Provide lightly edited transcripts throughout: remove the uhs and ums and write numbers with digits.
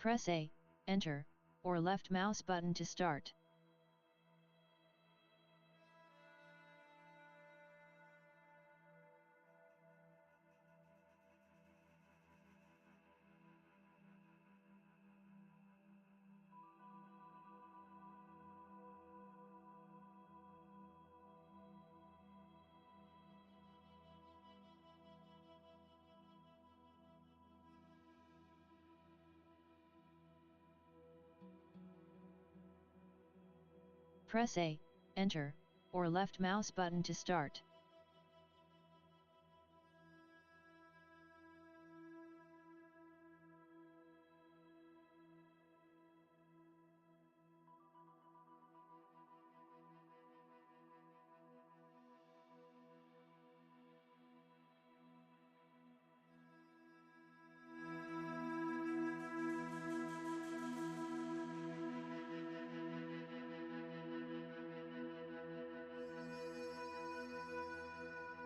Press A, Enter, or left mouse button to start. Press A, Enter, or left mouse button to start.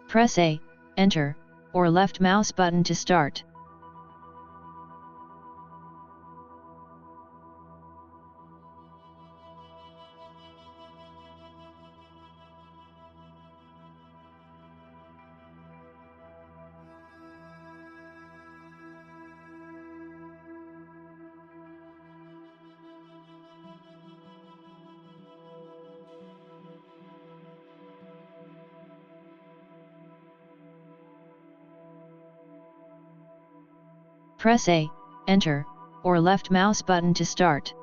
Press A, Enter, or left mouse button to start. Press A, Enter, or left mouse button to start.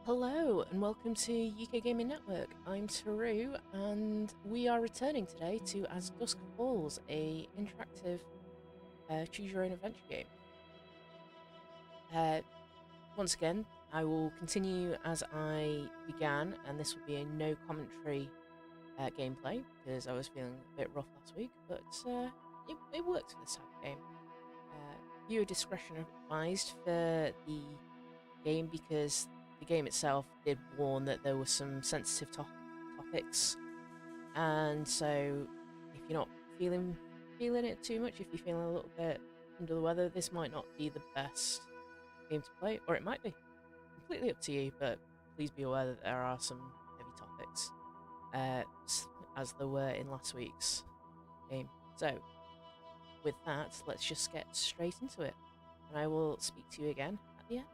Hello and welcome to UK Gaming Network. I'm Teru and we are returning today to As Dusk Falls, a interactive choose your own adventure game. Once again, I will continue as I began, and this will be a no commentary gameplay because I was feeling a bit rough last week, but it works for this type of game. Viewer discretion advised for the game because the game itself did warn that there were some sensitive topics, and so if you're not feeling it too much, if you're feeling a little bit under the weather, this might not be the best game to play, or it might be. Completely up to you, but please be aware that there are some heavy topics, as there were in last week's game. So with that, let's just get straight into it, and I will speak to you again at the end.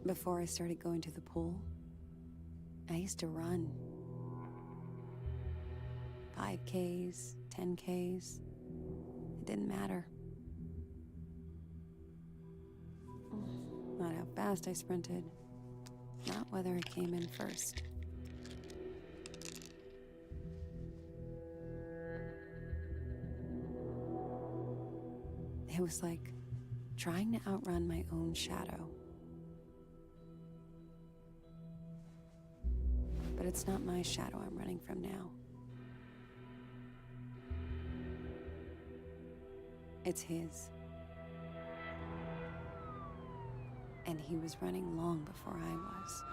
Before I started going to the pool, I used to run. 5Ks, 10Ks, it didn't matter. Not how fast I sprinted, not whether I came in first. It was like trying to outrun my own shadow. But it's not my shadow I'm running from now. It's his. And he was running long before I was.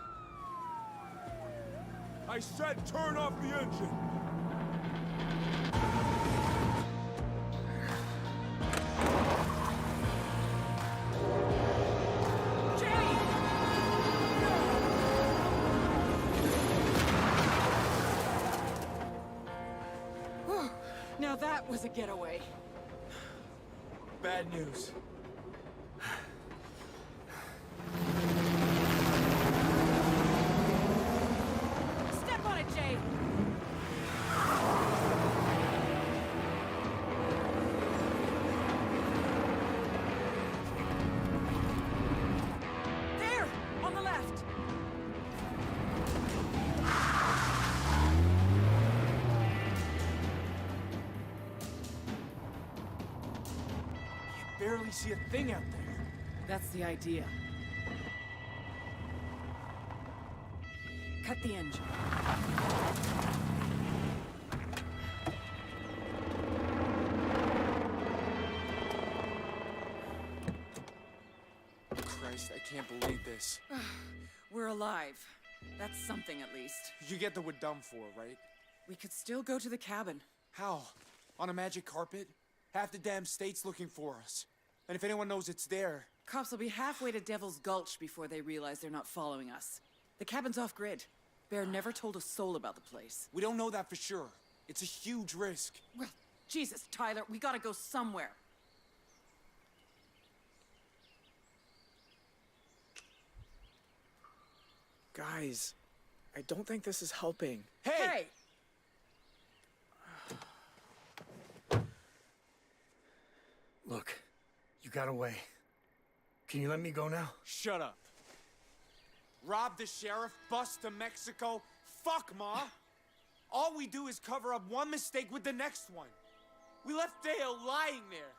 I said turn off the engine! Now that was a getaway. Bad news. Step on it, Jay! There! On the left! Barely see a thing out there. That's the idea. Cut the engine. Christ, I can't believe this. We're alive. That's something at least. You get that we're done for, right? We could still go to the cabin. How? On a magic carpet? Half the damn state's looking for us. And if anyone knows it's there... Cops will be halfway to Devil's Gulch before they realize they're not following us. The cabin's off-grid. Bear never told a soul about the place. We don't know that for sure. It's a huge risk. Well, Jesus, Tyler, we gotta go somewhere. Guys, I don't think this is helping. Hey! Look, you got away. Can you let me go now? Shut up. Rob the sheriff, bust to Mexico. Fuck, Ma! All we do is cover up one mistake with the next one. We left Dale lying there.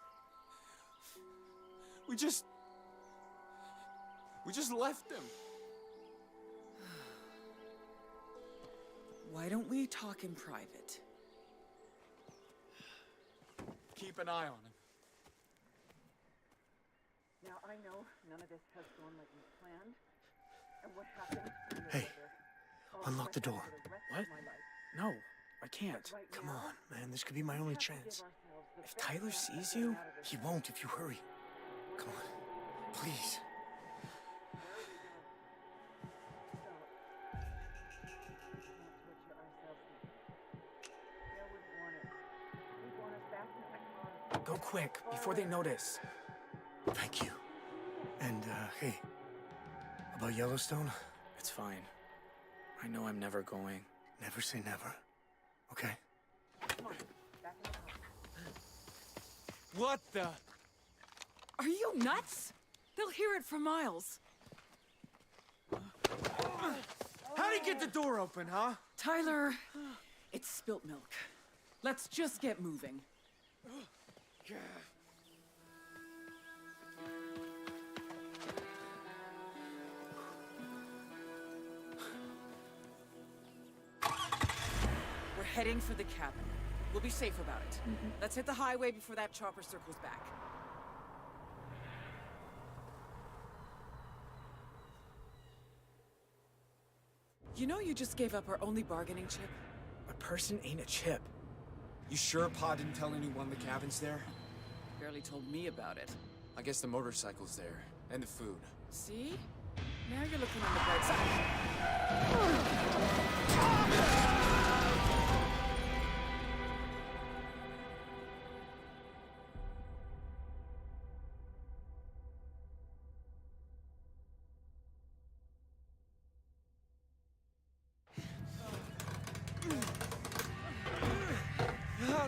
We just left him. Why don't we talk in private? Keep an eye on him. Now, I know none of this has gone like we planned. And what happened... Hey, unlock the door. What? No, I can't. Come on, man, this could be my only chance. If Tyler sees you... He won't if you hurry. Come on, please. Go quick, before they notice. Thank you. And, hey, about Yellowstone? It's fine. I know I'm never going. Never say never, okay? What the? Are you nuts? They'll hear it for miles. How'd he get the door open, huh? Tyler, it's spilt milk. Let's just get moving. We're heading for the cabin. We'll be safe about it. Let's hit the highway before that chopper circles back. You know you just gave up our only bargaining chip? A person ain't a chip. You sure Pa didn't tell anyone the cabin's there? Barely told me about it. I guess the motorcycle's there. And the food. See? Now you're looking on the bright side.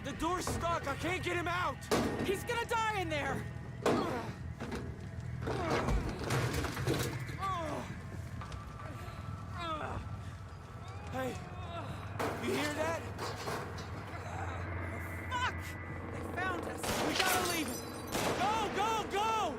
The door's stuck! I can't get him out! He's gonna die in there! Hey, you hear that? Fuck! They found us! We gotta leave him! Go, go, go!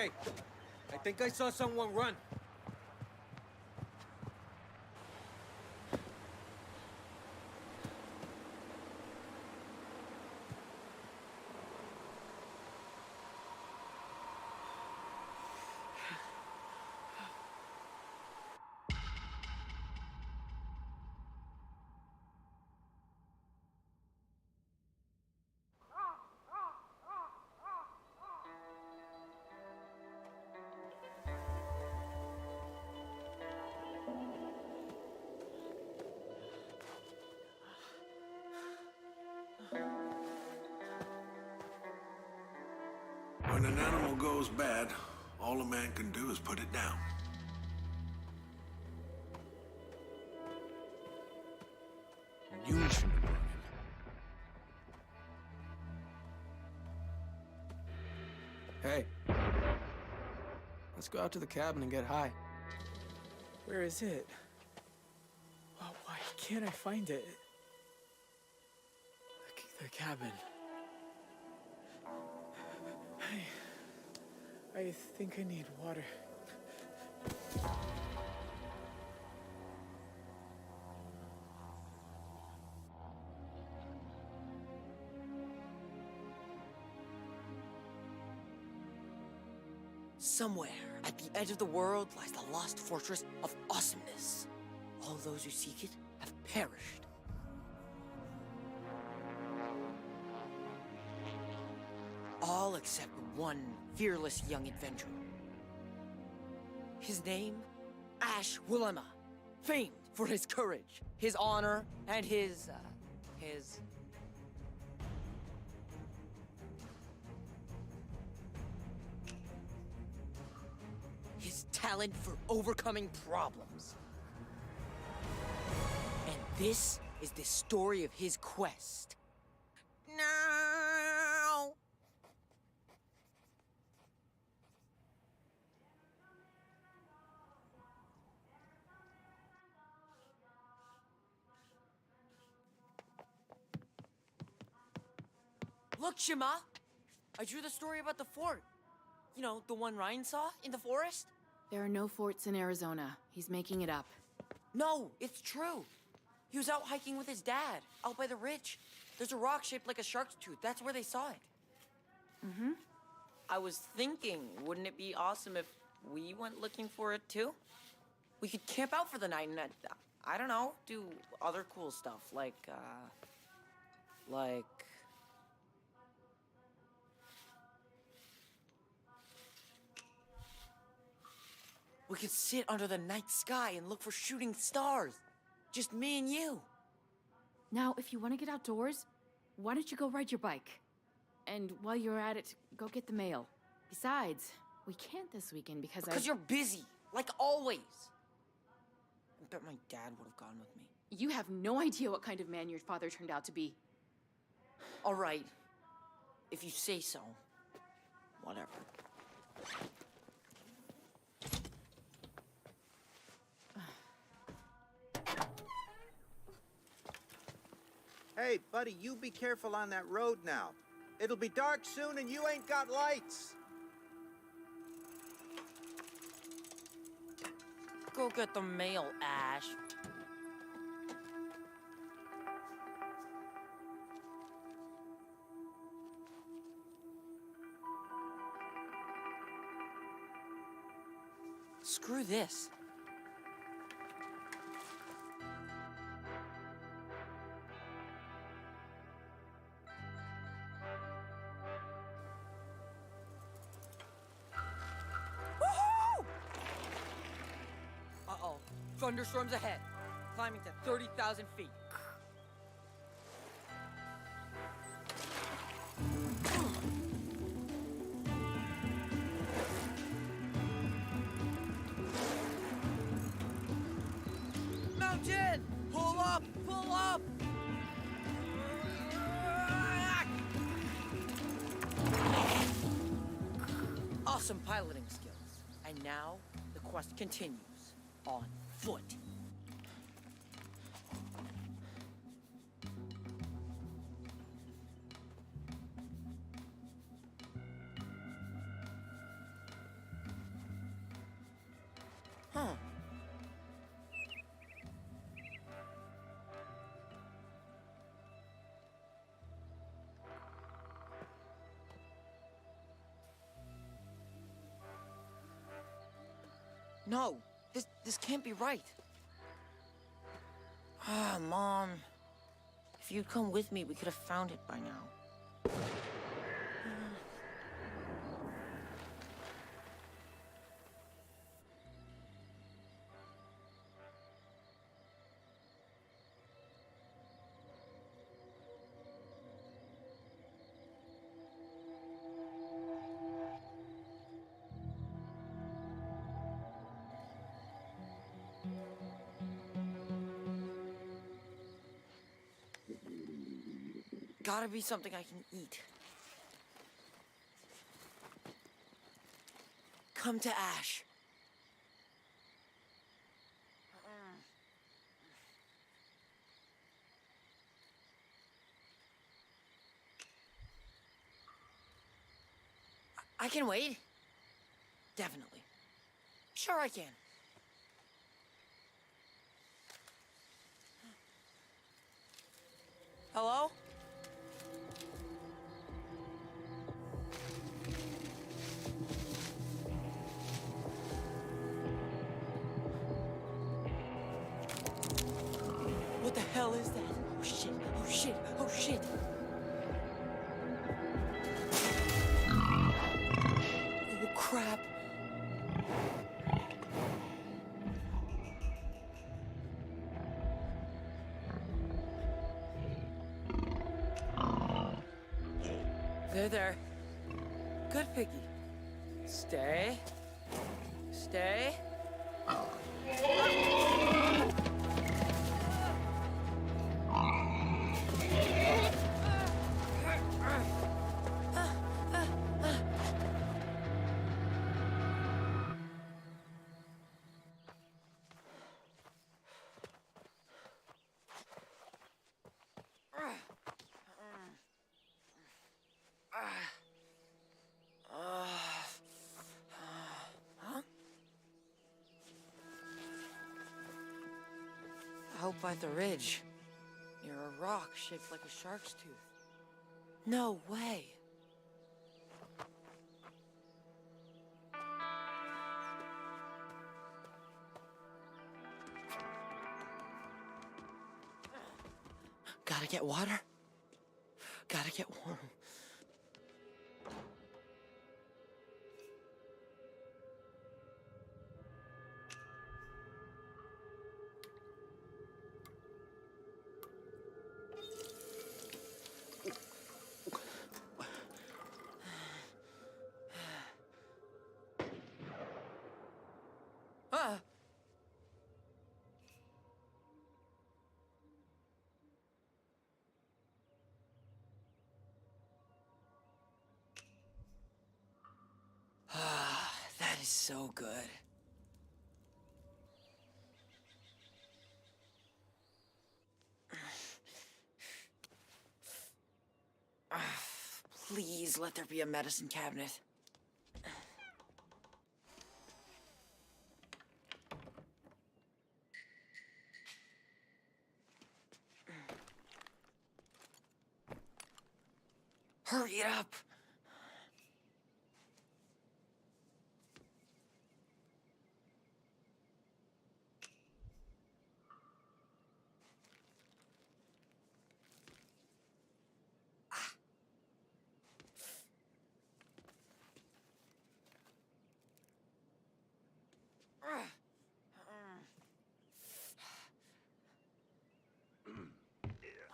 Hey, I think I saw someone run. When an animal goes bad, all a man can do is put it down. You shouldn't have brought him. Hey. Let's go out to the cabin and get high. Where is it? Oh, why can't I find it? The cabin. I think I need water. Somewhere at the edge of the world lies the lost fortress of awesomeness. All those who seek it have perished. All except one fearless young adventurer. His name, Ash Willema, famed for his courage, his honor, and his talent for overcoming problems. And this is the story of his quest. No! Look, Shima! I drew the story about the fort. You know, the one Ryan saw in the forest? There are no forts in Arizona. He's making it up. No, it's true. He was out hiking with his dad, out by the ridge. There's a rock shaped like a shark's tooth. That's where they saw it. Mm-hmm. I was thinking, wouldn't it be awesome if we went looking for it too? We could camp out for the night and, I don't know, do other cool stuff, like... We could sit under the night sky and look for shooting stars. Just me and you. Now, if you want to get outdoors, why don't you go ride your bike? And while you're at it, go get the mail. Besides, we can't this weekend because you're busy, like always. I bet my dad would have gone with me. You have no idea what kind of man your father turned out to be. All right. If you say so. Whatever. Hey, buddy, you be careful on that road now. It'll be dark soon and you ain't got lights. Go get the mail, Ash. Screw this. Uh-oh. Thunderstorms ahead. Climbing to 30,000 feet. Mountain! Pull up! Pull up! Awesome piloting skills. And now, the quest continues. On foot. No, this can't be right. Ah, Mom. If you'd come with me, we could have found it by now. Gotta be something I can eat. Come to Ash. I can wait. Definitely. Sure I can. Hello? What the hell is that? Oh shit, oh shit, oh shit! Oh crap! There. Good piggy. Stay. Stay. Out by the ridge, near a rock shaped like a shark's tooth. No way. Gotta get water. Gotta get warm. That is so good. Please let there be a medicine cabinet. Hurry it up.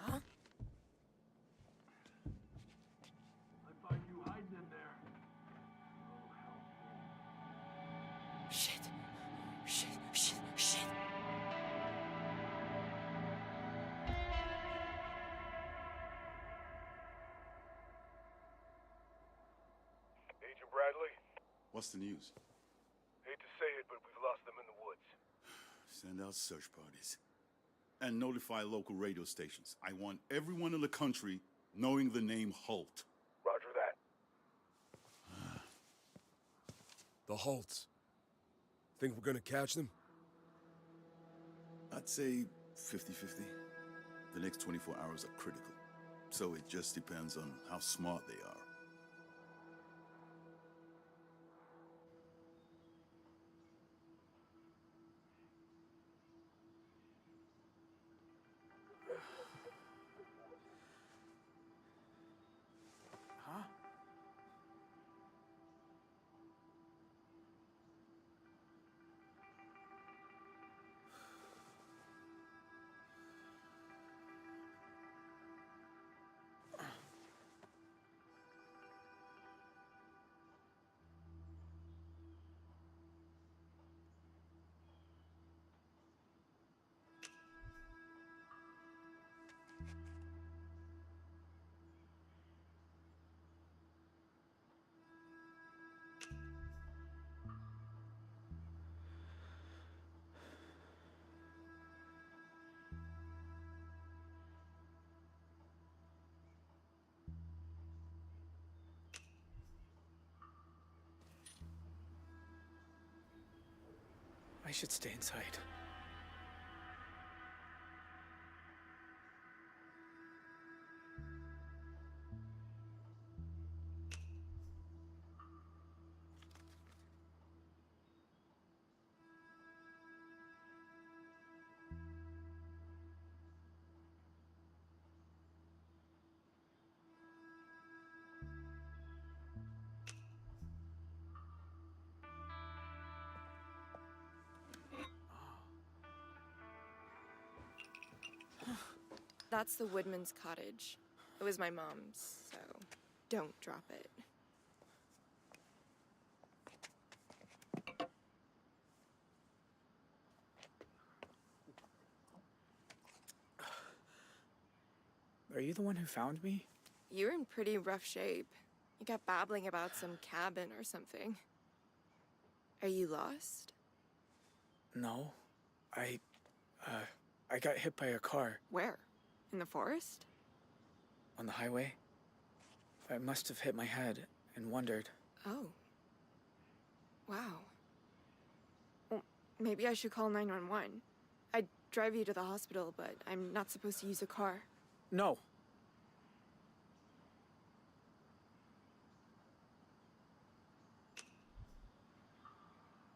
Huh? I find you hiding in there. Shit. Shit. Agent Bradley? What's the news? Hate to say it, but we've lost them in the woods. Send out search parties. And notify local radio stations. I want everyone in the country knowing the name Holt. Roger that. The Holts. Think we're gonna catch them? I'd say 50-50. The next 24 hours are critical. So it just depends on how smart they are. I should stay inside. That's the Woodman's cottage. It was my mom's, so don't drop it. Are you the one who found me? You're in pretty rough shape. You got babbling about some cabin or something. Are you lost? No. I got hit by a car. Where? In the forest? On the highway. I must have hit my head and wondered. Oh. Wow. Well, maybe I should call 911. I'd drive you to the hospital, but I'm not supposed to use a car. No.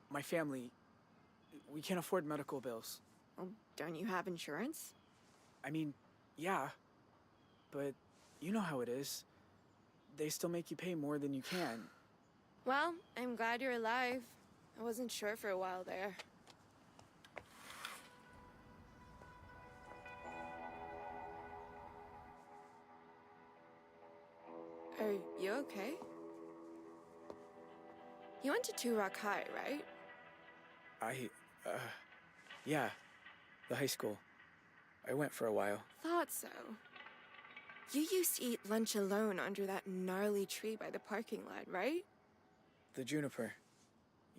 My family, we can't afford medical bills. Well, don't you have insurance? I mean, yeah, but you know how it is. They still make you pay more than you can. Well, I'm glad you're alive. I wasn't sure for a while there. Are you okay? You went to Two Rock High, right? Yeah, the high school. I went for a while. Thought so. You used to eat lunch alone under that gnarly tree by the parking lot, right? The juniper.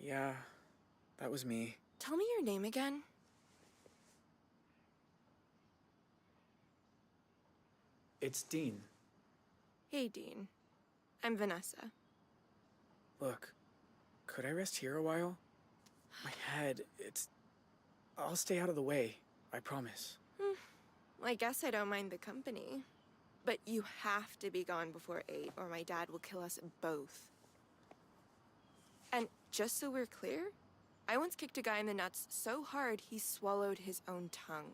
Yeah, that was me. Tell me your name again. It's Dean. Hey, Dean. I'm Vanessa. Look, could I rest here a while? My head, I'll stay out of the way, I promise. I guess I don't mind the company. But you have to be gone before 8, or my dad will kill us both. And just so we're clear, I once kicked a guy in the nuts so hard he swallowed his own tongue.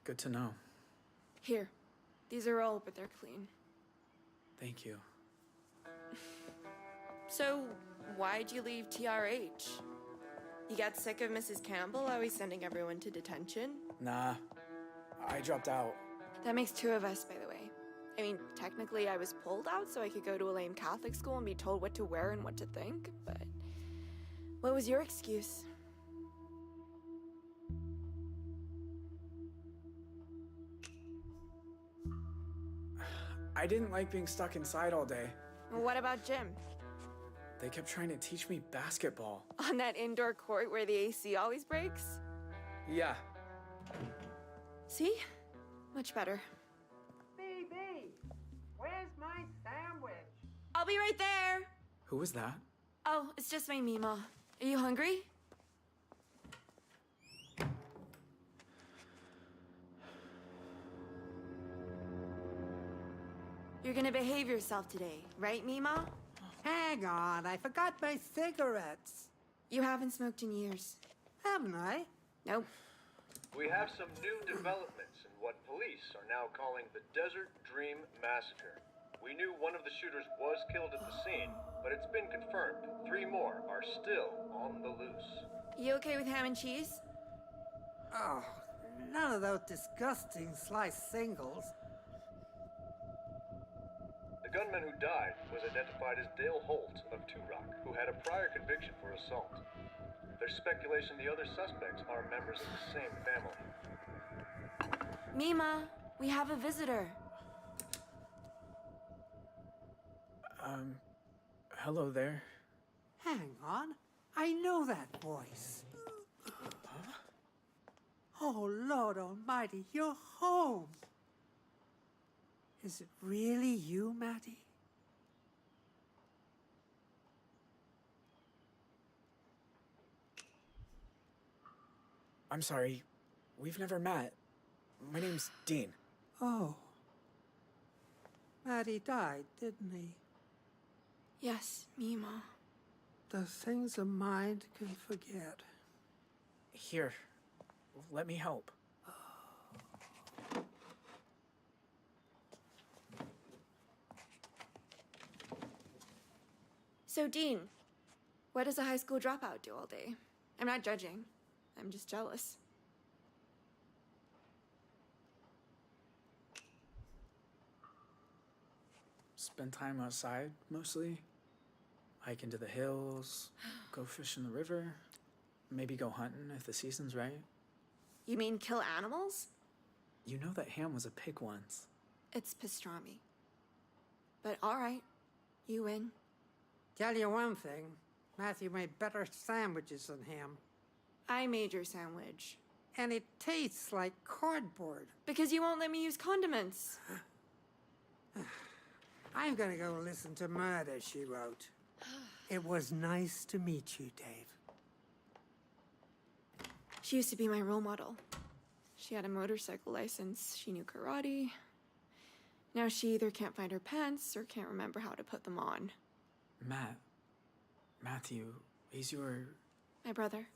Good to know. Here, these are old, but they're clean. Thank you. So, why'd you leave TRH? You got sick of Mrs. Campbell always sending everyone to detention? Nah, I dropped out. That makes 2 of us, by the way. I mean, technically I was pulled out so I could go to a lame Catholic school and be told what to wear and what to think, but what was your excuse? I didn't like being stuck inside all day. Well, what about gym? They kept trying to teach me basketball. On that indoor court where the AC always breaks? Yeah. See? Much better. BB, where's my sandwich? I'll be right there! Who was that? Oh, it's just my Mima. Are you hungry? You're gonna behave yourself today, right, Mima? Hang on, I forgot my cigarettes. You haven't smoked in years. Haven't I? Nope. We have some new developments in what police are now calling the Desert Dream Massacre. We knew one of the shooters was killed at the scene, but it's been confirmed 3 more are still on the loose. You okay with ham and cheese? Oh, none of those disgusting sliced singles. The gunman who died was identified as Dale Holt of Two Rock, who had a prior conviction for assault. There's speculation the other suspects are members of the same family. Mima, we have a visitor. Hello there. Hang on, I know that voice. Oh, Lord Almighty, you're home. Is it really you, Maddie? I'm sorry. We've never met. My name's Dean. Oh. Maddie died, didn't he? Yes, Mima. The things a mind can forget. Here. Let me help. So, Dean, what does a high school dropout do all day? I'm not judging. I'm just jealous. Spend time outside, mostly. Hike into the hills, go fish in the river, maybe go hunting if the season's right. You mean kill animals? You know that ham was a pig once. It's pastrami. But all right, you win. Tell you one thing, Matthew made better sandwiches than him. I made your sandwich. And it tastes like cardboard. Because you won't let me use condiments. I'm gonna go listen to Murder, She Wrote. It was nice to meet you, Dave. She used to be my role model. She had a motorcycle license, she knew karate. Now she either can't find her pants or can't remember how to put them on. Matthew, he's your... My brother.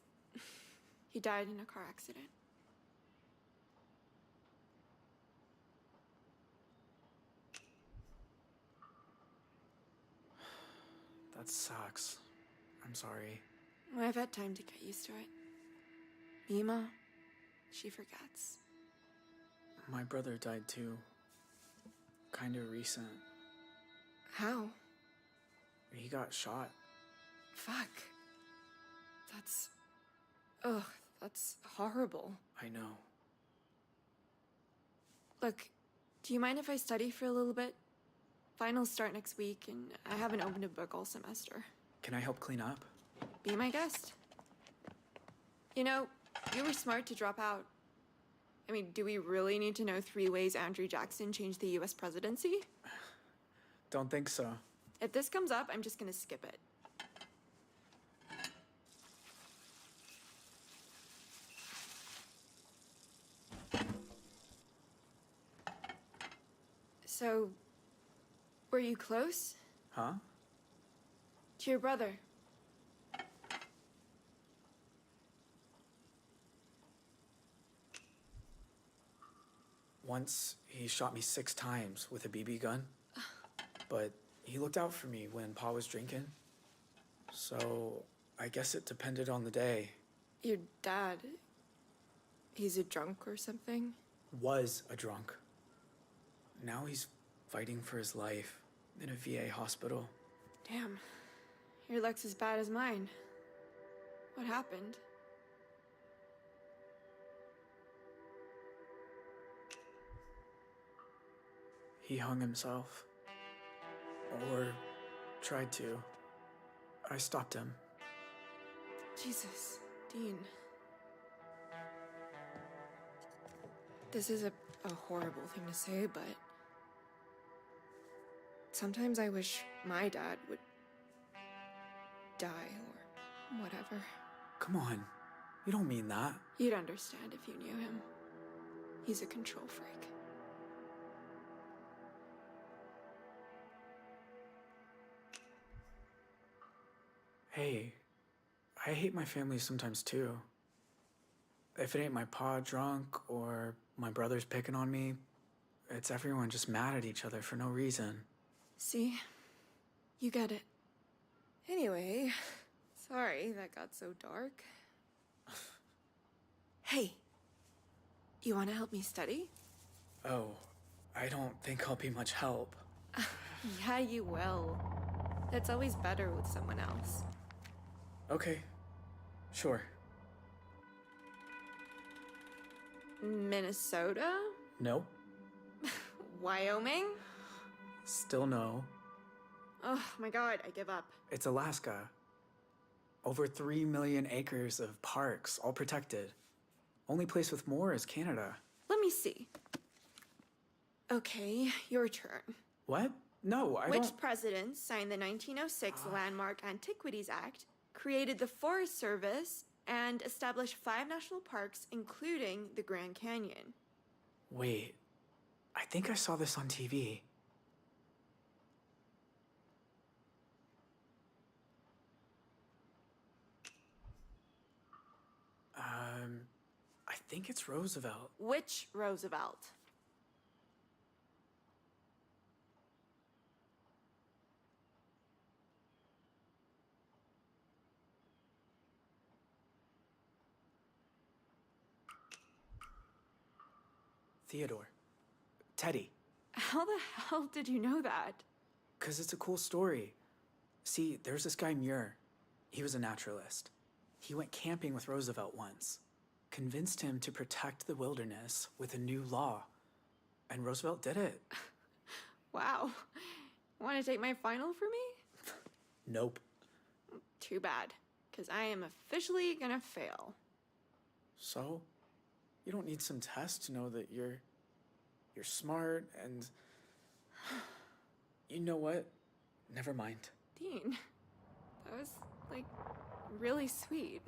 He died in a car accident. That sucks. I'm sorry. I've had time to get used to it. Mima, she forgets. My brother died too. Kinda recent. How? He got shot. Fuck. That's... Ugh, that's horrible. I know. Look, do you mind if I study for a little bit? Finals start next week, and I haven't opened a book all semester. Can I help clean up? Be my guest. You know, you were smart to drop out. I mean, do we really need to know 3 ways Andrew Jackson changed the US presidency? Don't think so. If this comes up, I'm just gonna skip it. So, were you close? Huh? To your brother? Once, he shot me 6 times with a BB gun. But he looked out for me when Pa was drinking. So, I guess it depended on the day. Your dad... he's a drunk or something? Was a drunk. Now he's fighting for his life in a VA hospital. Damn. Your luck's as bad as mine. What happened? He hung himself. Or tried to. I stopped him. Jesus, Dean. This is a horrible thing to say, but... sometimes I wish my dad would... die or whatever. Come on. You don't mean that. You'd understand if you knew him. He's a control freak. Hey, I hate my family sometimes too. If it ain't my pa drunk or my brother's picking on me, it's everyone just mad at each other for no reason. See? You get it. Anyway, sorry that got so dark. Hey, you want to help me study? Oh, I don't think I'll be much help. Yeah, you will. That's always better with someone else. Okay, sure. Minnesota? No. Wyoming? Still no. Oh my god, I give up. It's Alaska. Over 3 million acres of parks, all protected. Only place with more is Canada. Let me see. Okay, your turn. What? No, I Which don't... president signed the 1906 Landmark Antiquities Act, created the Forest Service, and establish 5 national parks, including the Grand Canyon. Wait, I think I saw this on TV. I think it's Roosevelt. Which Roosevelt? Theodore. Teddy. How the hell did you know that? 'Cause it's a cool story. See, there's this guy Muir. He was a naturalist. He went camping with Roosevelt once. Convinced him to protect the wilderness with a new law. And Roosevelt did it. Wow. Want to take my final for me? Nope. Too bad, because I am officially gonna fail. So? You don't need some test to know that you're smart and... You know what? Never mind. Dean, that was, like, really sweet.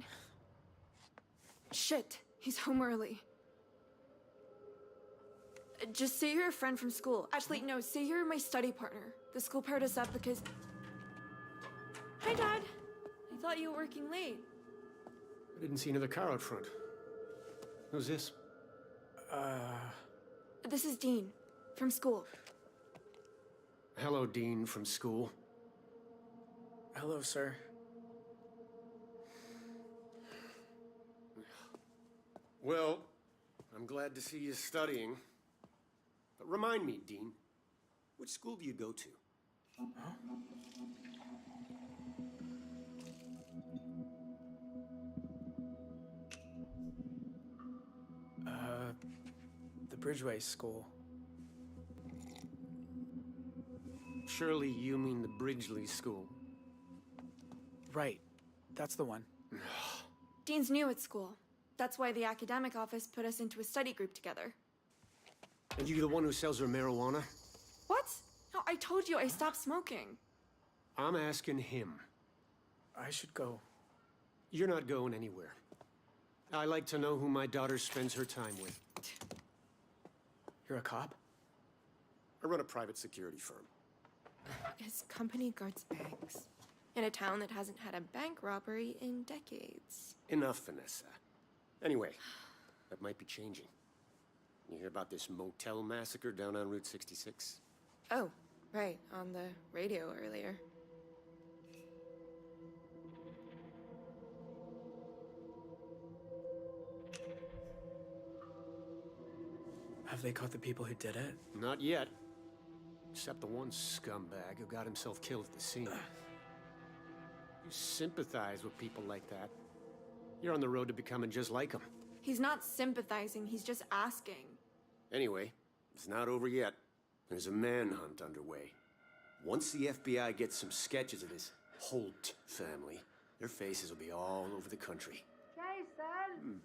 Shit, he's home early. Just say you're a friend from school. Actually, no, say you're my study partner. The school paired us up because... Hi, Dad. I thought you were working late. I didn't see another car out front. Who's this? This is Dean, from school. Hello, Dean from school. Hello, sir. Well, I'm glad to see you studying. But remind me, Dean, which school do you go to? The Bridgeway School. Surely you mean the Bridgeley School. Right. That's the one. Dean's new at school. That's why the academic office put us into a study group together. And you the one who sells her marijuana? What? No, I told you I stopped smoking. I'm asking him. I should go. You're not going anywhere. I like to know who my daughter spends her time with. You're a cop? I run a private security firm. His company guards banks. In a town that hasn't had a bank robbery in decades. Enough, Vanessa. Anyway, that might be changing. You hear about this motel massacre down on Route 66? Oh, right, on the radio earlier. Have they caught the people who did it? Not yet. Except the one scumbag who got himself killed at the scene. You sympathize with people like that. You're on the road to becoming just like them. He's not sympathizing, he's just asking. Anyway, it's not over yet. There's a manhunt underway. Once the FBI gets some sketches of this Holt family, their faces will be all over the country. Jason!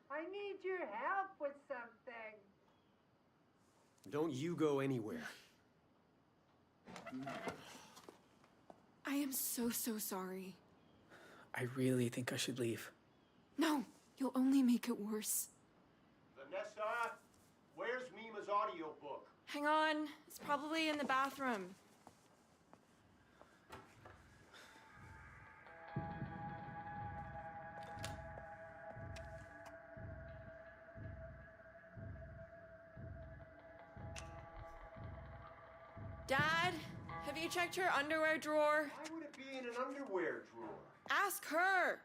I need your help with something. Don't you go anywhere. I am so sorry. I really think I should leave. No, you'll only make it worse. Vanessa, where's Mima's audiobook? Hang on, it's probably in the bathroom. Dad, have you checked her underwear drawer? Why would it be in an underwear drawer? Ask her!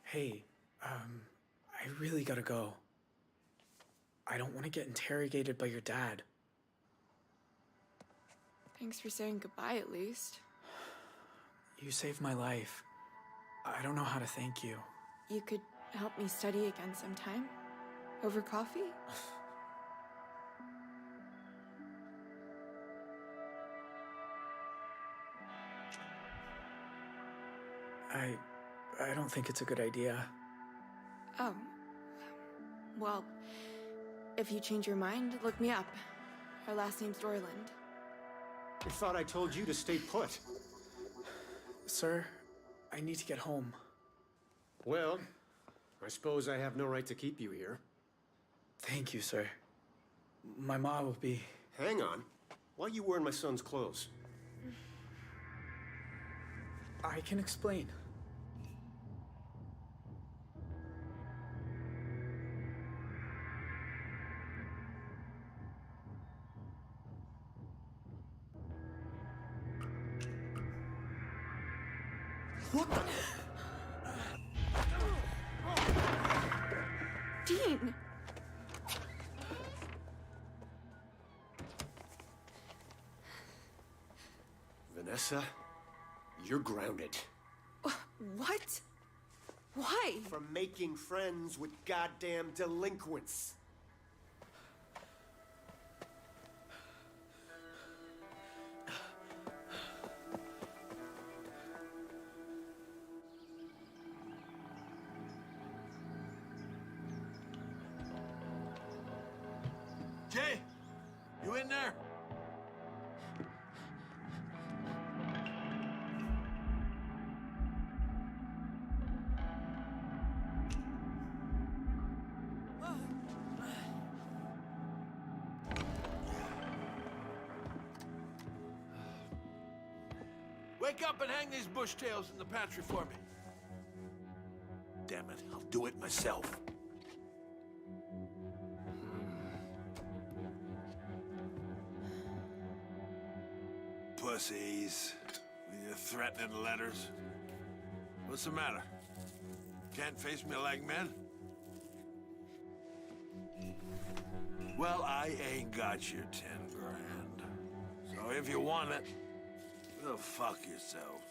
Hey, I really gotta go. I don't want to get interrogated by your dad. Thanks for saying goodbye, at least. You saved my life. I don't know how to thank you. You could help me study again sometime? Over coffee? I don't think it's a good idea. Oh. Well, if you change your mind, look me up. Our last name's Dorland. I thought I told you to stay put. Sir, I need to get home. Well, I suppose I have no right to keep you here. Thank you, sir. My mom will be... Hang on. Why are you wearing my son's clothes? I can explain. What the? Dean! Vanessa, you're grounded. What? Why? For making friends with goddamn delinquents. Jay, you in there? Wake up and hang these bush tails in the pantry for me. Damn it, I'll do it myself. Pussies, with your threatening letters. What's the matter? Can't face me like men? Well, I ain't got your 10 grand. So if you want it, go fuck yourselves.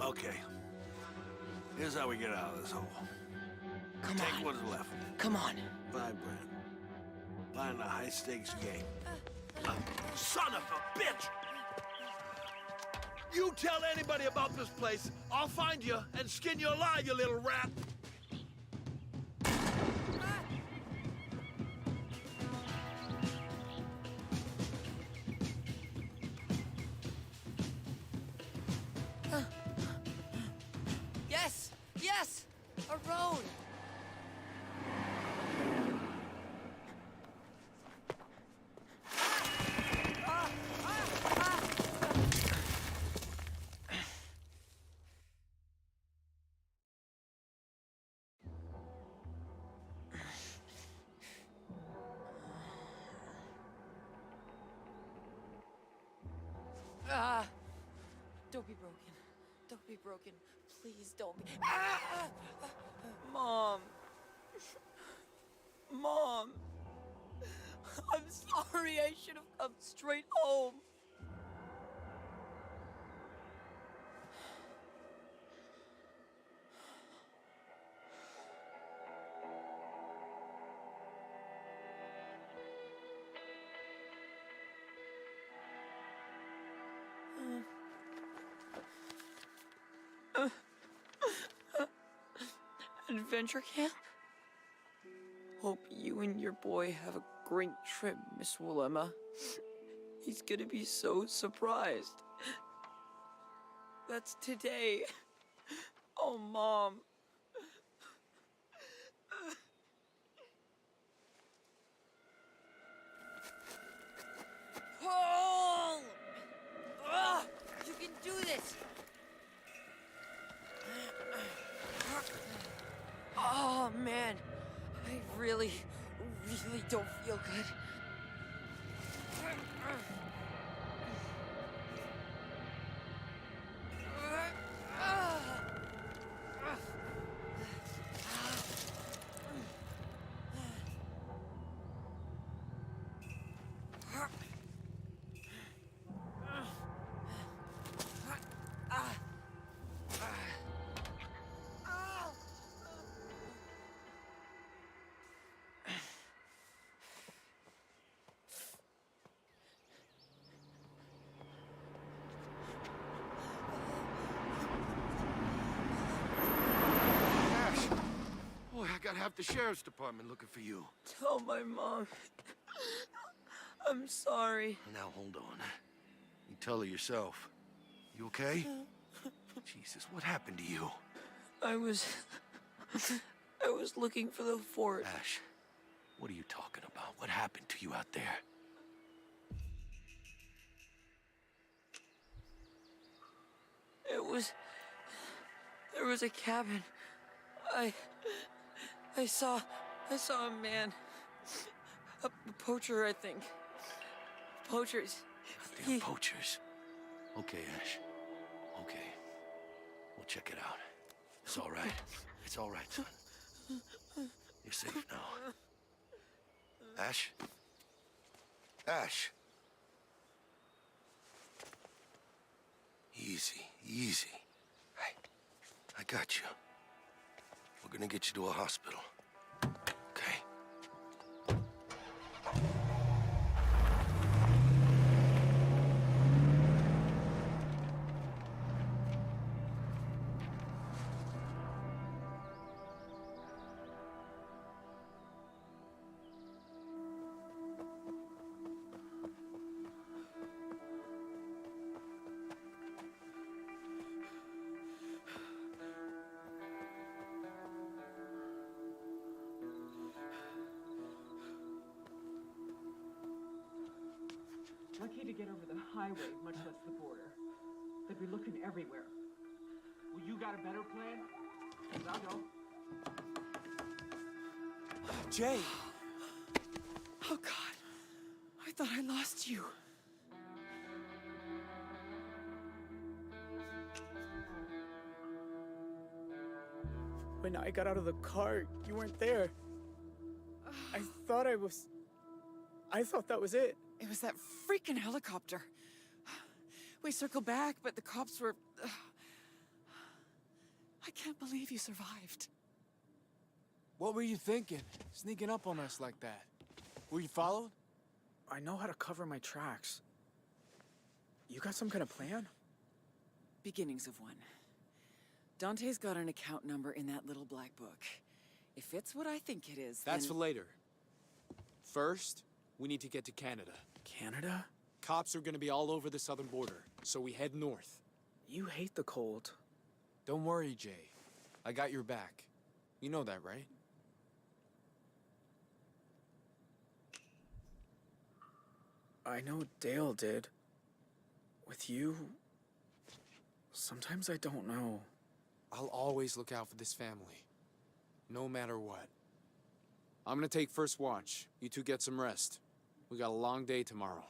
Okay. Here's how we get out of this hole. Come Take on. what's left. Come on. 5 grand. Buying a high-stakes game. Son of a bitch! You tell anybody about this place, I'll find you and skin you alive, you little rat! Yes! Yes! A road! Don't be broken. Don't be broken. Please don't be. Mom. Mom. I'm sorry. I should have come straight home. Adventure camp? Hope you and your boy have a great trip, Miss Willema. He's gonna be so surprised. That's today. Oh, Mom. Home! Ugh, you can do this! Oh, man. I really don't feel good. Boy, I got half the sheriff's department looking for you. Tell my mom. I'm sorry. Now, hold on. You tell her yourself. You okay? Jesus, what happened to you? I was looking for the fort. Ash, what are you talking about? What happened to you out there? There was a cabin. I saw a man. A poacher, I think. Poachers. Damn poachers. Okay, Ash. Okay. We'll check it out. It's all right. It's all right, son. You're safe now. Ash? Ash! Easy, easy. Hey, I got you. We're gonna get you to a hospital. Okay? Lucky to get over the highway, much less the border. They'd be looking everywhere. Well, you got a better plan? 'Cause I'll go. Jay! Oh, God. I thought I lost you. When I got out of the car, you weren't there. I thought that was it. It was that freaking helicopter. We circled back, but the cops were... I can't believe you survived. What were you thinking? Sneaking up on us like that? Were you followed? I know how to cover my tracks. You got some kind of plan? Beginnings of one. Dante's got an account number in that little black book. If it's what I think it is, That's then... for later. First, we need to get to Canada. Canada? Cops are gonna be all over the southern border, so we head north. You hate the cold. Don't worry, Jay. I got your back. You know that, right? I know Dale did. With you, sometimes I don't know. I'll always look out for this family. No matter what. I'm gonna take first watch. You two get some rest. We got a long day tomorrow.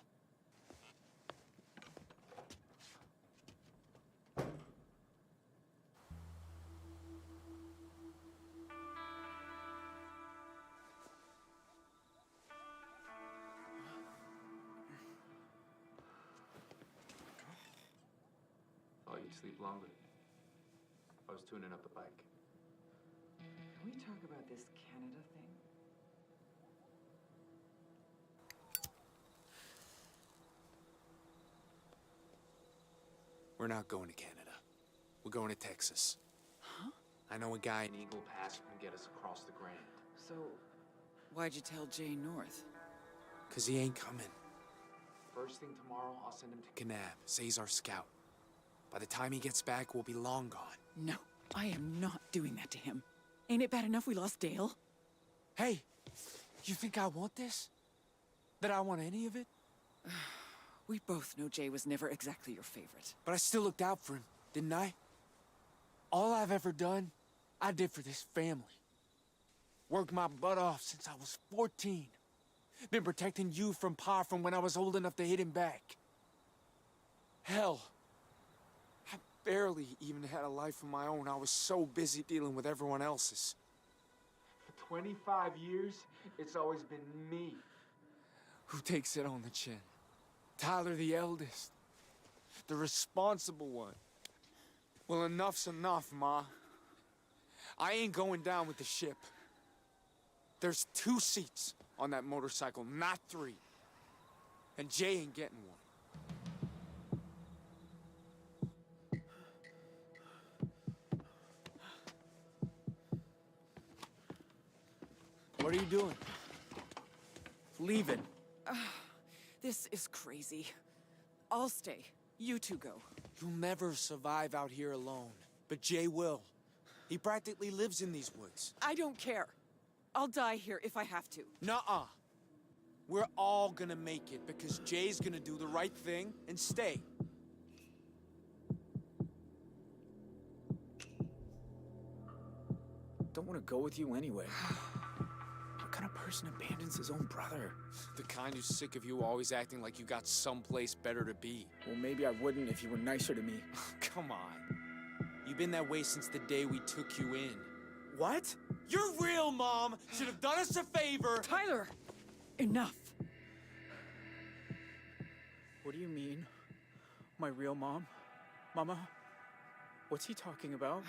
Oh, you'd sleep longer. I was tuning up the bike. Can we talk about this Canada thing? We're not going to Canada. We're going to Texas. Huh? I know a guy in Eagle Pass who can get us across the Grand. So, why'd you tell Jay North? 'Cause he ain't coming. First thing tomorrow, I'll send him to Kanab. Say he's our scout. By the time he gets back, we'll be long gone. No, I am not doing that to him. Ain't it bad enough we lost Dale? Hey, you think I want this? That I want any of it? We both know Jay was never exactly your favorite. But I still looked out for him, didn't I? All I've ever done, I did for this family. Worked my butt off since I was 14. Been protecting you from Pa from when I was old enough to hit him back. Hell, I barely even had a life of my own. I was so busy dealing with everyone else's. For 25 years, it's always been me who takes it on the chin. Tyler, the eldest. The responsible one. Well, enough's enough, Ma. I ain't going down with the ship. There's 2 seats on that motorcycle, not 3. And Jay ain't getting one. What are you doing? Leaving. This is crazy. I'll stay. You two go. You'll never survive out here alone. But Jay will. He practically lives in these woods. I don't care. I'll die here if I have to. Nuh-uh. We're all gonna make it because Jay's gonna do the right thing and stay. Don't want to go with you anyway. What kind of person abandons his own brother? The kind who's sick of you always acting like you got someplace better to be. Well, maybe I wouldn't if you were nicer to me. Come on. You've been that way since the day we took you in. What? Your real mom should have done us a favor. Tyler! Enough. What do you mean? My real mom? Mama? What's he talking about?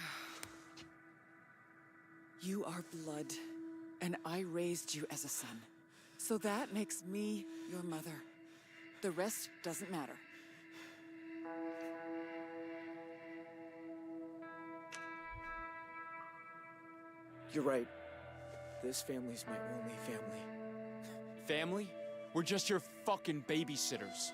You are blood, and I raised you as a son. So that makes me your mother. The rest doesn't matter. You're right. This family's my only family. Family? We're just your fucking babysitters.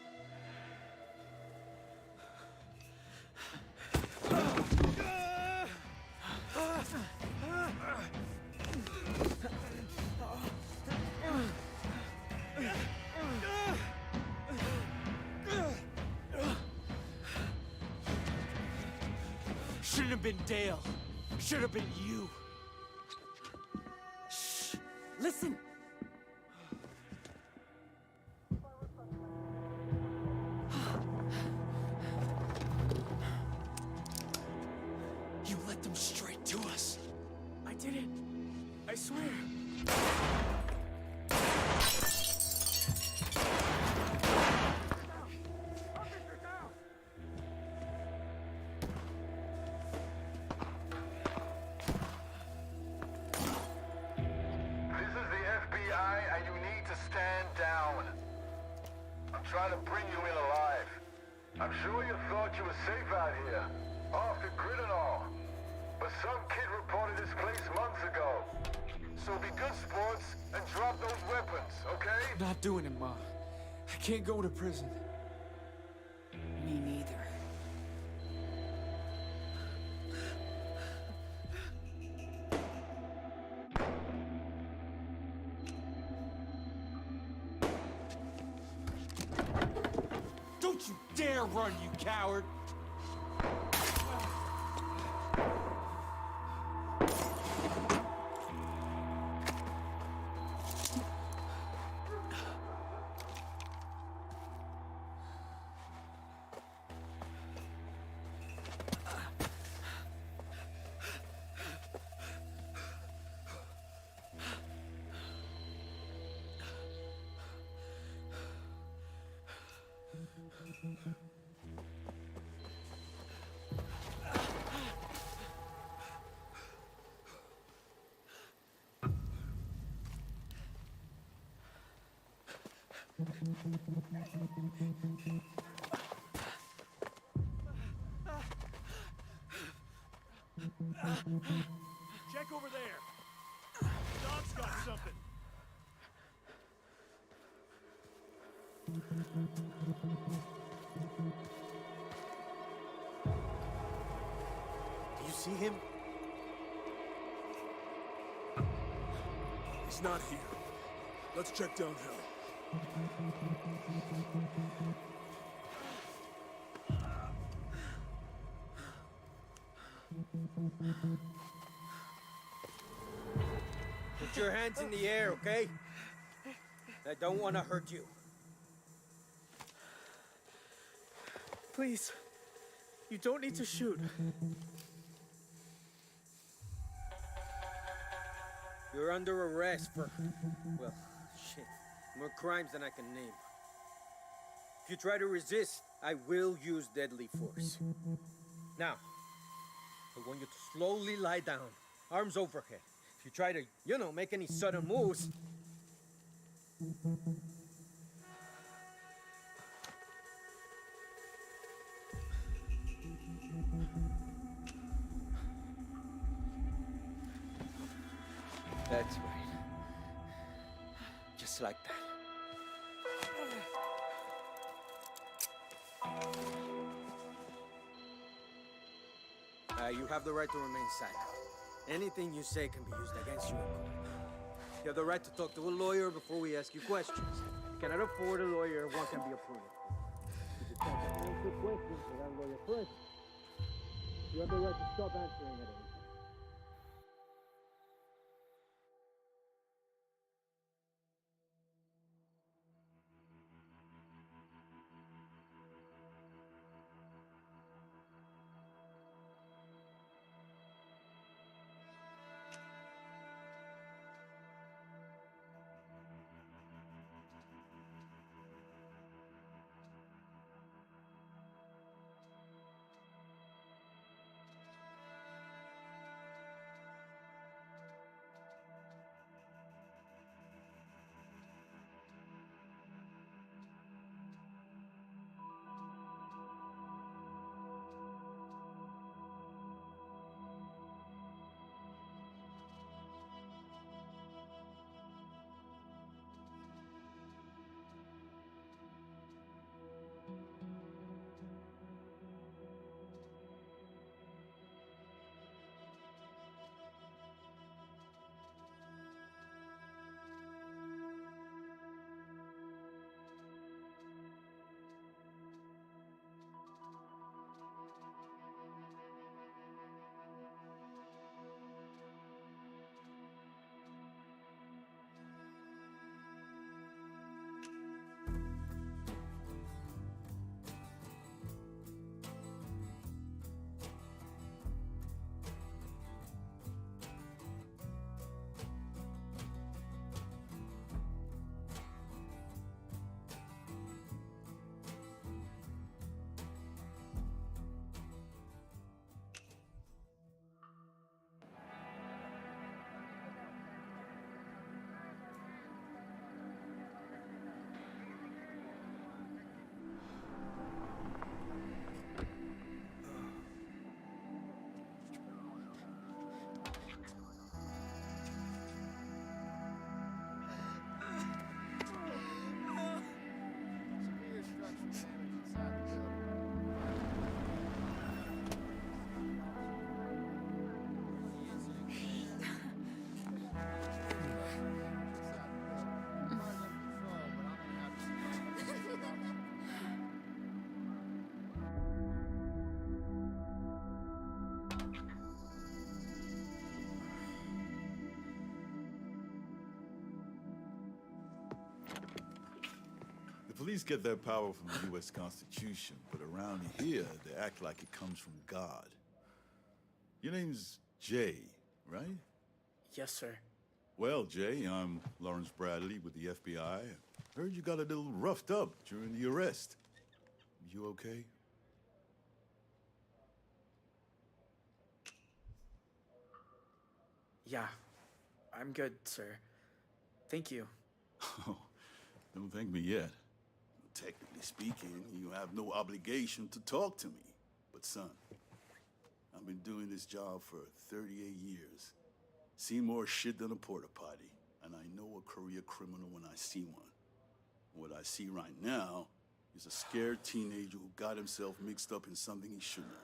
Shouldn't have been Dale. Should have been you. Shh. Listen. You led them straight to us. I didn't. I swear. Trying to bring you in alive. I'm sure you thought you were safe out here, off the grid and all. But some kid reported this place months ago. So be good sports and drop those weapons, okay? Not doing it, Ma. I can't go to prison. Me neither. Don't you dare run, you coward! Check over there. Dog's got something. Do you see him? He's not here. Let's check downhill. Put your hands in the air, okay? I don't want to hurt you. Please. You don't need to shoot. You're under arrest for, well, shit, more crimes than I can name. If you try to resist, I will use deadly force. Now, I want you to slowly lie down, arms overhead. If you try to, make any sudden moves... That's right. Just like that. You have the right to remain silent. Anything you say can be used against you in court. You have the right to talk to a lawyer before we ask you questions. If you cannot afford a lawyer, one can be appointed. If you can't answer questions without a lawyer present, you have the right to stop answering at any time. The police get their power from the U.S. Constitution, but around here, they act like it comes from God. Your name's Jay, right? Yes, sir. Well, Jay, I'm Lawrence Bradley with the FBI. Heard you got a little roughed up during the arrest. You okay? Yeah, I'm good, sir. Thank you. Oh, don't thank me yet. Technically speaking, you have no obligation to talk to me. But son, I've been doing this job for 38 years. Seen more shit than a porta potty, and I know a career criminal when I see one. What I see right now is a scared teenager who got himself mixed up in something he shouldn't have.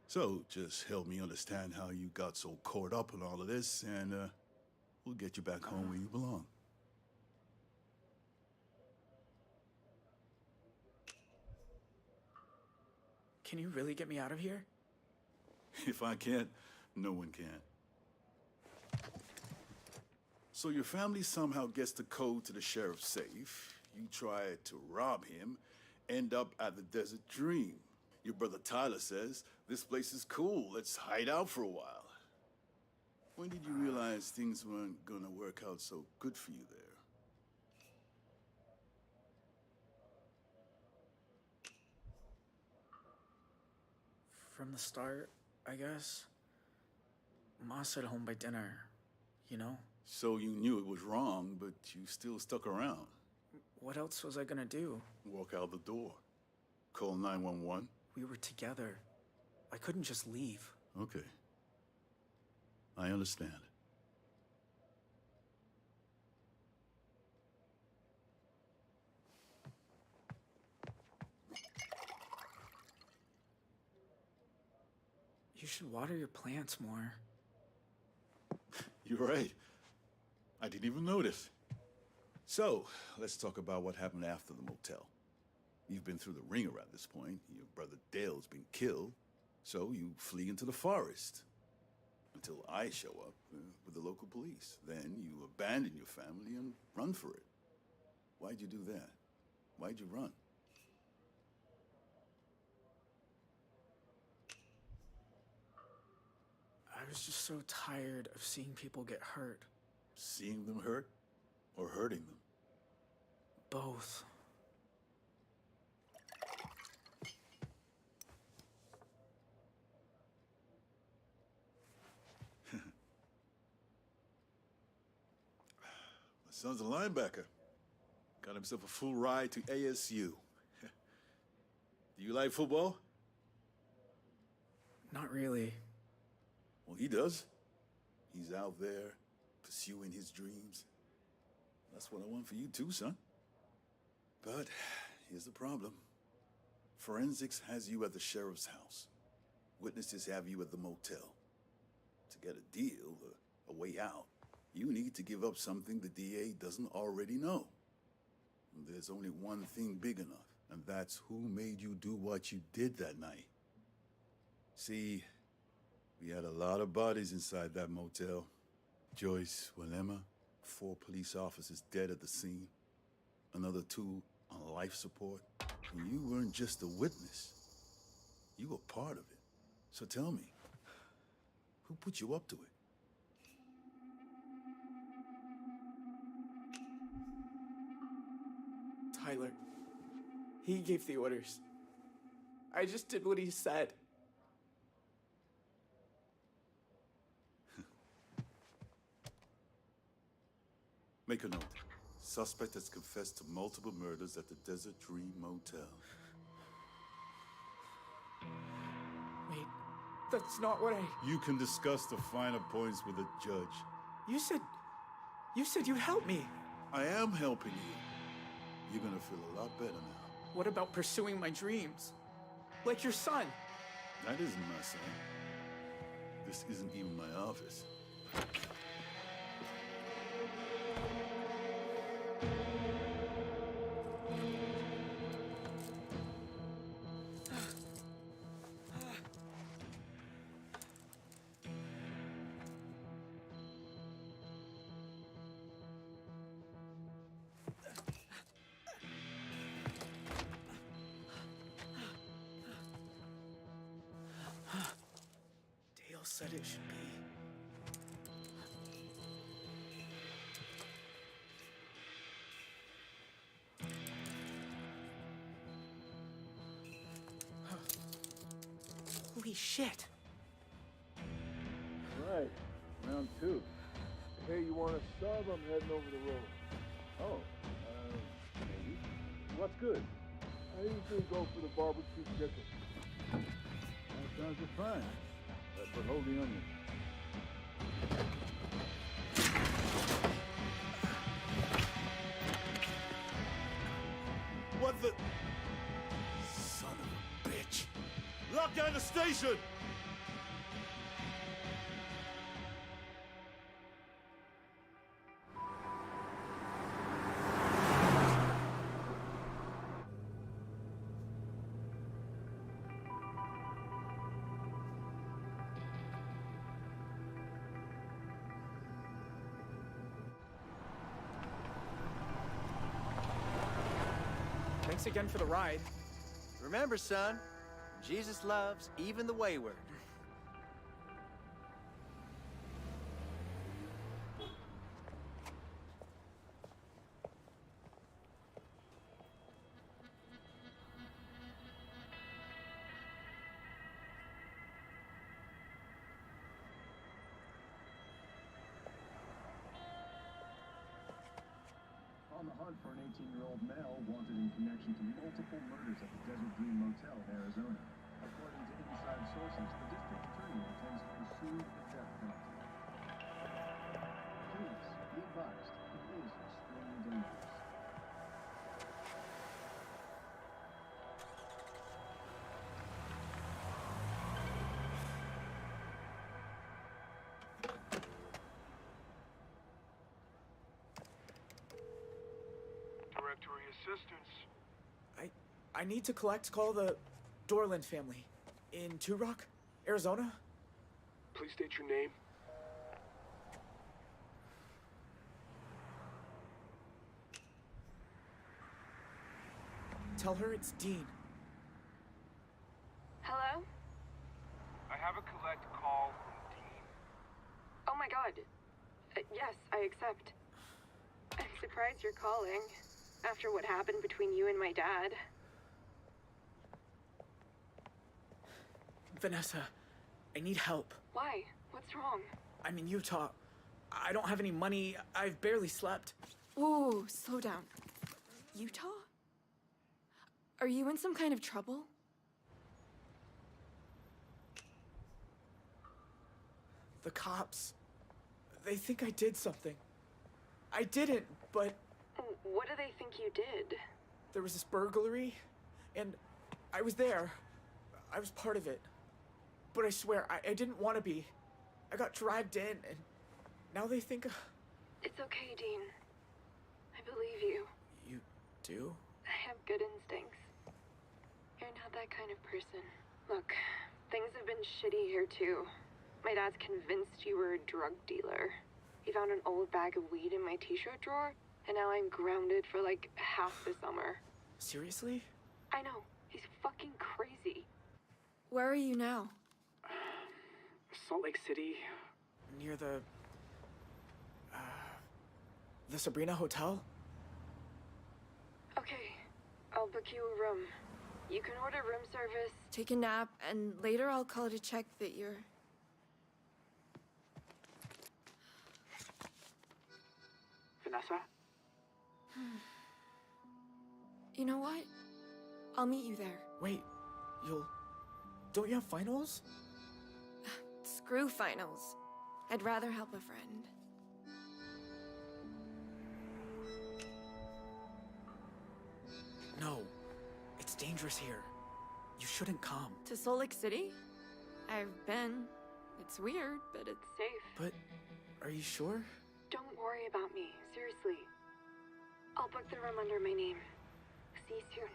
So, just help me understand how you got so caught up in all of this, and we'll get you back home where you belong. Can you really get me out of here? If I can't, no one can. So your family somehow gets the code to the sheriff's safe. You try to rob him, end up at the Desert Dream. Your brother Tyler says, this place is cool, let's hide out for a while. When did you realize things weren't gonna work out so good for you there? From the start, I guess. Ma said home by dinner, you know? So you knew it was wrong, but you still stuck around. What else was I gonna do? Walk out the door. Call 911. We were together. I couldn't just leave. Okay. I understand. should water your plants more. You're right. I didn't even notice. So, let's talk about what happened after the motel. You've been through the ringer at this point. Your brother Dale's been killed, so you flee into the forest. Until I show up with the local police. Then you abandon your family and run for it. Why'd you do that? Why'd you run? I was just so tired of seeing people get hurt. Seeing them hurt? Or hurting them? Both. My son's a linebacker. Got himself a full ride to ASU. Do you like football? Not really. Well, he does. He's out there, pursuing his dreams. That's what I want for you too, son. But here's the problem. Forensics has you at the sheriff's house. Witnesses have you at the motel. To get a deal, a way out, you need to give up something the DA doesn't already know. There's only one thing big enough, and that's who made you do what you did that night. See, we had a lot of bodies inside that motel. Joyce, Willema, 4 police officers dead at the scene, another 2 on life support. And you weren't just a witness. You were part of it. So tell me, who put you up to it? Tyler. He gave the orders. I just did what he said. Make a note. Suspect has confessed to multiple murders at the Desert Dream Motel. Wait, that's not what I... You can discuss the finer points with the judge. You said you'd help me. I am helping you. You're gonna feel a lot better now. What about pursuing my dreams? Like your son. That isn't my son. This isn't even my office. Dale said it should be. Holy shit. Right. Round 2. Hey, you want a sub? I'm heading over the road. Oh, maybe. What's good? I usually go for the barbecue chicken. That sounds just fine. But hold the onion. What the... Son of a bitch! Lock down the station! Thanks again for the ride. Remember, son, Jesus loves even the wayward. On the hunt for an 18-year-old male wanted in connection to multiple murders at the Desert Dream Motel in Arizona. According to inside sources, the district attorney intends to pursue the death penalty. Please, be advised, it is extremely dangerous. directory assistance. I need to call the Dorland family in Two Rock, Arizona. Please state your name. Tell her it's Dean. Hello? I have a collect call from Dean. Oh my god. Yes, I accept. I'm surprised you're calling, after what happened between you and my dad. Vanessa, I need help. Why? What's wrong? I'm in Utah. I don't have any money. I've barely slept. Whoa, slow down. Utah? Are you in some kind of trouble? The cops. They think I did something. I didn't, but... What do they think you did? There was this burglary, and I was there. I was part of it. But I swear, I didn't want to be. I got dragged in, and now they think... It's okay, Dean. I believe you. You do? I have good instincts. You're not that kind of person. Look, things have been shitty here too. My dad's convinced you were a drug dealer. He found an old bag of weed in my t-shirt drawer, and now I'm grounded for like half the summer. Seriously? I know. He's fucking crazy. Where are you now? Salt Lake City. Near the Sabrina Hotel? Okay, I'll book you a room. You can order room service, take a nap, and later I'll call to check that you're... Vanessa? You know what? I'll meet you there. Wait, don't you have finals? Screw finals. I'd rather help a friend. No. It's dangerous here. You shouldn't come. To Salt Lake City? I've been. It's weird, but it's safe. But are you sure? Don't worry about me. Seriously. I'll book the room under my name. See you soon.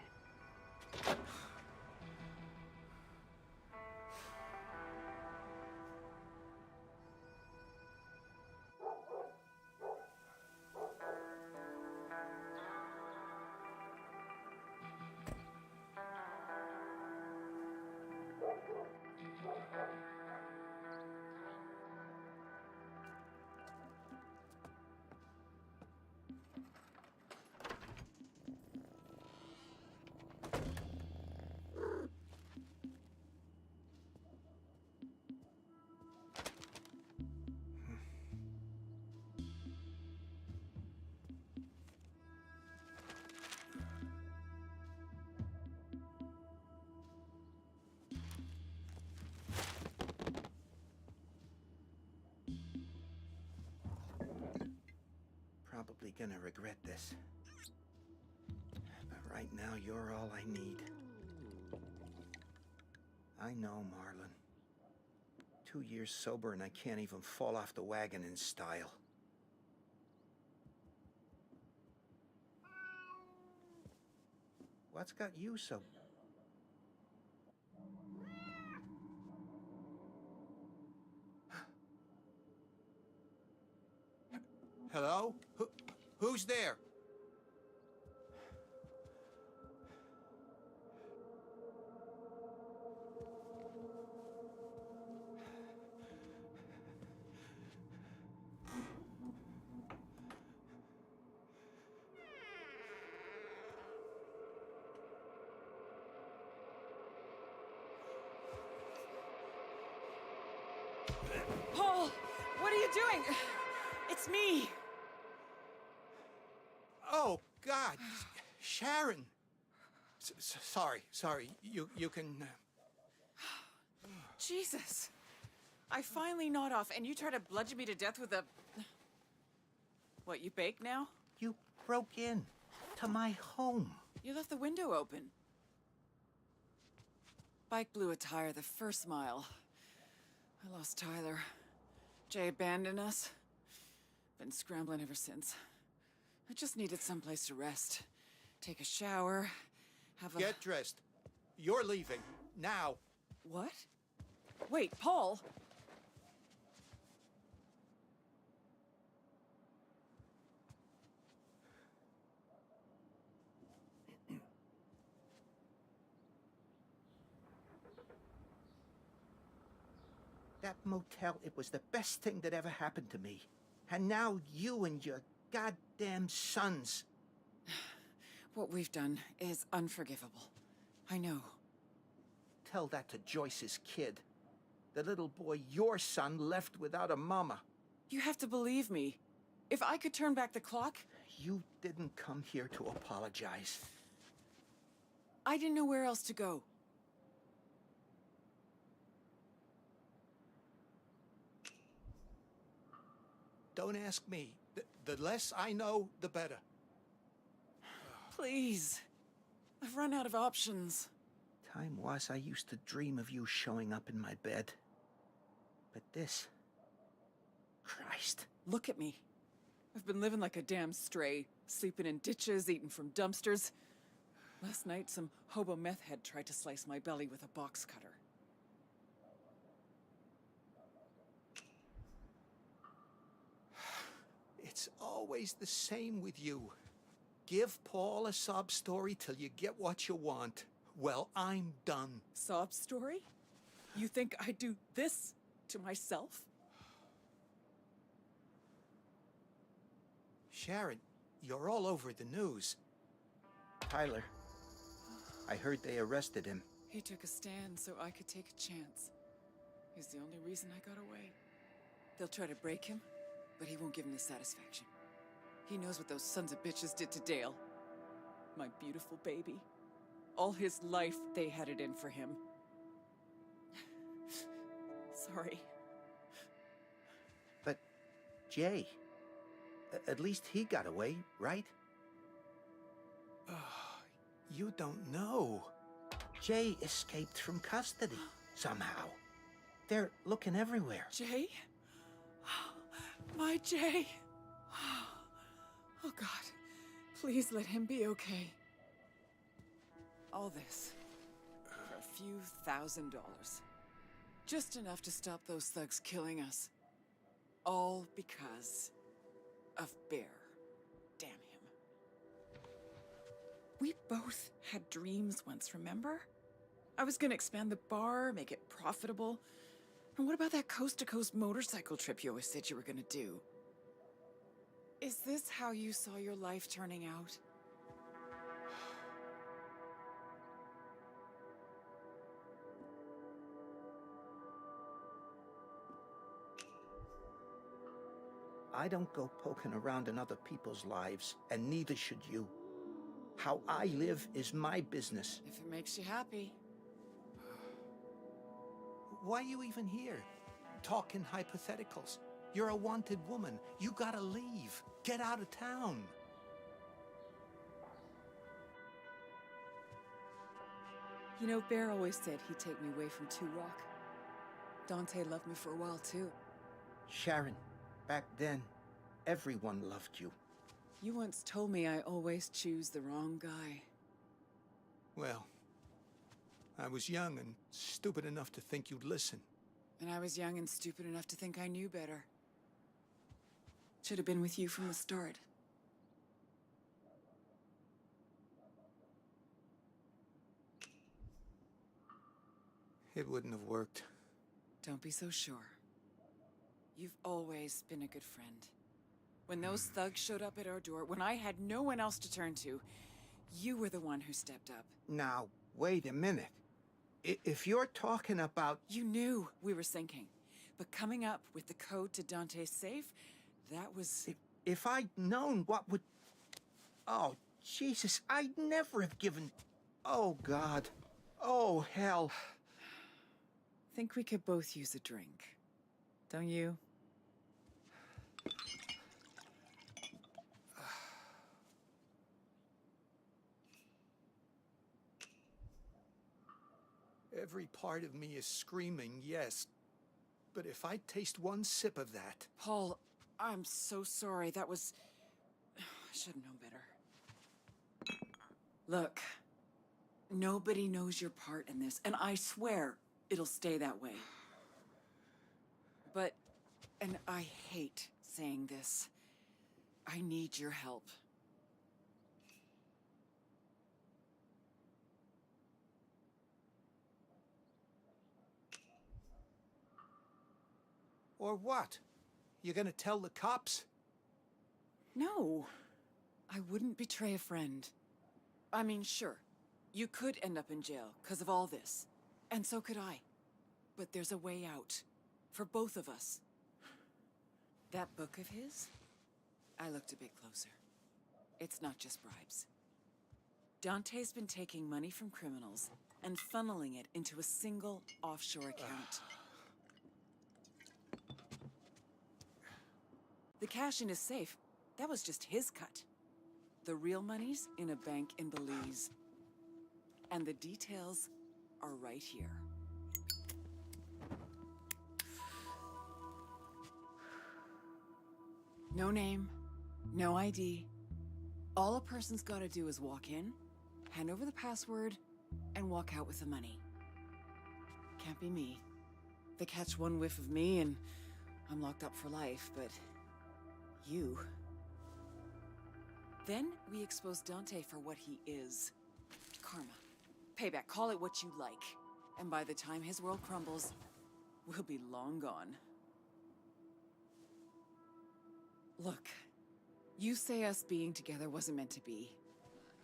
Probably gonna regret this. But right now, you're all I need. I know, Marlon. 2 years sober and I can't even fall off the wagon in style. What's got you so... Hello? Who's there? Paul, what are you doing? It's me. Oh, God. Sharon. Sorry. You can... Jesus. I finally gnawed off, and you try to bludgeon me to death with a... What, you bake now? You broke in to my home. You left the window open. Bike blew a tire the first mile. I lost Tyler. Jay abandoned us. Been scrambling ever since. I just needed someplace to rest. take a shower, have a... Get dressed. You're leaving. Now. What? Wait, Paul! That motel, it was the best thing that ever happened to me. And now you and your goddamn sons. What we've done is unforgivable. I know. Tell that to Joyce's kid. The little boy your son left without a mama. You have to believe me. If I could turn back the clock... You didn't come here to apologize. I didn't know where else to go. Don't ask me. The less I know, the better. Please. I've run out of options. Time was I used to dream of you showing up in my bed. But this... Christ. Look at me. I've been living like a damn stray, sleeping in ditches, eating from dumpsters. Last night, some hobo meth head tried to slice my belly with a box cutter. It's always the same with you. Give Paul a sob story till you get what you want. Well, I'm done. Sob story? You think I'd do this to myself? Sharon, you're all over the news. Tyler, I heard they arrested him. He took a stand so I could take a chance. He's the only reason I got away. They'll try to break him, but he won't give me satisfaction. He knows what those sons of bitches did to Dale. My beautiful baby. All his life, they had it in for him. Sorry. But, Jay, at least he got away, right? You don't know. Jay escaped from custody, somehow. They're looking everywhere. Jay? My Jay. Oh, God. Please let him be okay. All this for a few $1,000. Just enough to stop those thugs killing us. All because of Bear. Damn him. We both had dreams once, remember? I was gonna expand the bar, make it profitable. And what about that coast-to-coast motorcycle trip you always said you were gonna do? Is this how you saw your life turning out? I don't go poking around in other people's lives, and neither should you. How I live is my business. If it makes you happy. Why are you even here? Talking hypotheticals. You're a wanted woman. You gotta leave. Get out of town. You know, Bear always said he'd take me away from Two Rock. Dante loved me for a while, too. Sharon, back then, everyone loved you. You once told me I always choose the wrong guy. Well, I was young and stupid enough to think you'd listen. And I was young and stupid enough to think I knew better. Should have been with you from the start. It wouldn't have worked. Don't be so sure. You've always been a good friend. When those thugs showed up at our door, when I had no one else to turn to, you were the one who stepped up. Now, wait a minute. If you're talking about... You knew we were sinking. But coming up with the code to Dante's safe, that was... If I'd known what would... Oh, Jesus, I'd never have given... Oh, God. Oh, hell. Think we could both use a drink. Don't you? Every part of me is screaming, yes. But if I taste one sip of that... Paul, I'm so sorry. That was... I should have known better. Look, nobody knows your part in this, and I swear it'll stay that way. But, and I hate saying this, I need your help. Or what? You gonna tell the cops? No, I wouldn't betray a friend. I mean, sure, you could end up in jail because of all this, and so could I. But there's a way out, for both of us. That book of his? I looked a bit closer. It's not just bribes. Dante's been taking money from criminals and funneling it into a single offshore account. The cash in his safe, that was just his cut. The real money's in a bank in Belize. And the details are right here. No name, no ID. All a person's gotta do is walk in, hand over the password, and walk out with the money. Can't be me. They catch one whiff of me and I'm locked up for life, but you. Then we expose Dante for what he is. Karma. Payback, call it what you like. And by the time his world crumbles, we'll be long gone. Look, you say us being together wasn't meant to be.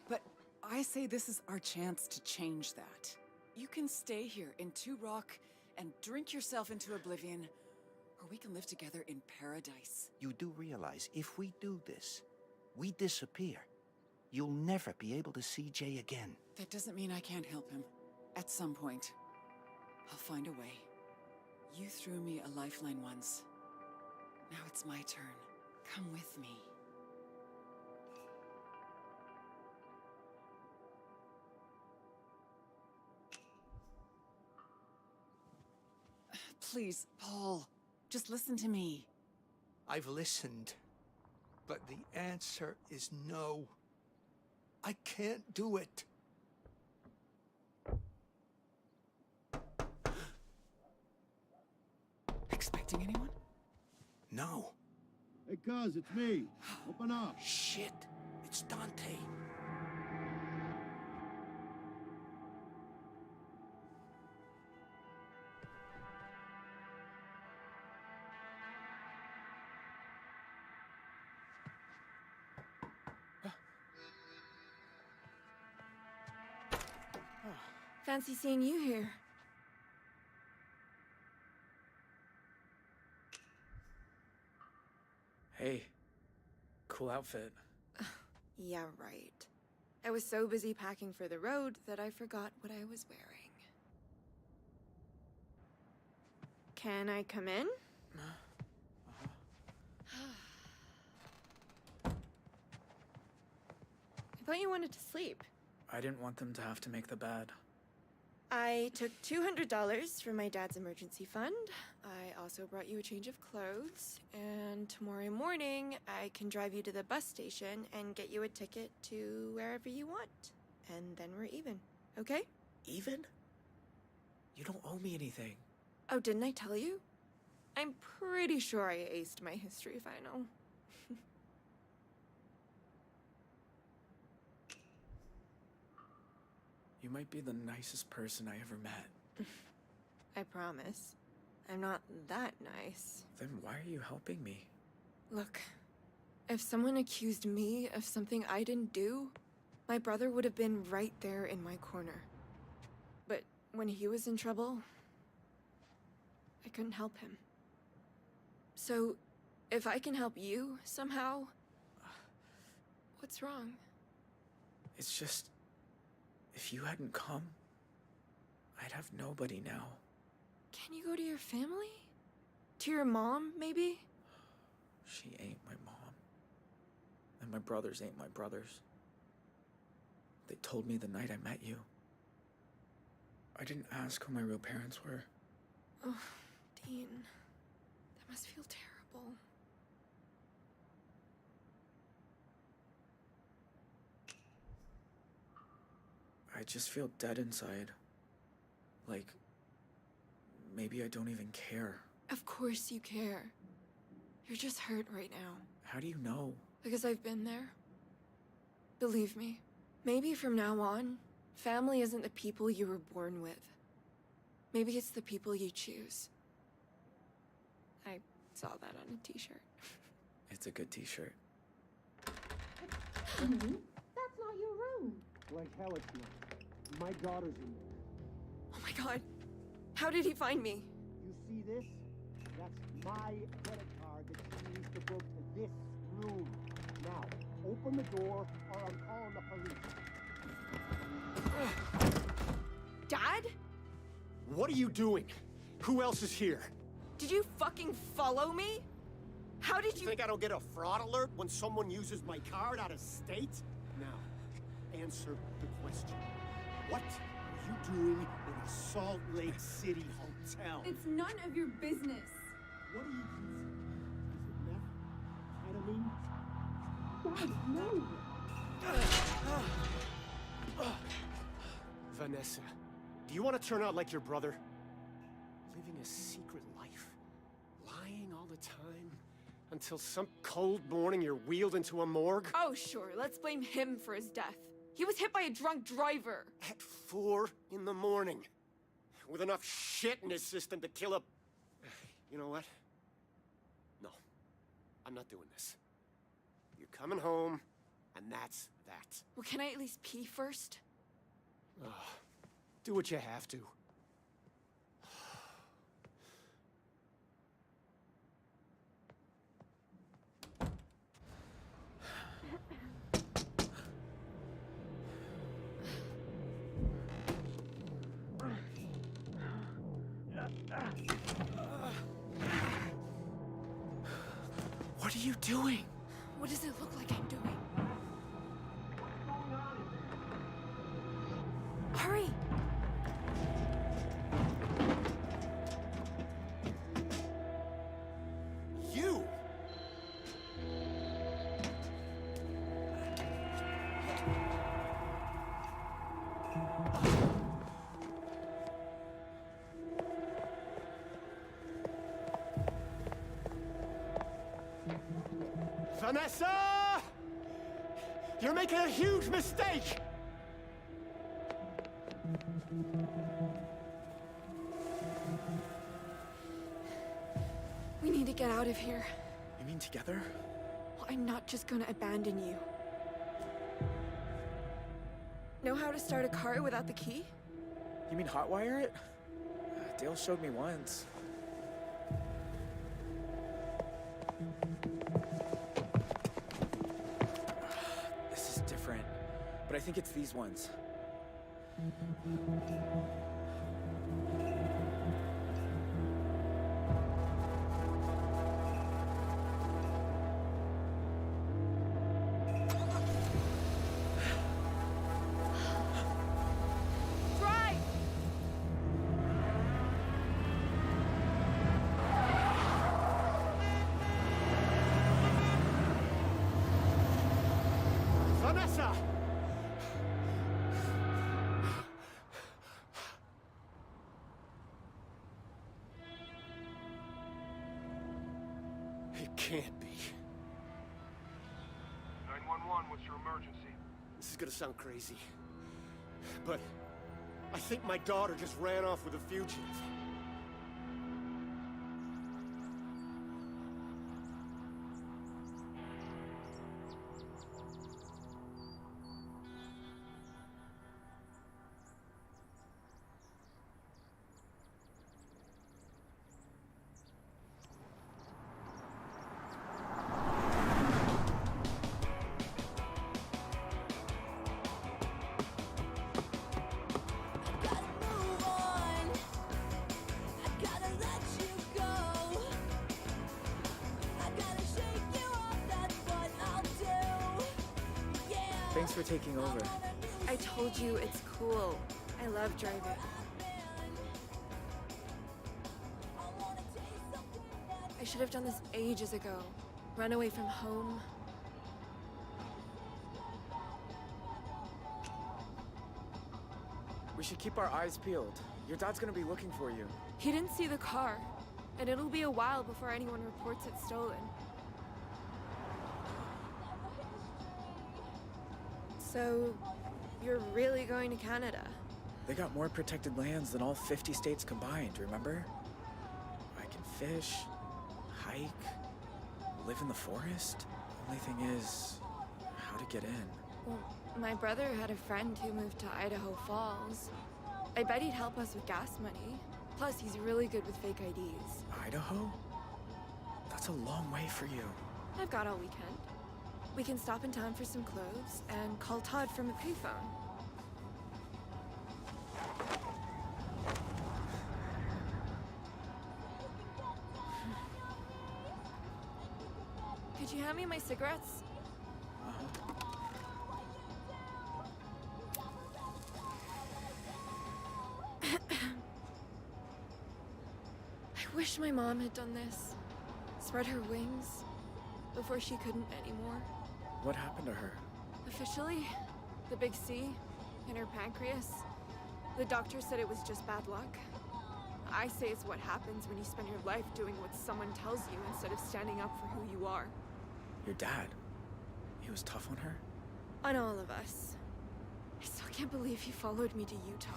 But I say this is our chance to change that. You can stay here in Two Rock and drink yourself into oblivion, or we can live together in paradise. You do realize if we do this, we disappear. You'll never be able to see Jay again. That doesn't mean I can't help him. At some point, I'll find a way. You threw me a lifeline once. Now it's my turn. Come with me. Please, Paul, just listen to me. I've listened, but the answer is no. I can't do it. Expecting anyone? No. Hey, cuz, it's me. Open up. Shit, it's Dante. Fancy seeing you here. Hey, cool outfit. Yeah, right. I was so busy packing for the road that I forgot what I was wearing. Can I come in? I thought you wanted to sleep. I didn't want them to have to make the bed. I took $200 from my dad's emergency fund. I also brought you a change of clothes. And tomorrow morning, I can drive you to the bus station and get you a ticket to wherever you want. And then we're even, okay? Even? You don't owe me anything. Oh, didn't I tell you? I'm pretty sure I aced my history final. You might be the nicest person I ever met. I promise. I'm not that nice. Then why are you helping me? Look, if someone accused me of something I didn't do, my brother would have been right there in my corner. But when he was in trouble, I couldn't help him. So, if I can help you somehow, what's wrong? It's just, if you hadn't come, I'd have nobody now. Can you go to your family? To your mom, maybe? She ain't my mom. And my brothers ain't my brothers. They told me the night I met you. I didn't ask who my real parents were. Oh, Dean. That must feel terrible. I just feel dead inside. Like, maybe I don't even care. Of course you care. You're just hurt right now. How do you know? Because I've been there. Believe me, maybe from now on, family isn't the people you were born with. Maybe it's the people you choose. I saw that on a t-shirt. It's a good t-shirt. That's not your room. Like hell it's not. My daughter's in there. Oh my god. How did he find me? You see this? That's my credit card that she used to book to this room. Now, open the door or I'm calling the police. Dad? What are you doing? Who else is here? Did you fucking follow me? How did you— think I don't get a fraud alert when someone uses my card out of state? Now, answer the question. What are you doing in a Salt Lake City hotel? It's none of your business. What do you consider? Is it meth? Ketamine? Dad, no. Vanessa, do you want to turn out like your brother? Living a secret life? Lying all the time? Until some cold morning you're wheeled into a morgue? Oh, sure. Let's blame him for his death. He was hit by a drunk driver. At 4 in the morning. With enough shit in his system to kill a... You know what? No. I'm not doing this. You're coming home, and that's that. Well, can I at least pee first? Do what you have to. What are you doing? What does it look like I'm doing? Hurry! You! Vanessa! You're making a huge mistake! We need to get out of here. You mean together? Well, I'm not just gonna abandon you. Know how to start a car without the key? You mean hotwire it? Dale showed me once. This is different, but I think it's these ones. Vanessa! It can't be. 911, what's your emergency? This is gonna sound crazy, but I think my daughter just ran off with a fugitive. Thanks for taking over. I told you it's cool. I love driving. I should have done this ages ago. Run away from home. We should keep our eyes peeled. Your dad's gonna be looking for you. He didn't see the car, and it'll be a while before anyone reports it stolen. So, you're really going to Canada? They got more protected lands than all 50 states combined, remember? I can fish, hike, live in the forest. Only thing is, how to get in. Well, my brother had a friend who moved to Idaho Falls. I bet he'd help us with gas money. Plus, he's really good with fake IDs. Idaho? That's a long way for you. I've got all weekend. We can stop in town for some clothes and call Todd from a payphone. Could you hand me my cigarettes? I wish my mom had done this. Spread her wings before she couldn't anymore. What happened to her? Officially, the big C in her pancreas. The doctor said it was just bad luck. I say it's what happens when you spend your life doing what someone tells you instead of standing up for who you are. Your dad? He was tough on her? On all of us. I still can't believe he followed me to Utah.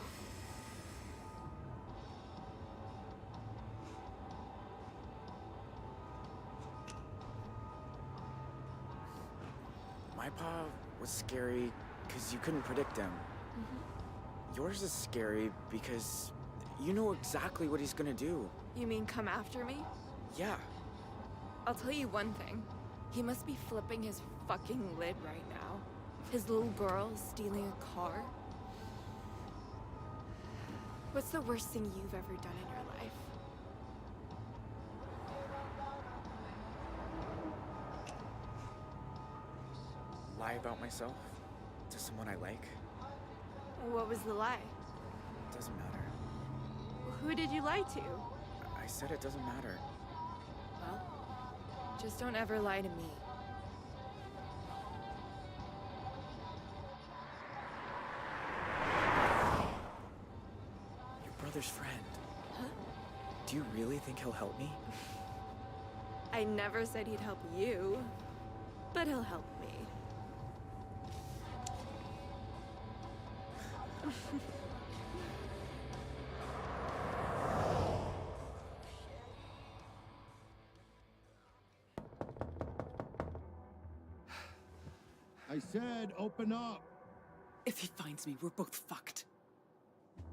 My pa was scary because you couldn't predict him. Yours is scary because you know exactly what he's gonna do. You mean come after me? Yeah. I'll tell you one thing. He must be flipping his fucking lid right now. His little girl stealing a car. What's the worst thing you've ever done in your life? Lie about myself to someone I like. What was the lie? Doesn't matter. Who did you lie to? I said it doesn't matter. Well, just don't ever lie to me. Your brother's friend. Huh? Do you really think he'll help me? I never said he'd help you, but he'll help me. I said open up. If he finds me, we're both fucked.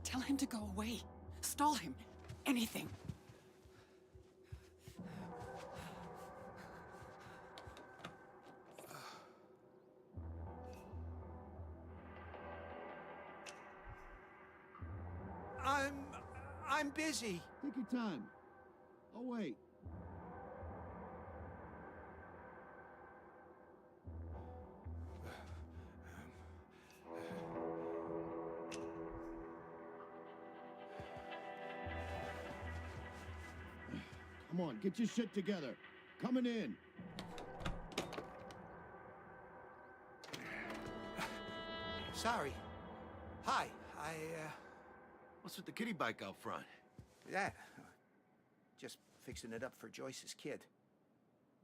Tell him to go away. Stall him. Anything. I'm busy. Take your time. I'll wait. Come on, get your shit together. Coming in. Sorry. Hi, What's with the kiddie bike out front? That. Just fixing it up for Joyce's kid.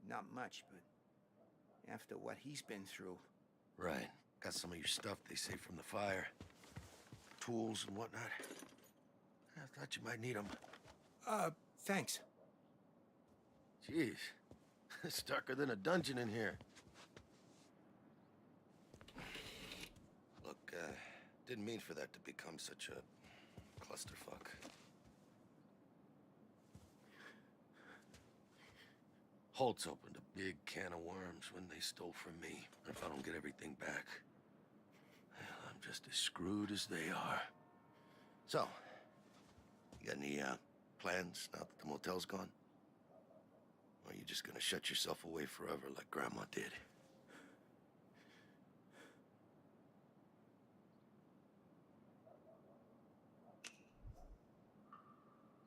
Not much, but after what he's been through. Right. Got some of your stuff, they say, from the fire. Tools and whatnot. I thought you might need them. Thanks. Jeez. It's darker than a dungeon in here. Look, didn't mean for that to become such a clusterfuck. Holtz opened a big can of worms when they stole from me. If I don't get everything back, well, I'm just as screwed as they are. So, you got any plans now that the motel's gone? Or are you just gonna shut yourself away forever like Grandma did?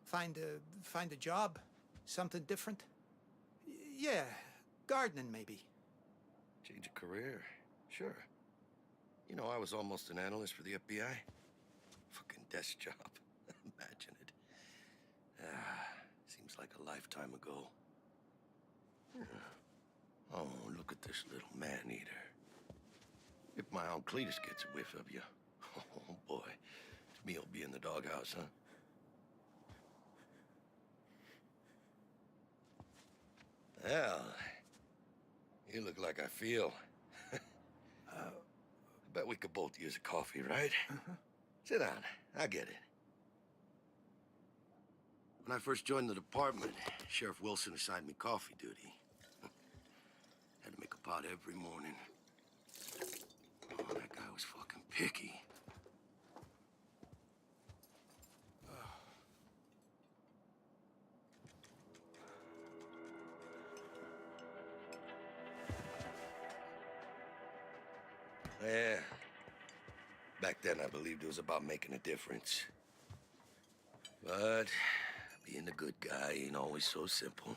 Find a job? Something different? Yeah, gardening maybe. Change a career? Sure. You know, I was almost an analyst for the FBI. Fucking desk job. Imagine it. Seems like a lifetime ago. Oh, look at this little man-eater. If my Uncle Cletus gets a whiff of you, oh boy, me'll be in the doghouse, huh? Well, you look like I feel. I bet we could both use a coffee, right? Sit down, I get it. When I first joined the department, Sheriff Wilson assigned me coffee duty. Had to make a pot every morning. Oh, that guy was fucking picky. Yeah. Back then, I believed it was about making a difference. But being a good guy ain't always so simple.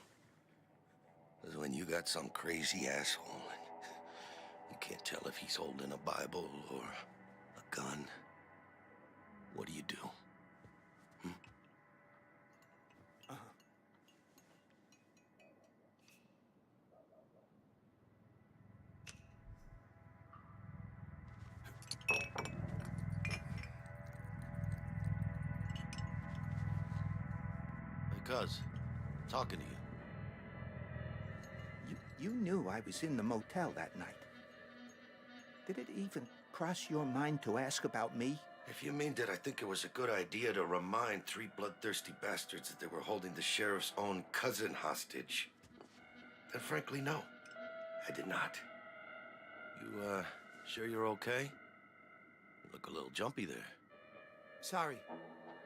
Because when you got some crazy asshole and you can't tell if he's holding a Bible or a gun, what do you do? Cuz, talking to you. You knew I was in the motel that night. Did it even cross your mind to ask about me? If you mean that I think it was a good idea to remind three bloodthirsty bastards that they were holding the sheriff's own cousin hostage, then frankly, no, I did not. You, sure you're okay? You look a little jumpy there. Sorry.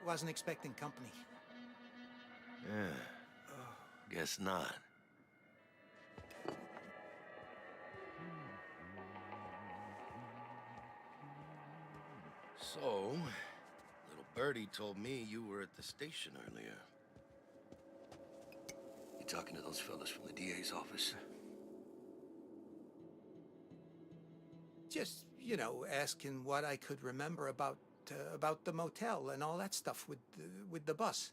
Wasn't expecting company. Yeah. Guess not. So, little birdie told me you were at the station earlier. You talking to those fellas from the DA's office? Just, asking what I could remember about the motel and all that stuff with the bus.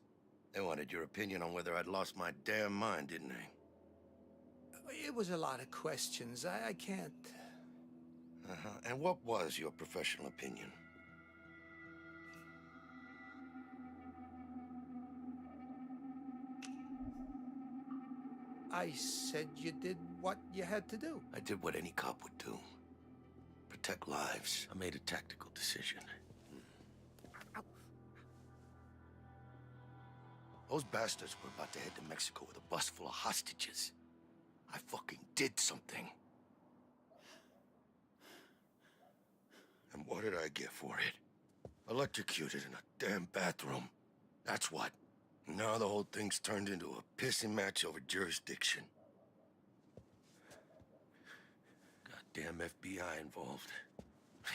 They wanted your opinion on whether I'd lost my damn mind, didn't they? It was a lot of questions. I can't... And what was your professional opinion? I said you did what you had to do. I did what any cop would do. Protect lives. I made a tactical decision. Those bastards were about to head to Mexico with a bus full of hostages. I fucking did something. And what did I get for it? Electrocuted in a damn bathroom. That's what. Now the whole thing's turned into a pissing match over jurisdiction. Goddamn FBI involved.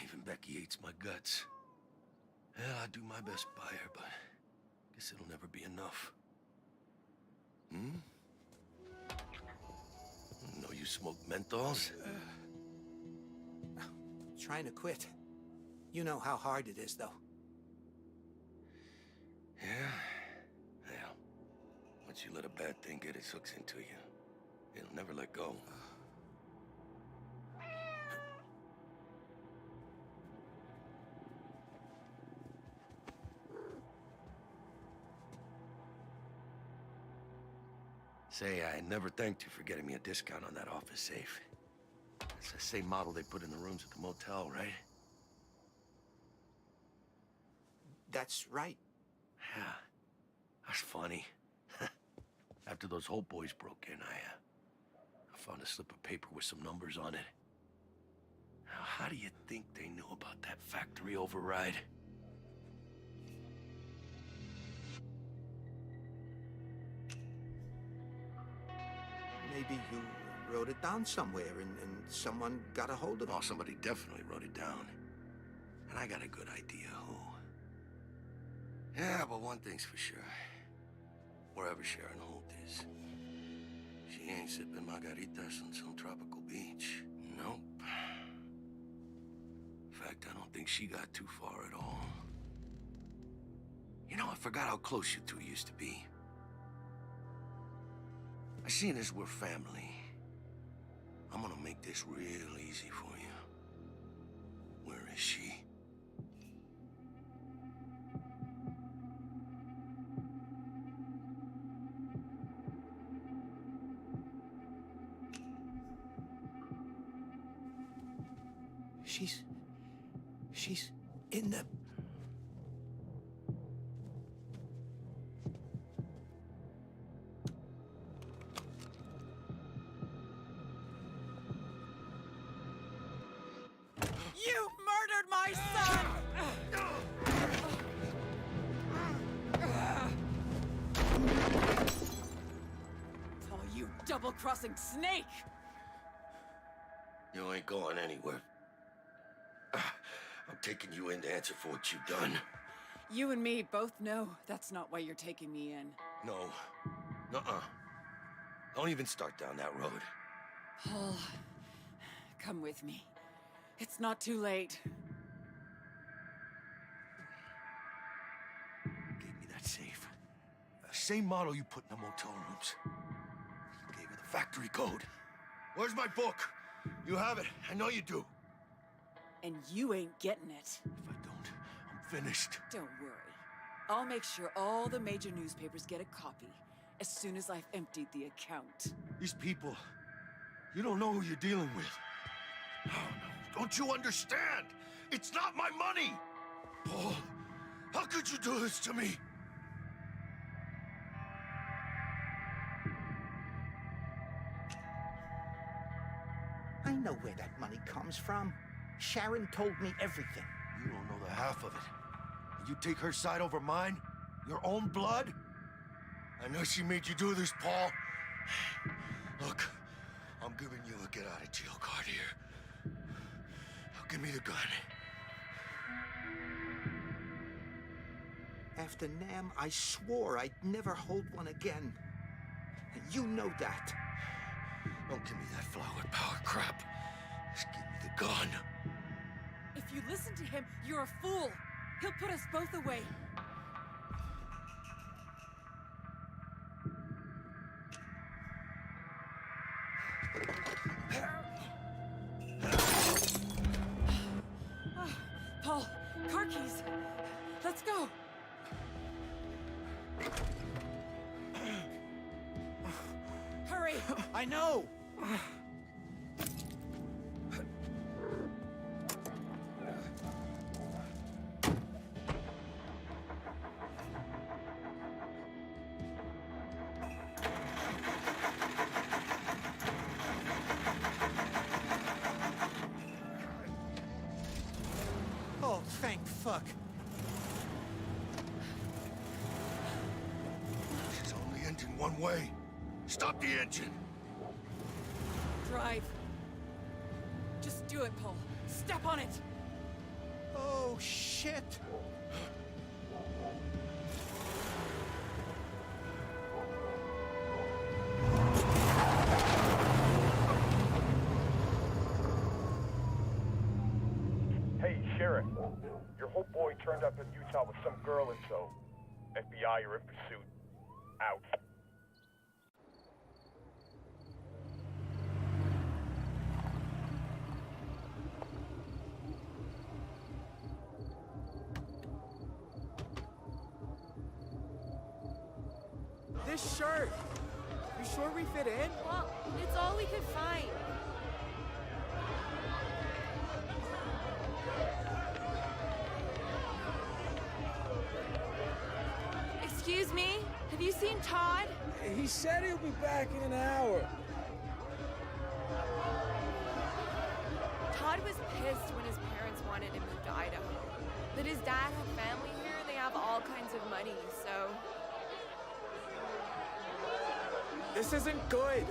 Even Becky hates my guts. Hell, I do my best by her, but guess it'll never be enough. Know you smoke menthols? Trying to quit. You know how hard it is, though. Yeah? Well, once you let a bad thing get its hooks into you, it'll never let go. Say, I never thanked you for getting me a discount on that office safe. It's the same model they put in the rooms at the motel, right? That's right. Yeah. That's funny. After those Hope boys broke in, I found a slip of paper with some numbers on it. Now, how do you think they knew about that factory override? Maybe you wrote it down somewhere and someone got a hold of it. Oh, somebody definitely wrote it down. And I got a good idea who. Yeah, but one thing's for sure. Wherever Sharon Holt is, she ain't sipping margaritas on some tropical beach. Nope. In fact, I don't think she got too far at all. You know, I forgot how close you two used to be. I seen as we're family. I'm gonna make this real easy for you. Where is she? She's in the... You murdered my son! Oh, you double-crossing snake! You ain't going anywhere. I'm taking you in to answer for what you've done. You and me both know that's not why you're taking me in. No. Nuh-uh. Don't even start down that road. Paul, come with me. It's not too late. Gave me that safe. The same model you put in the motel rooms. You gave her the factory code. Where's my book? You have it. I know you do. And you ain't getting it. If I don't, I'm finished. Don't worry. I'll make sure all the major newspapers get a copy as soon as I've emptied the account. These people, you don't know who you're dealing with. Oh, no. Don't you understand? It's not my money! Paul, how could you do this to me? I know where that money comes from. Sharon told me everything. You don't know the half of it. You take her side over mine? Your own blood? I know she made you do this, Paul. Look, I'm giving you a get-out-of-jail card here. Now give me the gun. After Nam, I swore I'd never hold one again. And you know that. Don't give me that flower power crap. Just give me the gun. If you listen to him, you're a fool. He'll put us both away. Paul, car keys. Let's go. Hurry. I know. Oh, thank fuck. She's only engine one way. Stop the engine. Drive. Just do it, Paul. Step on it. Oh, shit. Hey, Sheriff. Your whole boy turned up in Utah with some girl in tow. FBI are in pursuit. Out. This shirt. You sure we fit in? Well, it's all we could find. Excuse me? Have you seen Todd? He said he'll be back in an hour. Todd was pissed when his parents wanted to move to Idaho. But his dad had family here and they have all kinds of money, so... This isn't good.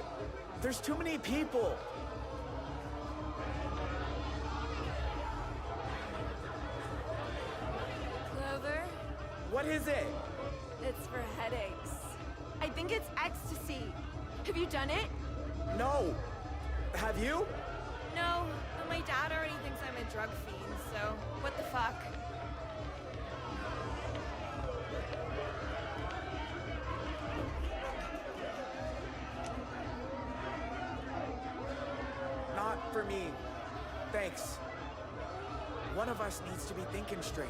There's too many people. Clover? What is it? It's for headaches. I think it's ecstasy. Have you done it? No. Have you? No, but my dad already thinks I'm a drug fiend, so what the fuck? me. Thanks. One of us needs to be thinking straight.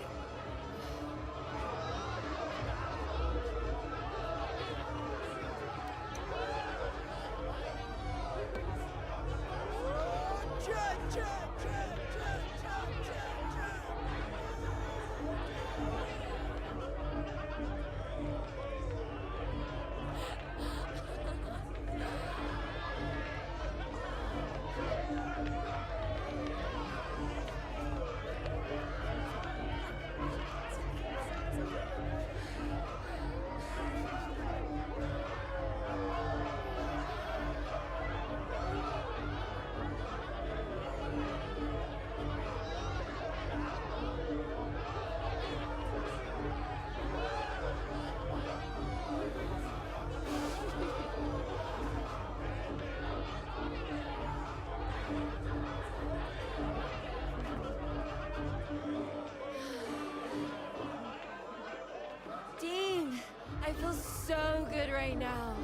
Dean, I feel so good right now.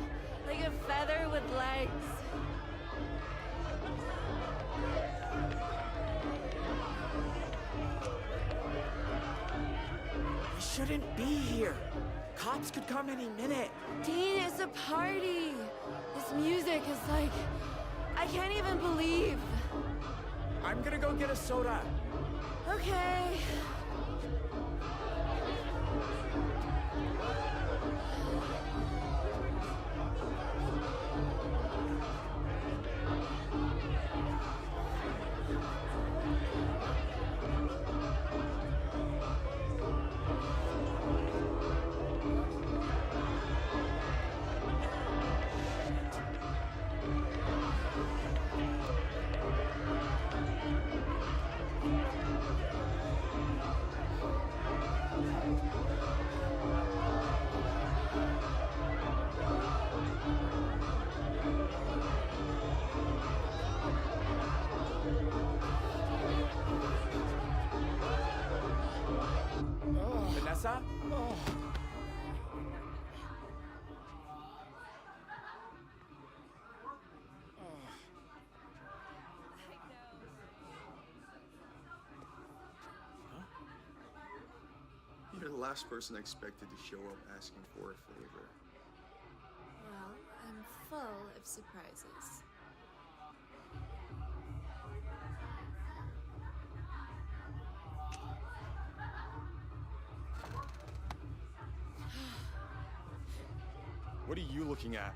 Like a feather with legs. We shouldn't be here. Cops could come any minute. Dean, it's a party. This music is like... I can't even believe. I'm gonna go get a soda. Okay. Vanessa? You're the last person I expected to show up asking for a favor. Well, I'm full of surprises. What are you looking at?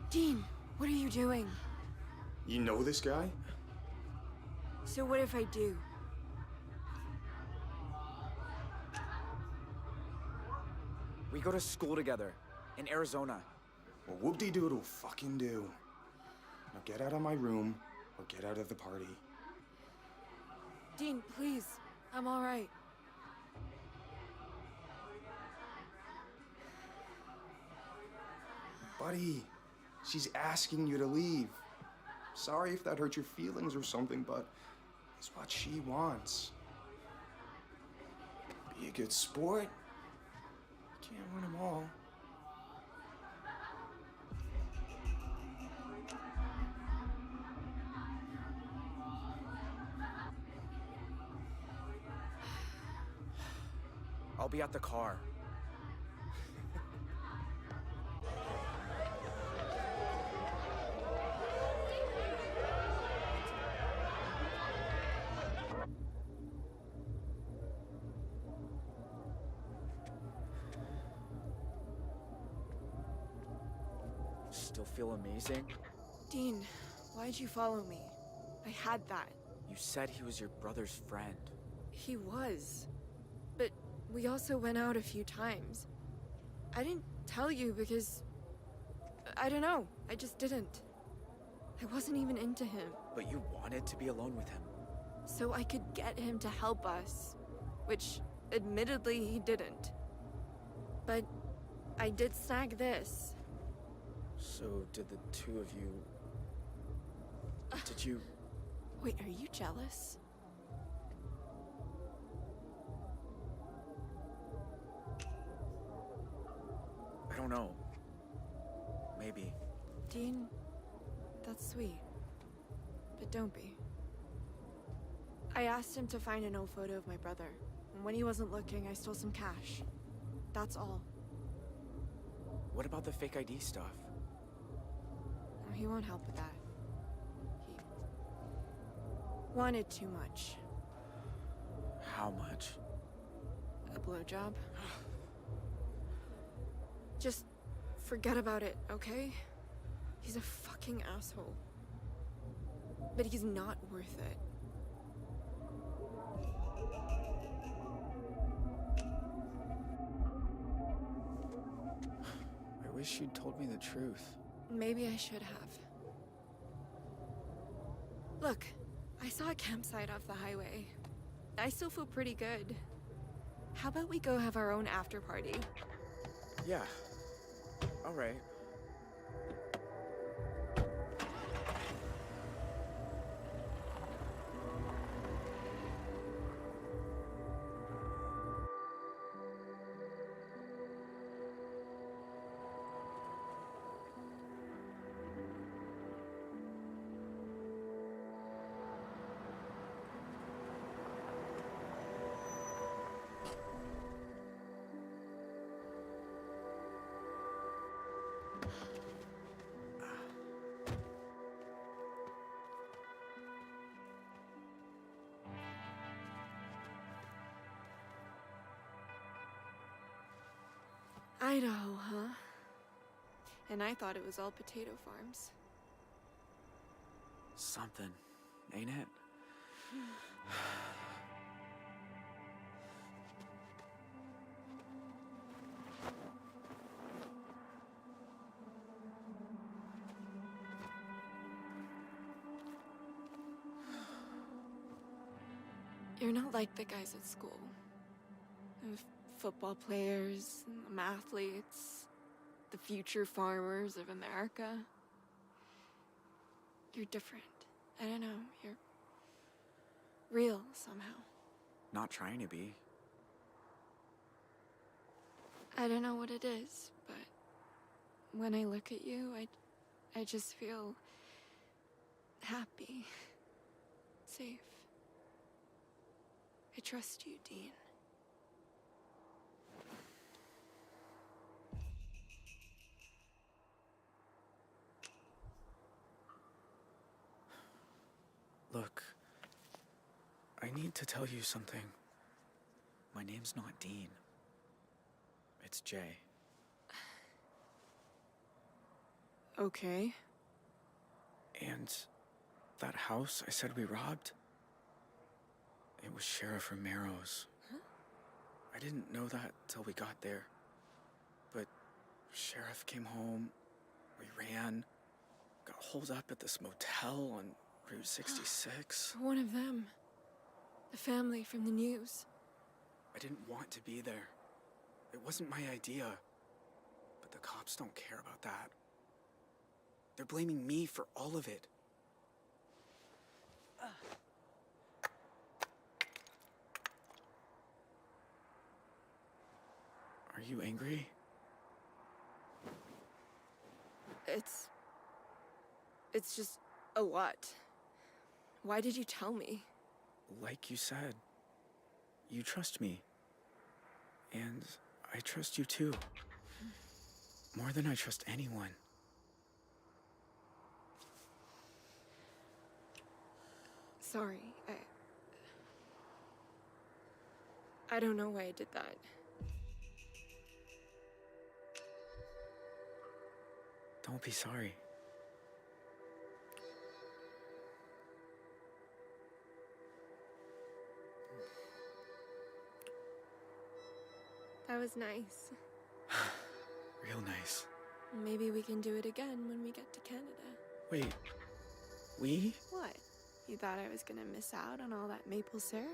Dean, what are you doing? You know this guy? So what if I do? We go to school together in Arizona. Well, whoop-de-doodle fucking do. Now get out of my room or get out of the party. Dean, please. I'm all right. Buddy, she's asking you to leave. Sorry if that hurt your feelings or something, but it's what she wants. Be a good sport. You can't win them all. I'll be at the car. Still feel amazing? Dean, why'd you follow me? I had that. You said he was your brother's friend. He was. But we also went out a few times. I didn't tell you because... I don't know. I just didn't. I wasn't even into him. But you wanted to be alone with him. So I could get him to help us. Which, admittedly, he didn't. But I did snag this. So did the two of you... Did you... Wait, are you jealous? I don't know. Maybe. Dean, that's sweet. but don't be. I asked him to find an old photo of my brother, and when he wasn't looking, I stole some cash. That's all. What about the fake ID stuff? Oh, he won't help with that. He wanted too much. How much? A blowjob. Just forget about it, okay? He's a fucking asshole. But he's not worth it. I wish you'd told me the truth. Maybe I should have. Look, I saw a campsite off the highway. I still feel pretty good. How about we go have our own after party? Yeah. All right. Idaho, huh? And I thought it was all potato farms. Something, ain't it? You're not like the guys at school. The football players, and the athletes, the future farmers of America. You're different. I don't know, you're real somehow. Not trying to be. I don't know what it is, but when I look at you, I just feel happy, safe. I trust you, Dean. Look, I need to tell you something. My name's not Dean. It's Jay. Okay. And that house I said we robbed? It was Sheriff Romero's. Huh? I didn't know that till we got there. But Sheriff came home, we ran, got holed up at this motel on Route 66. One of them. The family from the news. I didn't want to be there. It wasn't my idea. But the cops don't care about that. They're blaming me for all of it. Are you angry? It's just a lot. Why did you tell me? Like you said, you trust me. And I trust you too. More than I trust anyone. Sorry, I don't know why I did that. Don't be sorry. That was nice. Real nice. Maybe we can do it again when we get to Canada. Wait, we? What? You thought I was gonna miss out on all that maple syrup?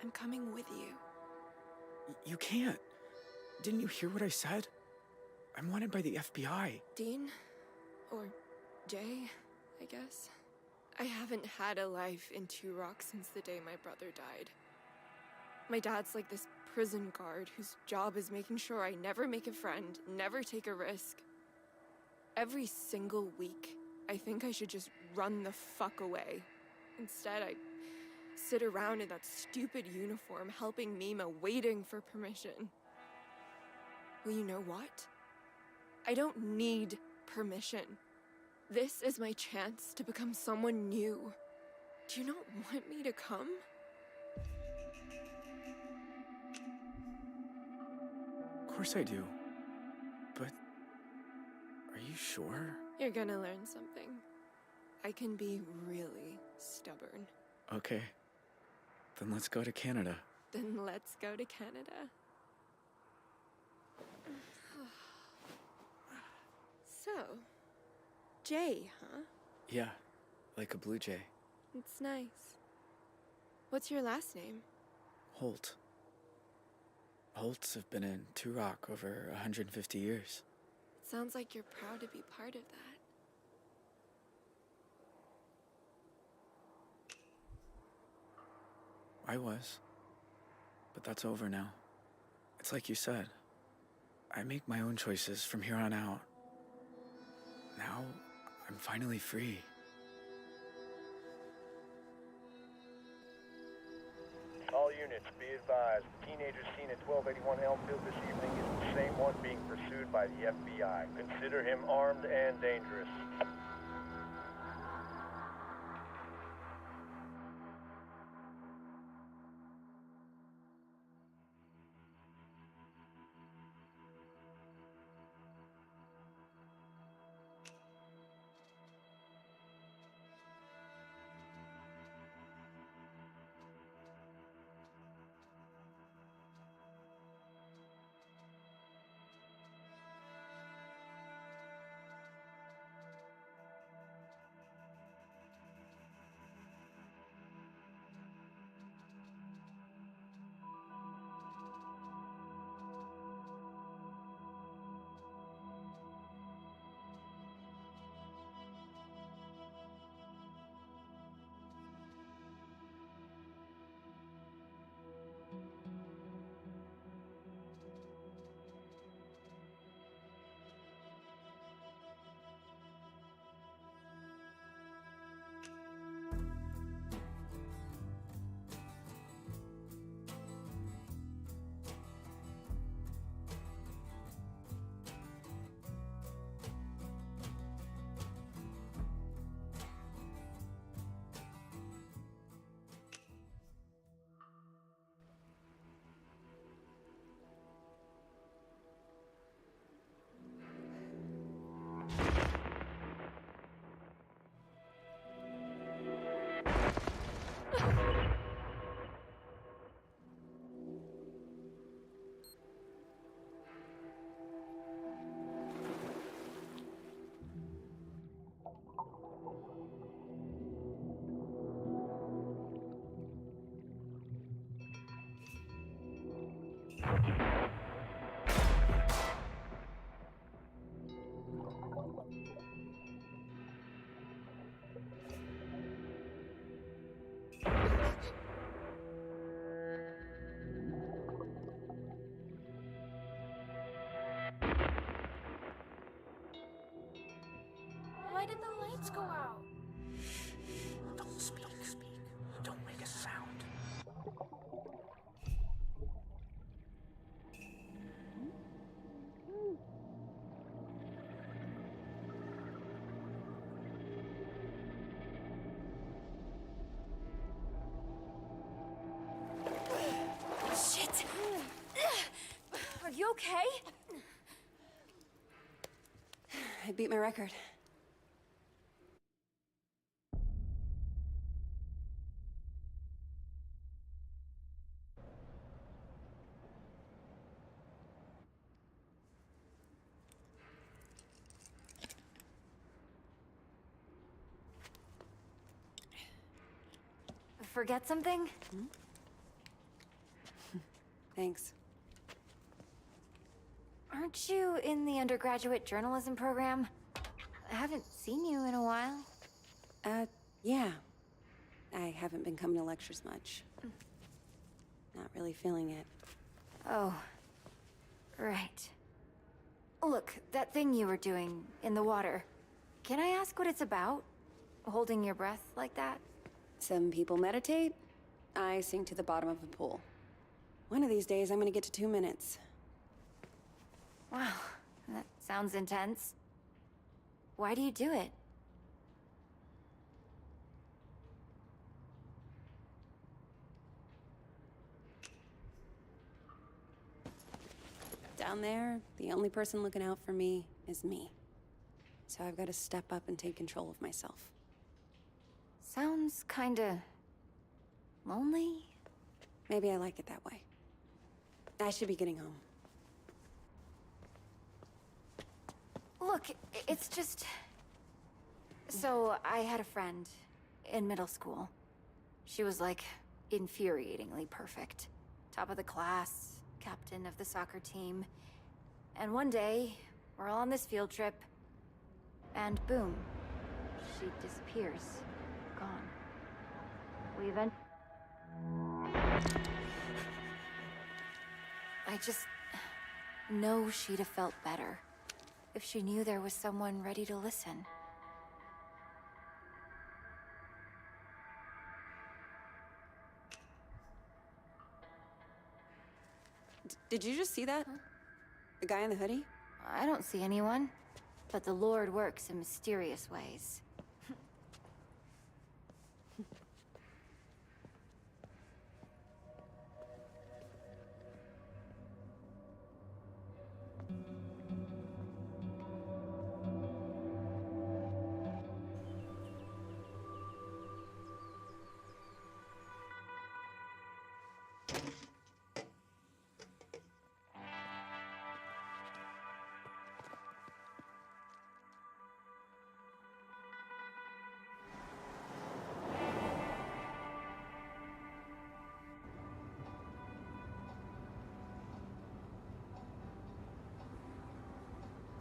I'm coming with you. You can't. Didn't you hear what I said? I'm wanted by the FBI. Dean? Or Jay, I guess. I haven't had a life in Two Rocks since the day my brother died. My dad's like this prison guard whose job is making sure I never make a friend, never take a risk. Every single week, I think I should just run the fuck away. Instead, I sit around in that stupid uniform, helping Mima, waiting for permission. Well, you know what? I don't need permission. This is my chance to become someone new. Do you not want me to come? Of course I do. But are you sure? You're gonna learn something. I can be really stubborn. Okay. Then let's go to Canada. Then let's go to Canada. So, Jay, huh? Yeah, like a blue jay. It's nice. What's your last name? Holt. Holts have been in Turok over 150 years. It sounds like you're proud to be part of that. I was. But that's over now. It's like you said. I make my own choices from here on out. Now, I'm finally free. All units, be advised. The teenager seen at 1281 Elmfield this evening is the same one being pursued by the FBI. Consider him armed and dangerous. Why did the lights go out? Don't speak. Don't make a sound. Shit! Are you okay? I beat my record. Forget something? Thanks. Aren't you in the undergraduate journalism program? I haven't seen you in a while. Yeah. I haven't been coming to lectures much. Not really feeling it. Oh. Right. Look, that thing you were doing in the water. Can I ask what it's about? Holding your breath like that? Some people meditate. I sink to the bottom of a pool. One of these days, I'm gonna get to 2 minutes. Wow, that sounds intense. Why do you do it? Down there, the only person looking out for me is me. So I've got to step up and take control of myself. Sounds kinda... lonely? Maybe I like it that way. I should be getting home. Look, it's just... So, I had a friend in middle school. She was like infuriatingly perfect. Top of the class, captain of the soccer team. And one day, we're all on this field trip, and boom, she disappears. Gone. We eventually... I just know she'd have felt better if she knew there was someone ready to listen. Did you just see that? Huh? The guy in the hoodie? I don't see anyone, but the Lord works in mysterious ways.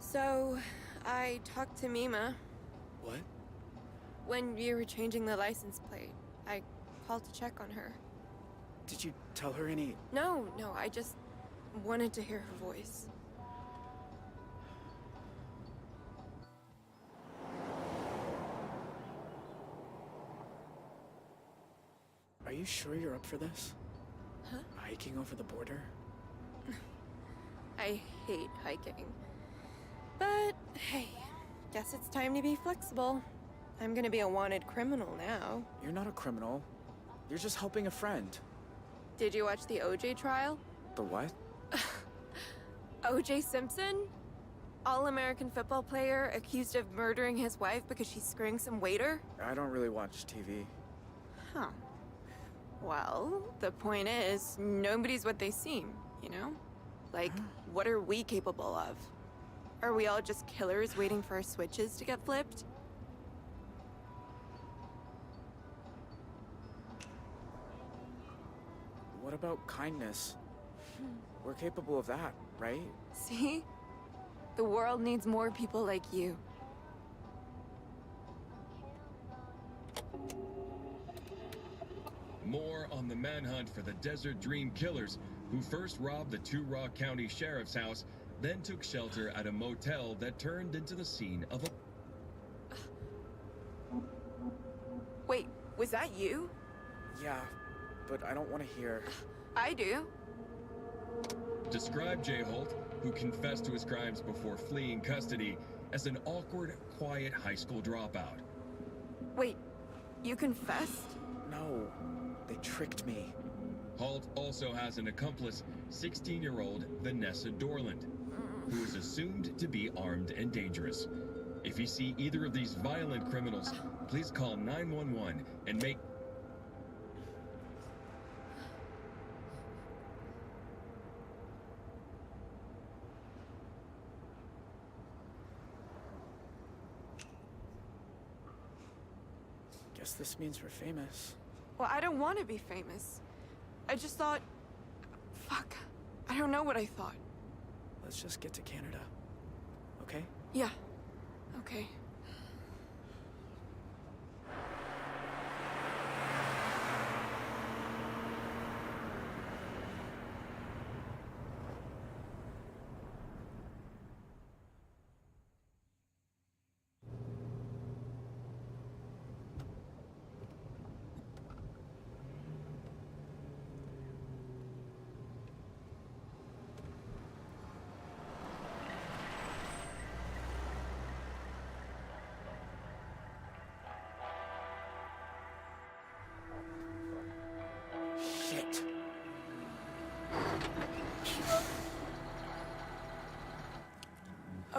So, I talked to Mima. What? When you were changing the license plate, I called to check on her. Did you tell her any... No, I just wanted to hear her voice. Are you sure you're up for this? Huh? Hiking over the border? I hate hiking. But, hey, guess it's time to be flexible. I'm gonna be a wanted criminal now. You're not a criminal. You're just helping a friend. Did you watch the OJ trial? The what? OJ Simpson? All-American football player accused of murdering his wife because she's screwing some waiter? I don't really watch TV. Huh. Well, the point is, nobody's what they seem, you know? Like, what are we capable of? Are we all just killers waiting for our switches to get flipped? What about kindness? We're capable of that, right? See? The world needs more people like you. More on the manhunt for the Desert Dream killers, who first robbed the Two Rock County Sheriff's house, then took shelter at a motel that turned into the scene of a... Wait, was that you? Yeah, but I don't want to hear... I do. Describe Jay Holt, who confessed to his crimes before fleeing custody, as an awkward, quiet high school dropout. Wait, you confessed? No, they tricked me. Holt also has an accomplice, 16-year-old Vanessa Dorland, who is assumed to be armed and dangerous. If you see either of these violent criminals, please call 911 and make... Guess this means we're famous. Well, I don't want to be famous. I just thought... Fuck. I don't know what I thought. Let's just get to Canada. Okay? Yeah. Okay.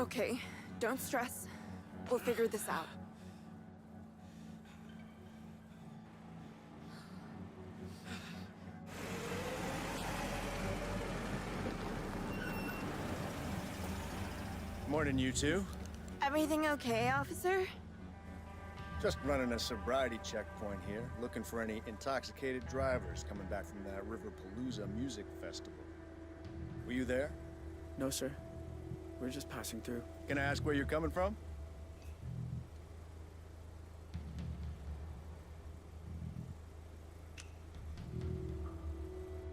Okay, don't stress. We'll figure this out. Morning, you two. Everything okay, officer? Just running a sobriety checkpoint here, looking for any intoxicated drivers coming back from that Riverpalooza music festival. Were you there? No, sir. We're just passing through. Can I ask where you're coming from?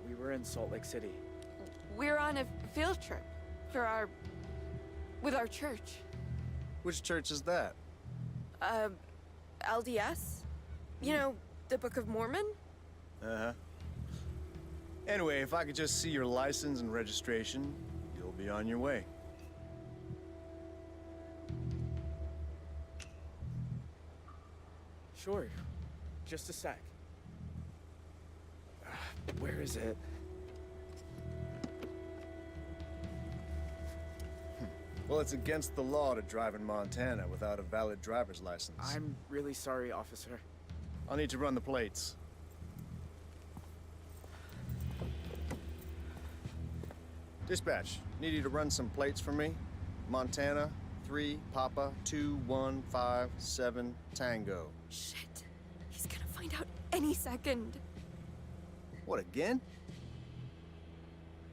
We were in Salt Lake City. We're on a field trip with our church. Which church is that? LDS? You know, the Book of Mormon? Uh-huh. Anyway, if I could just see your license and registration, you'll be on your way. Sure. Just a sec. Where is it? Well, it's against the law to drive in Montana without a valid driver's license. I'm really sorry, officer. I'll need to run the plates. Dispatch, need you to run some plates for me. Montana, 3, Papa, 2157, Tango. Shit. He's gonna find out any second. What, again?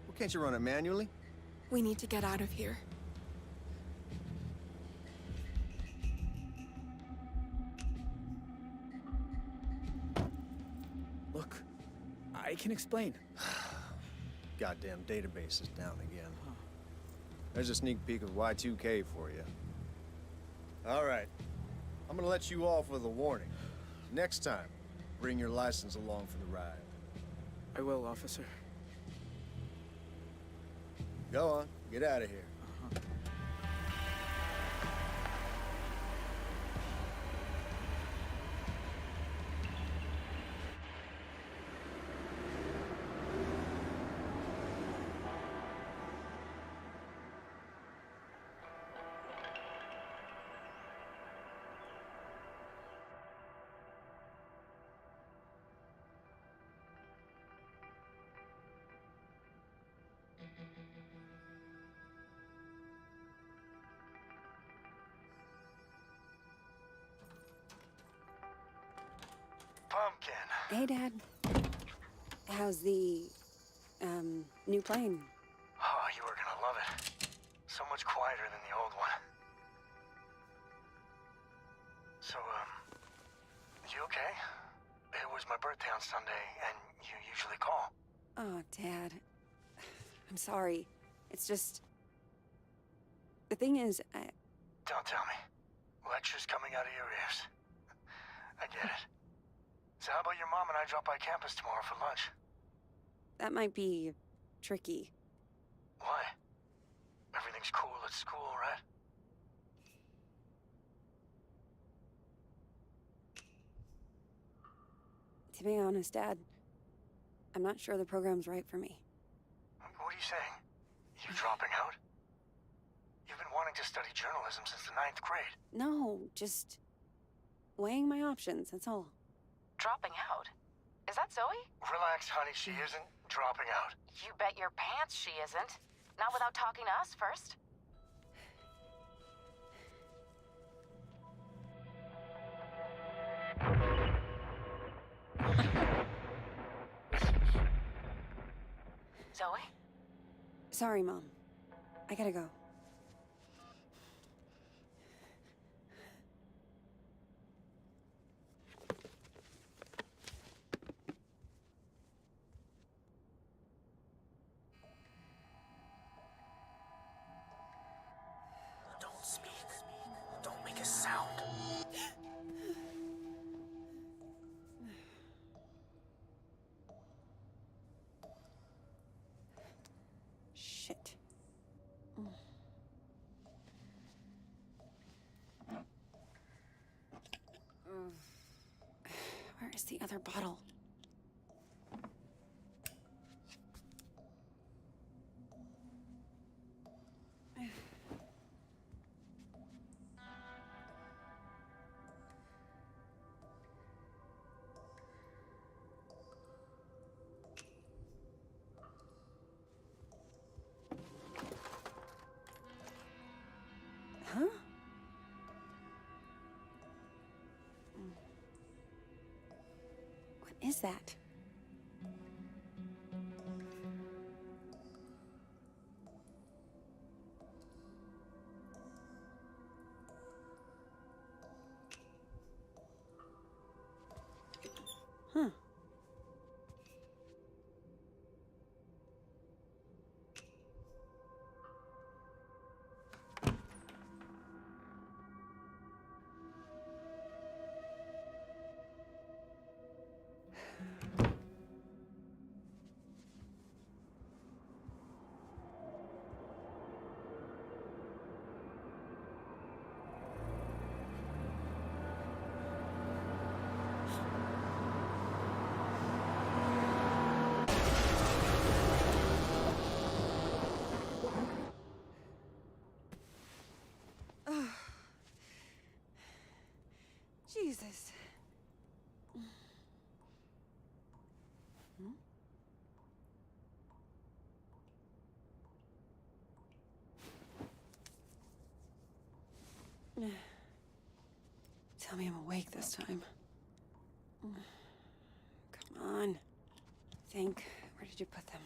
Well, can't you run it manually? We need to get out of here. Look, I can explain. Goddamn database is down again. There's a sneak peek of Y2K for you. All right. I'm gonna let you off with a warning. Next time, bring your license along for the ride. I will, officer. Go on. Get out of here. Pumpkin. Hey, Dad. How's the, new plane? Oh, you are gonna love it. So much quieter than the old one. So, you okay? It was my birthday on Sunday, and you usually call. Oh, Dad. I'm sorry. It's just... The thing is, Don't tell me. Lectures coming out of your ears. I get it. So how about your mom and I drop by campus tomorrow for lunch? that might be tricky. Why? Everything's cool at school, right? To be honest, Dad, I'm not sure the program's right for me. What are you saying? You dropping out? You've been wanting to study journalism since the 9th grade. No, just weighing my options, that's all. Dropping out? Is that Zoe? Relax, honey, she isn't dropping out. You bet your pants she isn't. Not without talking to us first. Zoe? Sorry, Mom. I gotta go. Don't speak. Don't make a sound. Shit. Where is the other bottle? Huh? What is that? Huh. Jesus. Tell me I'm awake this time. Come on. Think. Where did you put them?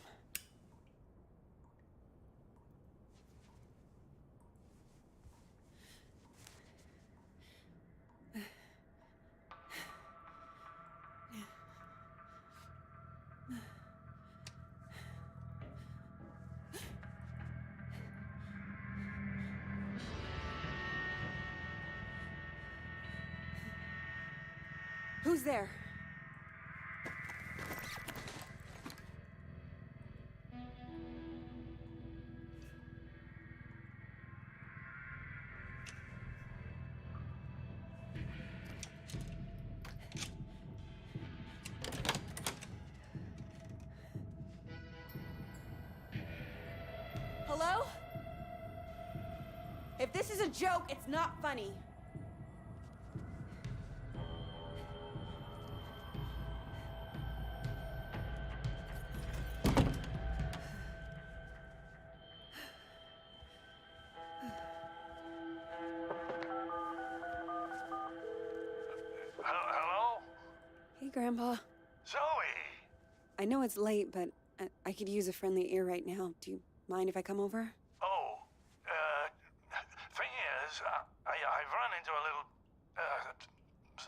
Who's there? Hello? If this is a joke, it's not funny. Hello? Hey, Grandpa. Zoe! I know it's late, but I could use a friendly ear right now. Do you mind if I come over? Oh, thing is, I've run into a little,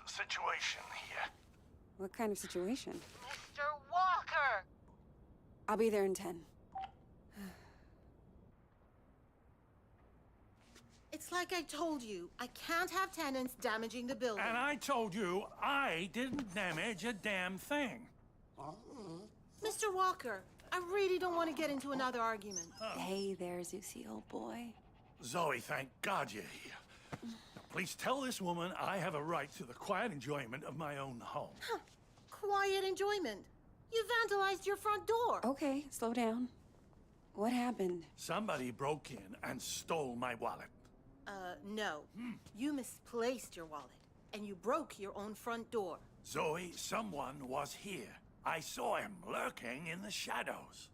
situation here. What kind of situation? Mr. Walker! I'll be there in 10. It's like I told you. I can't have tenants damaging the building. And I told you I didn't damage a damn thing. Mr. Walker, I really don't want to get into another argument. Hey there, Zeusy, old boy. Zoe, thank God you're here. Now, please tell this woman I have a right to the quiet enjoyment of my own home. Huh. Quiet enjoyment. You vandalized your front door. Okay, slow down. What happened? Somebody broke in and stole my wallet. No. You misplaced your wallet, and you broke your own front door. Zoe, someone was here. I saw him lurking in the shadows.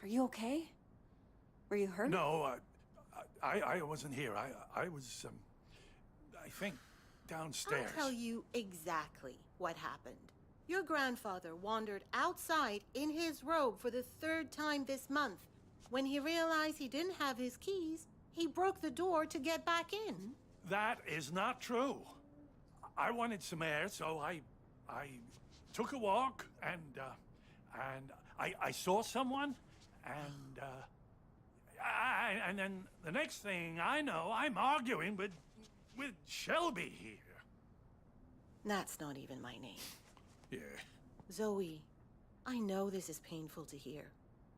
Are you okay? Were you hurt? No, I wasn't here. I was, I think, downstairs. I'll tell you exactly what happened. Your grandfather wandered outside in his robe for the 3rd time this month. When he realized he didn't have his keys, he broke the door to get back in. That is not true. I wanted some air, so I took a walk, and I saw someone, and then the next thing I know, I'm arguing with Shelby here. That's not even my name. Yeah. Zoe, I know this is painful to hear,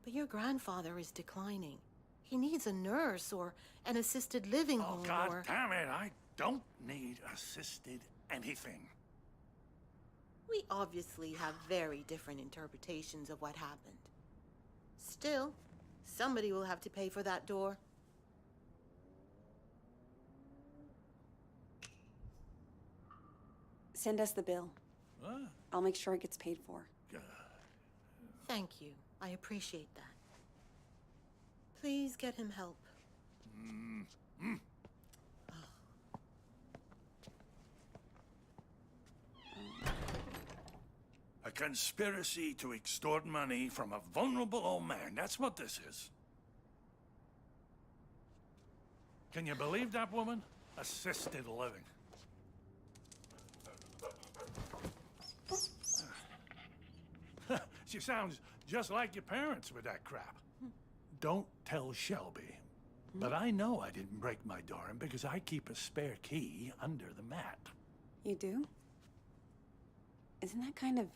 but your grandfather is declining. He needs a nurse or an assisted living home. Oh, God damn it, I don't need assisted anything. We obviously have very different interpretations of what happened. Still, somebody will have to pay for that door. Send us the bill. What? I'll make sure it gets paid for. Thank you. I appreciate that. Please get him help. A conspiracy to extort money from a vulnerable old man. That's what this is. Can you believe that woman? Assisted living. She sounds just like your parents with that crap. Don't tell Shelby. But I know I didn't break my door in because I keep a spare key under the mat. You do? Isn't that kind of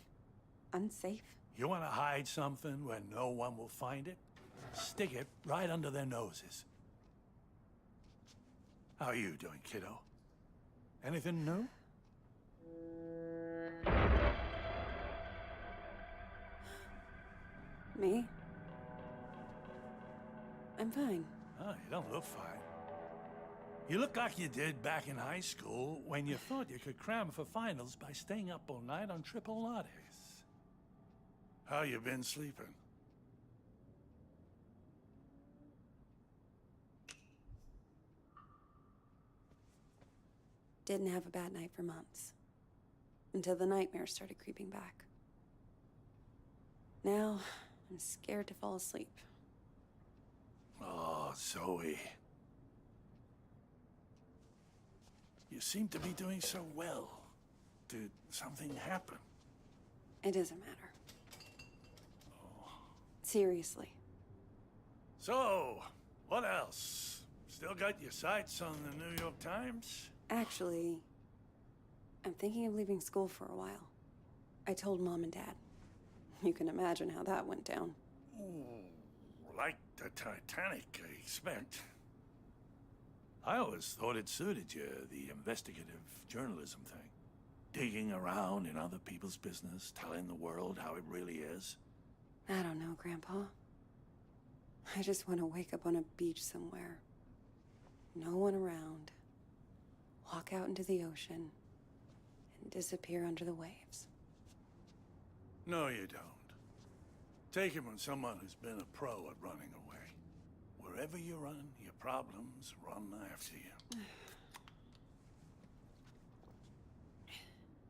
unsafe? You want to hide something where no one will find it? Stick it right under their noses. How are you doing, kiddo? Anything new? Me? I'm fine. Oh, you don't look fine. You look like you did back in high school when you thought you could cram for finals by staying up all night on triple lattes. How you been sleeping? Didn't have a bad night for months. Until the nightmares started creeping back. Now, I'm scared to fall asleep. Oh, Zoe. You seem to be doing so well. Did something happen? It doesn't matter. Seriously. So, what else? Still got your sights on the New York Times? Actually, I'm thinking of leaving school for a while. I told Mom and Dad. You can imagine how that went down. Ooh, like the Titanic, I expect. I always thought it suited you, the investigative journalism thing. Digging around in other people's business, telling the world how it really is. I don't know, Grandpa. I just want to wake up on a beach somewhere. No one around. Walk out into the ocean and disappear under the waves. No, you don't. Take it from someone who's been a pro at running away. Wherever you run, your problems run after you.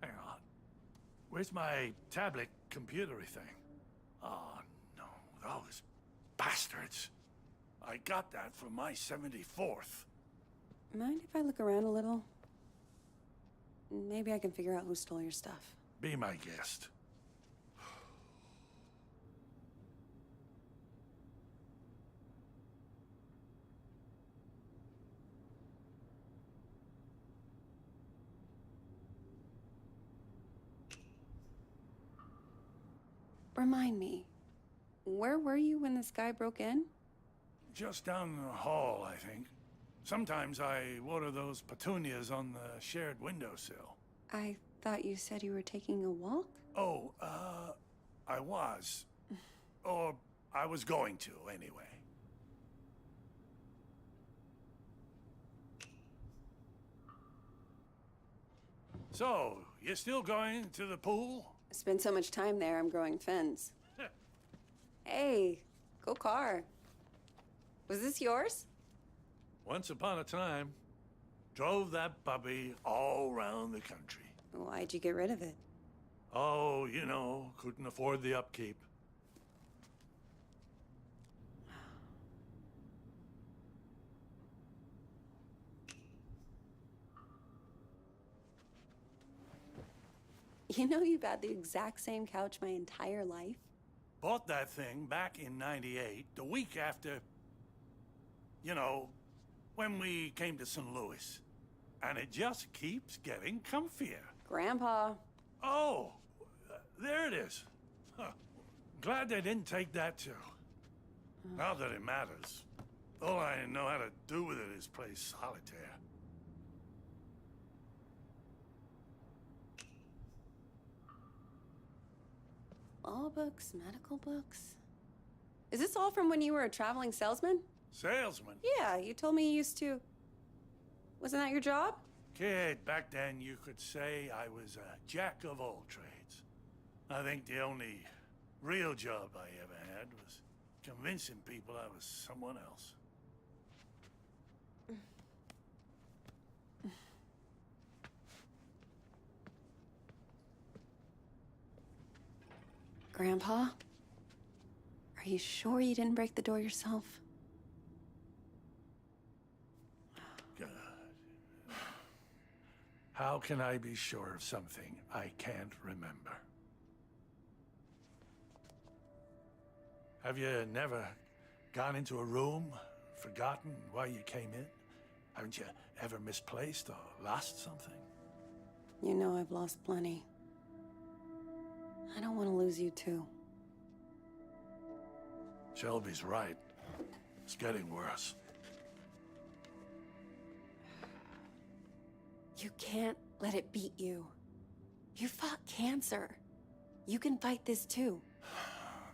Hang on. Where's my tablet computery thing? Oh, no. Those bastards. I got that for my 74th. Mind if I look around a little? Maybe I can figure out who stole your stuff. Be my guest. Remind me, where were you when this guy broke in? Just down the hall, I think. Sometimes I water those petunias on the shared windowsill. I thought you said you were taking a walk? Oh, I was. Or I was going to, anyway. So, you still going to the pool? I spent so much time there, I'm growing fins. Hey, go car. Was this yours? Once upon a time, drove that puppy all around the country. Why'd you get rid of it? Oh, you know, couldn't afford the upkeep. You know you've had the exact same couch my entire life? Bought that thing back in '98, the week after, you know, when we came to St. Louis. And it just keeps getting comfier. Grandpa. Oh, there it is. Huh. Glad they didn't take that too. Not that it matters. All I know how to do with it is play solitaire. Law books, medical books. Is this all from when you were a traveling salesman? Salesman? Yeah, you told me you used to. Wasn't that your job? Kid, back then you could say I was a jack of all trades. I think the only real job I ever had was convincing people I was someone else. Grandpa? Are you sure you didn't break the door yourself? God. How can I be sure of something I can't remember? Have you never gone into a room, forgotten why you came in? Haven't you ever misplaced or lost something? You know I've lost plenty. I don't want to lose you too. Shelby's right. It's getting worse. You can't let it beat you. You fought cancer. You can fight this too.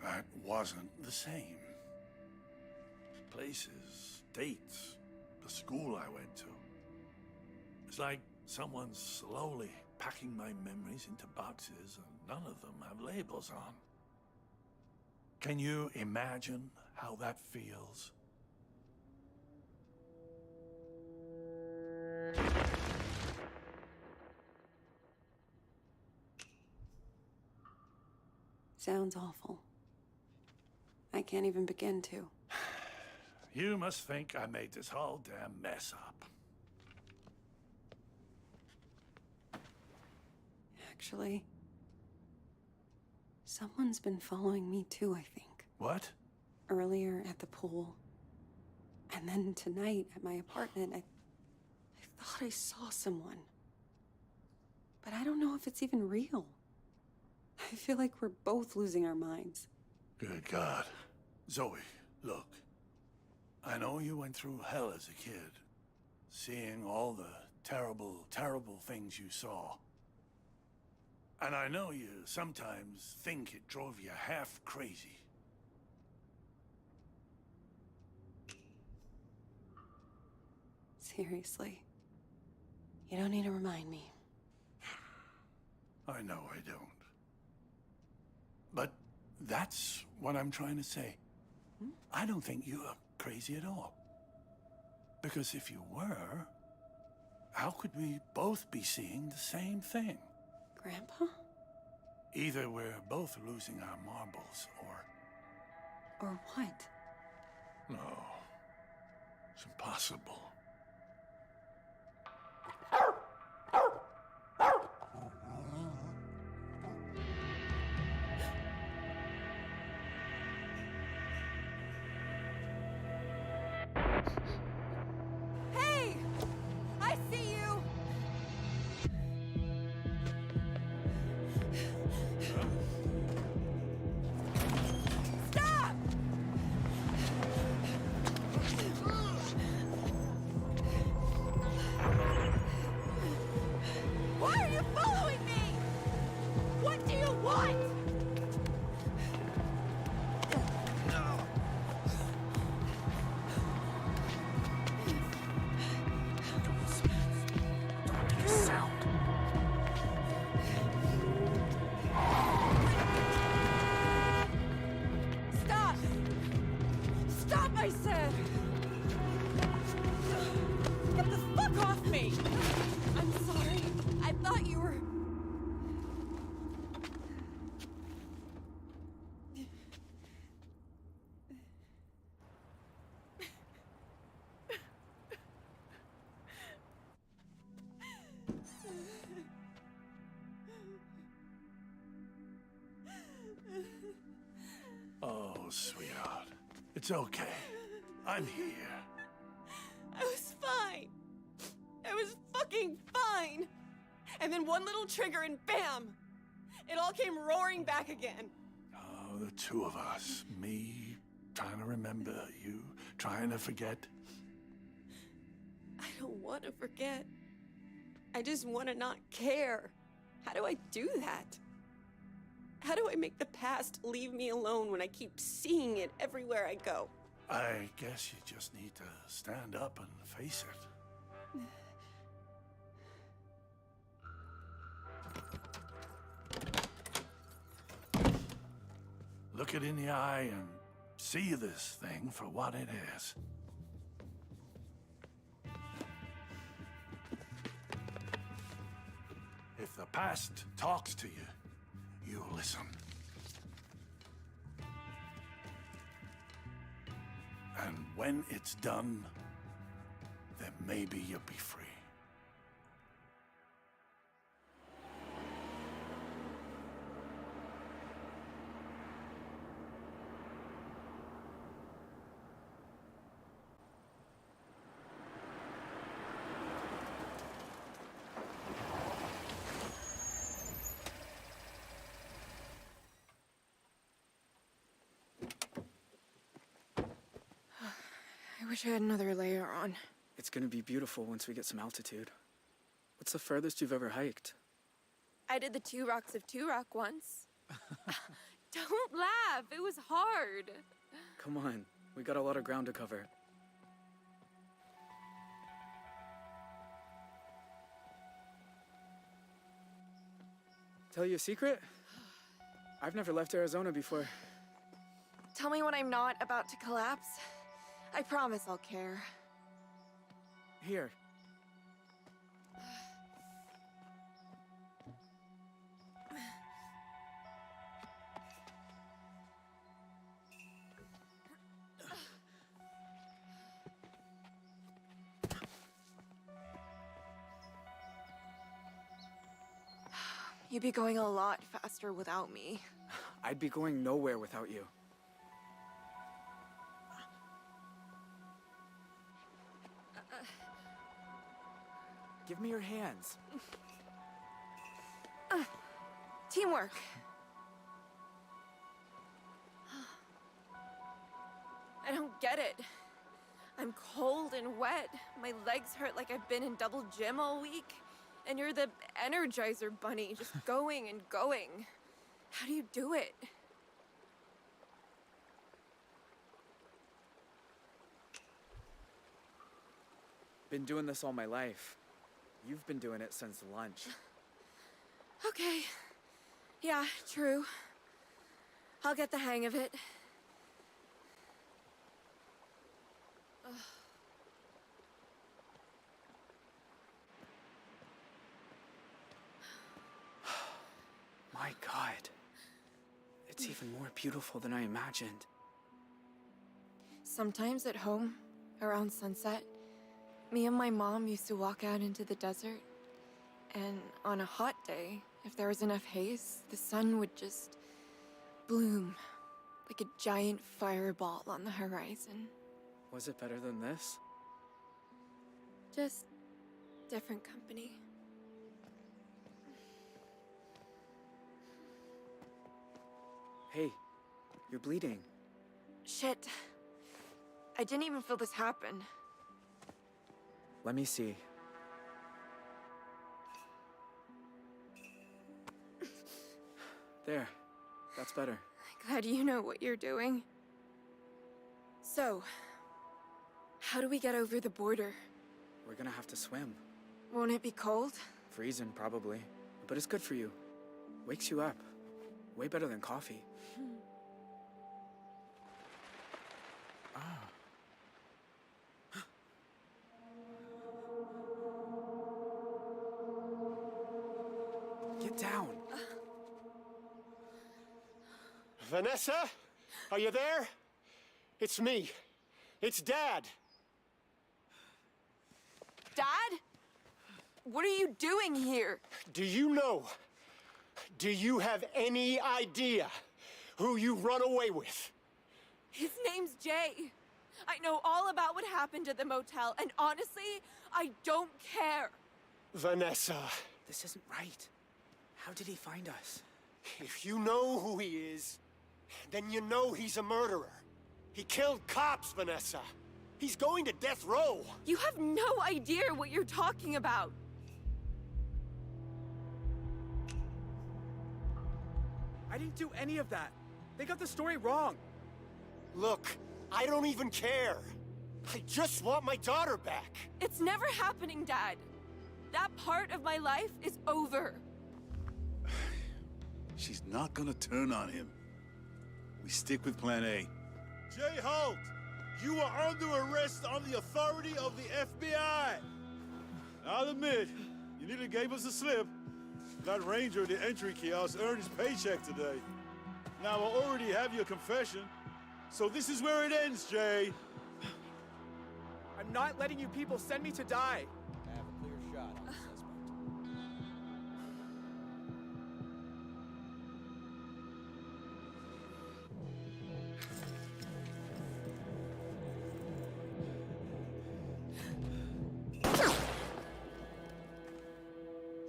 That wasn't the same. Places, dates, the school I went to. It's like someone's slowly packing my memories into boxes and none of them have labels on. Can you imagine how that feels? Sounds awful. I can't even begin to. You must think I made this whole damn mess up. Actually, someone's been following me too, I think. What? Earlier at the pool. And then tonight at my apartment, I thought I saw someone. But I don't know if it's even real. I feel like we're both losing our minds. Good God. Zoe, look. I know you went through hell as a kid. Seeing all the terrible, terrible things you saw. And I know you sometimes think it drove you half crazy. Seriously. You don't need to remind me. I know I don't. But that's what I'm trying to say. I don't think you are crazy at all. Because if you were, how could we both be seeing the same thing? Grandpa? Either we're both losing our marbles, Or what? No. It's impossible. Hey! I see you! Stop! Why are you following me? What do you want? Sound. Stop! Stop, I said! Get the fuck off me! I'm sorry. I thought you were... Oh, sweetheart. It's okay. I'm here. I was fine. I was fucking fine. And then one little trigger and bam! It all came roaring back again. Oh, the two of us. Me trying to remember, you trying to forget. I don't want to forget. I just want to not care. How do I do that? How do I make the past leave me alone when I keep seeing it everywhere I go? I guess you just need to stand up and face it. look it in the eye and see this thing for what it is. If the past talks to you, you listen. And when it's done, then maybe you'll be free. I wish I had another layer on. It's gonna be beautiful once we get some altitude. What's the furthest you've ever hiked? I did the 2 Rocks of Turok once. Don't laugh, it was hard. Come on, we got a lot of ground to cover. Tell you a secret? I've never left Arizona before. Tell me when I'm not about to collapse. I promise I'll care. Here. You'd be going a lot faster without me. I'd be going nowhere without you. Give me your hands. Teamwork. I don't get it. I'm cold and wet. My legs hurt like I've been in double gym all week. And you're the Energizer Bunny, just going and going. How do you do it? Been doing this all my life. You've been doing it since lunch. Okay. Yeah, true. I'll get the hang of it. Ugh. My God. It's even more beautiful than I imagined. Sometimes at home, around sunset, me and my mom used to walk out into the desert. And on a hot day, if there was enough haze, the sun would just bloom like a giant fireball on the horizon. Was it better than this? Just different company. Hey, you're bleeding. Shit. I didn't even feel this happen. Let me see. There. That's better. Glad you know what you're doing. So, how do we get over the border? We're gonna have to swim. Won't it be cold? Freezing, probably. But it's good for you. Wakes you up. Way better than coffee. Get down. Vanessa? Are you there? It's me. It's Dad. Dad? What are you doing here? Do you know? Do you have any idea who you run away with? His name's Jay. I know all about what happened at the motel, and honestly, I don't care. Vanessa. This isn't right. How did he find us? If you know who he is, then you know he's a murderer. He killed cops, Vanessa. He's going to death row. You have no idea what you're talking about. I didn't do any of that. They got the story wrong. Look, I don't even care. I just want my daughter back. It's never happening, Dad. That part of my life is over. She's not gonna turn on him. We stick with plan A. Jay Holt, you are under arrest on the authority of the FBI. I'll admit, you nearly gave us a slip. That ranger at the entry kiosk earned his paycheck today. Now, I already have your confession, so this is where it ends, Jay. I'm not letting you people send me to die. I have a clear shot on the suspect.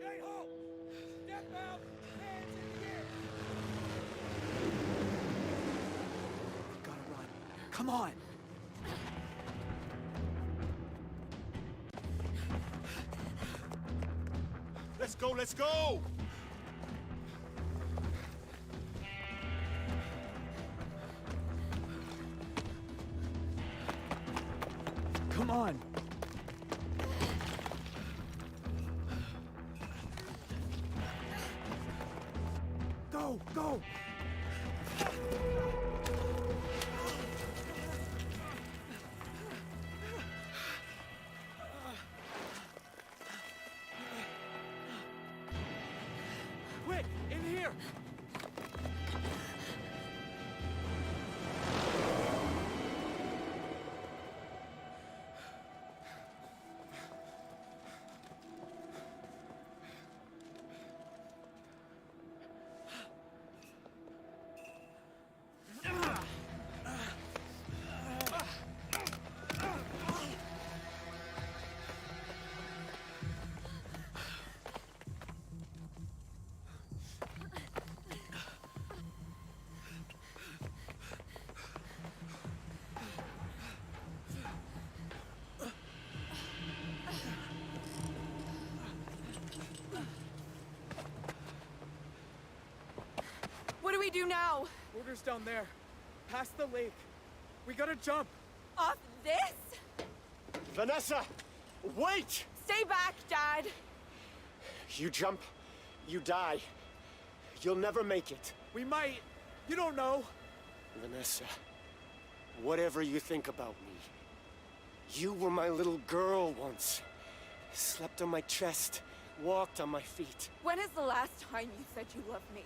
Jay Holt, step out, hands in the air. Gotta run. Come on. Let's go, let's go! Come on. Go, go. Quick, in here. What do we do now? Order's down there. Past the lake. We gotta jump. Off this? Vanessa, wait! Stay back, Dad. You jump, you die. You'll never make it. We might. You don't know. Vanessa, whatever you think about me, you were my little girl once. Slept on my chest, walked on my feet. When is the last time you said you loved me?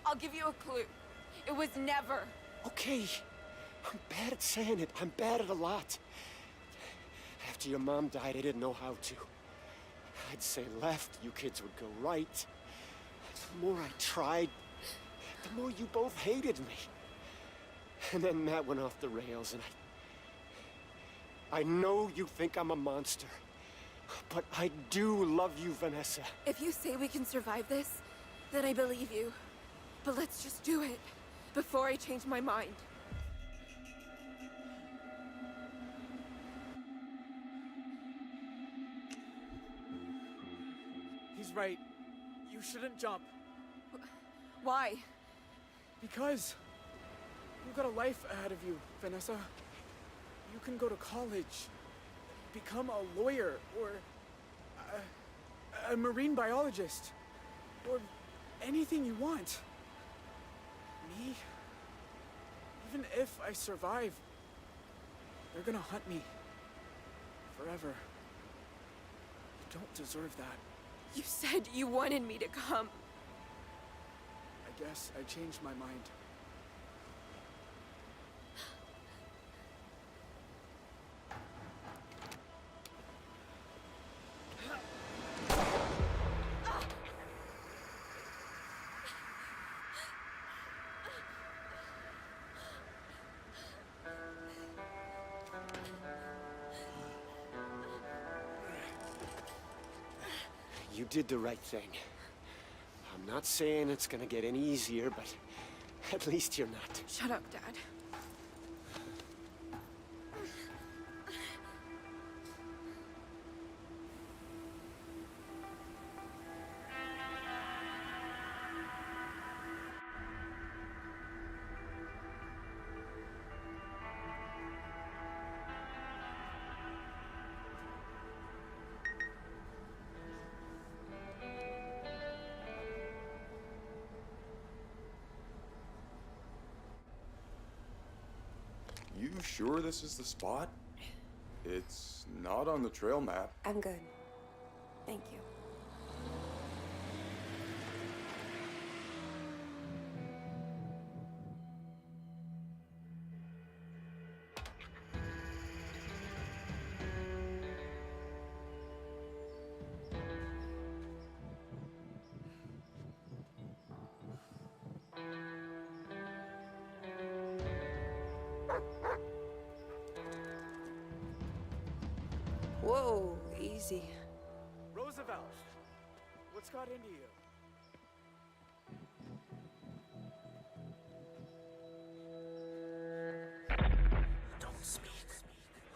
I'll give you a clue. It was never. Okay, I'm bad at saying it. I'm bad at a lot. After your mom died, I didn't know how to. I'd say left, you kids would go right. The more I tried, the more you both hated me. And then Matt went off the rails, and I know you think I'm a monster, but I do love you, Vanessa. If you say we can survive this, then I believe you. But let's just do it before I change my mind. He's right. You shouldn't jump. Why? Because you've got a life ahead of you, Vanessa. You can go to college, become a lawyer, or a marine biologist, or anything you want. Me? Even if I survive, they're gonna hunt me. Forever. You don't deserve that. You said you wanted me to come. I guess I changed my mind. You did the right thing. I'm not saying it's gonna get any easier, but at least you're not. Shut up, Dad. sure this is the spot? It's not on the trail map. I'm good. Thank you. Whoa, easy. Roosevelt, what's got into you? Don't speak.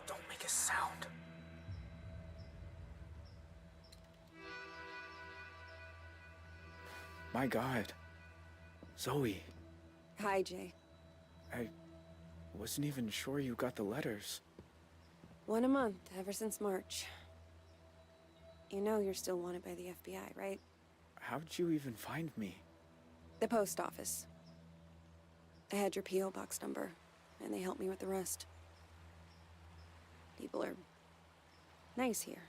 Don't make a sound. My God. Zoe, Hi, Jay. I wasn't even sure you got the letters. One a month, ever since March. You know you're still wanted by the FBI, right? How'd you even find me? The post office. I had your P.O. box number, and they helped me with the rest. People are nice here.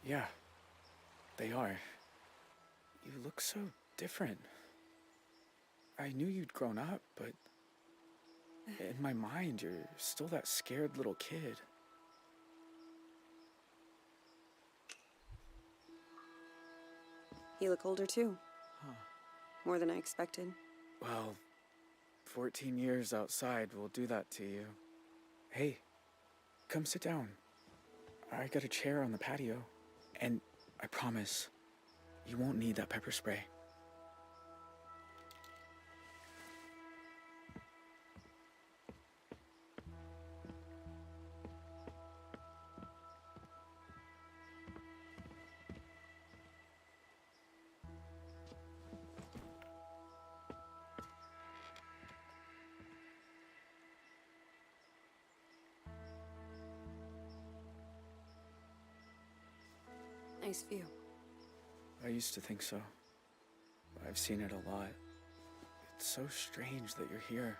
Yeah, they are. You look so different. I knew you'd grown up, but in my mind, you're still that scared little kid. You look older too. Huh. More than I expected. Well, 14 years outside will do that to you. Hey, come sit down. I got a chair on the patio, and I promise, you won't need that pepper spray. Nice view. I used to think so. I've seen it a lot. It's so strange that you're here.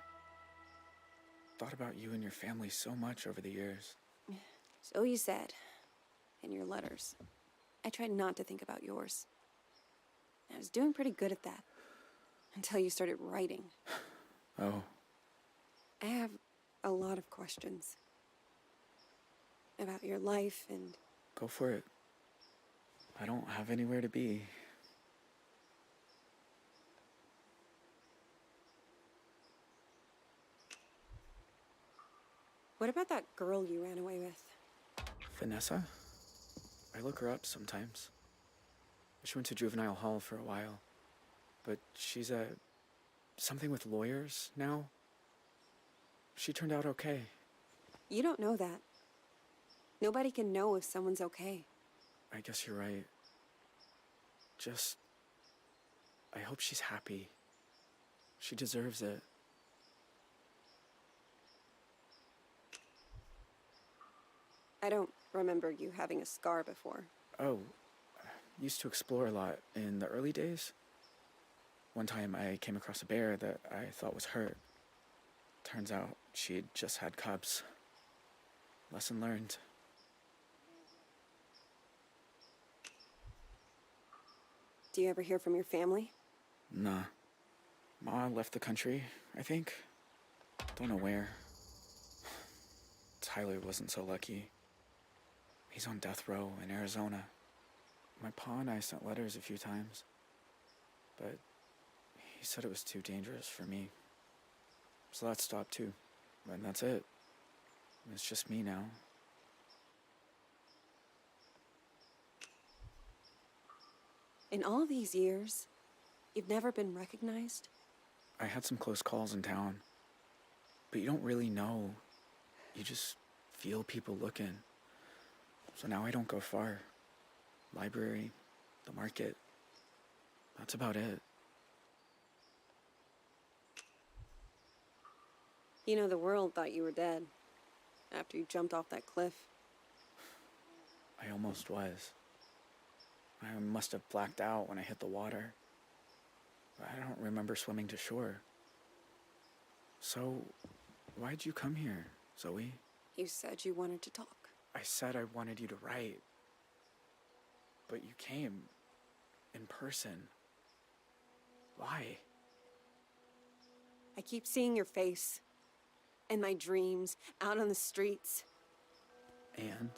Thought about you and your family so much over the years. So you said. In your letters. I tried not to think about yours. I was doing pretty good at that. Until you started writing. Oh. I have a lot of questions. About your life and... Go for it. I don't have anywhere to be. What about that girl you ran away with? Vanessa? I look her up sometimes. She went to juvenile hall for a while. But she's something with lawyers now. She turned out okay. You don't know that. Nobody can know if someone's okay. I guess you're right. I hope she's happy. She deserves it. I don't remember you having a scar before. Oh, used to explore a lot in the early days. One time I came across a bear that I thought was hurt. Turns out she'd just had cubs. Lesson learned. Do you ever hear from your family? Nah. Ma left the country, I think. Don't know where. Tyler wasn't so lucky. He's on death row in Arizona. My pa and I sent letters a few times. But he said it was too dangerous for me. So that stopped too. And that's it. It's just me now. In all these years, you've never been recognized? I had some close calls in town. But you don't really know. You just feel people looking. So now I don't go far. Library, the market. That's about it. You know, the world thought you were dead after you jumped off that cliff. I almost was. I must have blacked out when I hit the water. I don't remember swimming to shore. So, why'd you come here? Zoe, You said you wanted to talk. I said I wanted you to write. But you came in person. Why? I keep seeing your face. In my dreams, out on the streets. And?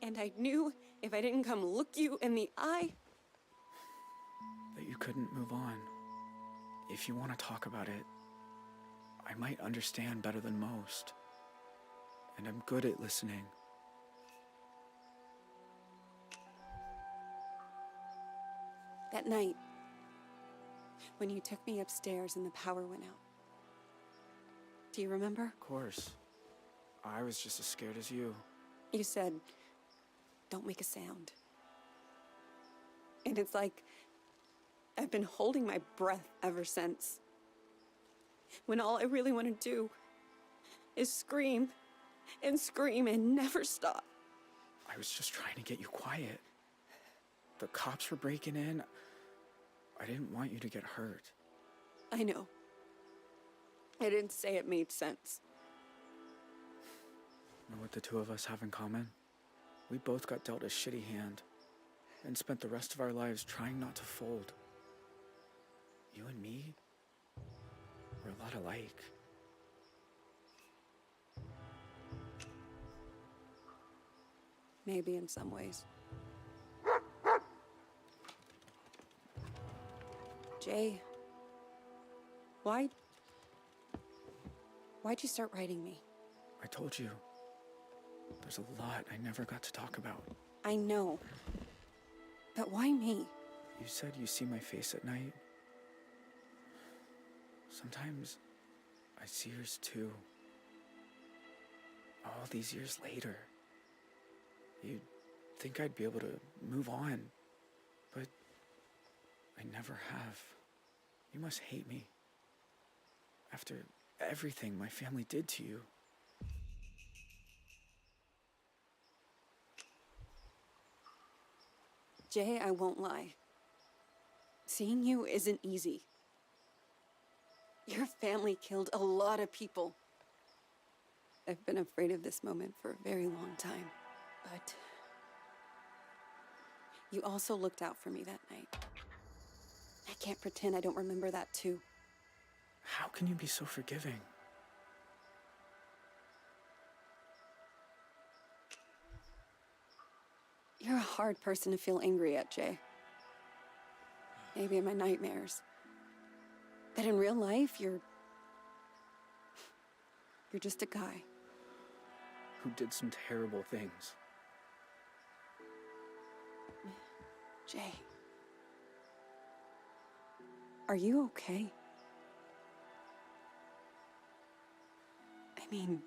And I knew if I didn't come look you in the eye... that you couldn't move on. If you want to talk about it, I might understand better than most. And I'm good at listening. That night, when you took me upstairs and the power went out. Do you remember? Of course. I was just as scared as you. You said, don't make a sound. And it's like I've been holding my breath ever since. When all I really want to do is scream and scream and never stop. I was just trying to get you quiet. The cops were breaking in. I didn't want you to get hurt. I know. I didn't say it made sense. Know what the two of us have in common? We both got dealt a shitty hand and spent the rest of our lives trying not to fold. You and me, we're a lot alike. Maybe in some ways. Jay, why'd you start writing me? I told you, there's a lot I never got to talk about. I know, but why me? You said you see my face at night. Sometimes I see yours too. All these years later. You'd think I'd be able to move on, but I never have. You must hate me. After everything my family did to you. Jay, I won't lie. Seeing you isn't easy. Your family killed a lot of people. I've been afraid of this moment for a very long time, but you also looked out for me that night. I can't pretend I don't remember that too. How can you be so forgiving? You're a hard person to feel angry at, Jay. Maybe in my nightmares. But in real life, you're just a guy. Who did some terrible things. Jay. Are you okay? I mean,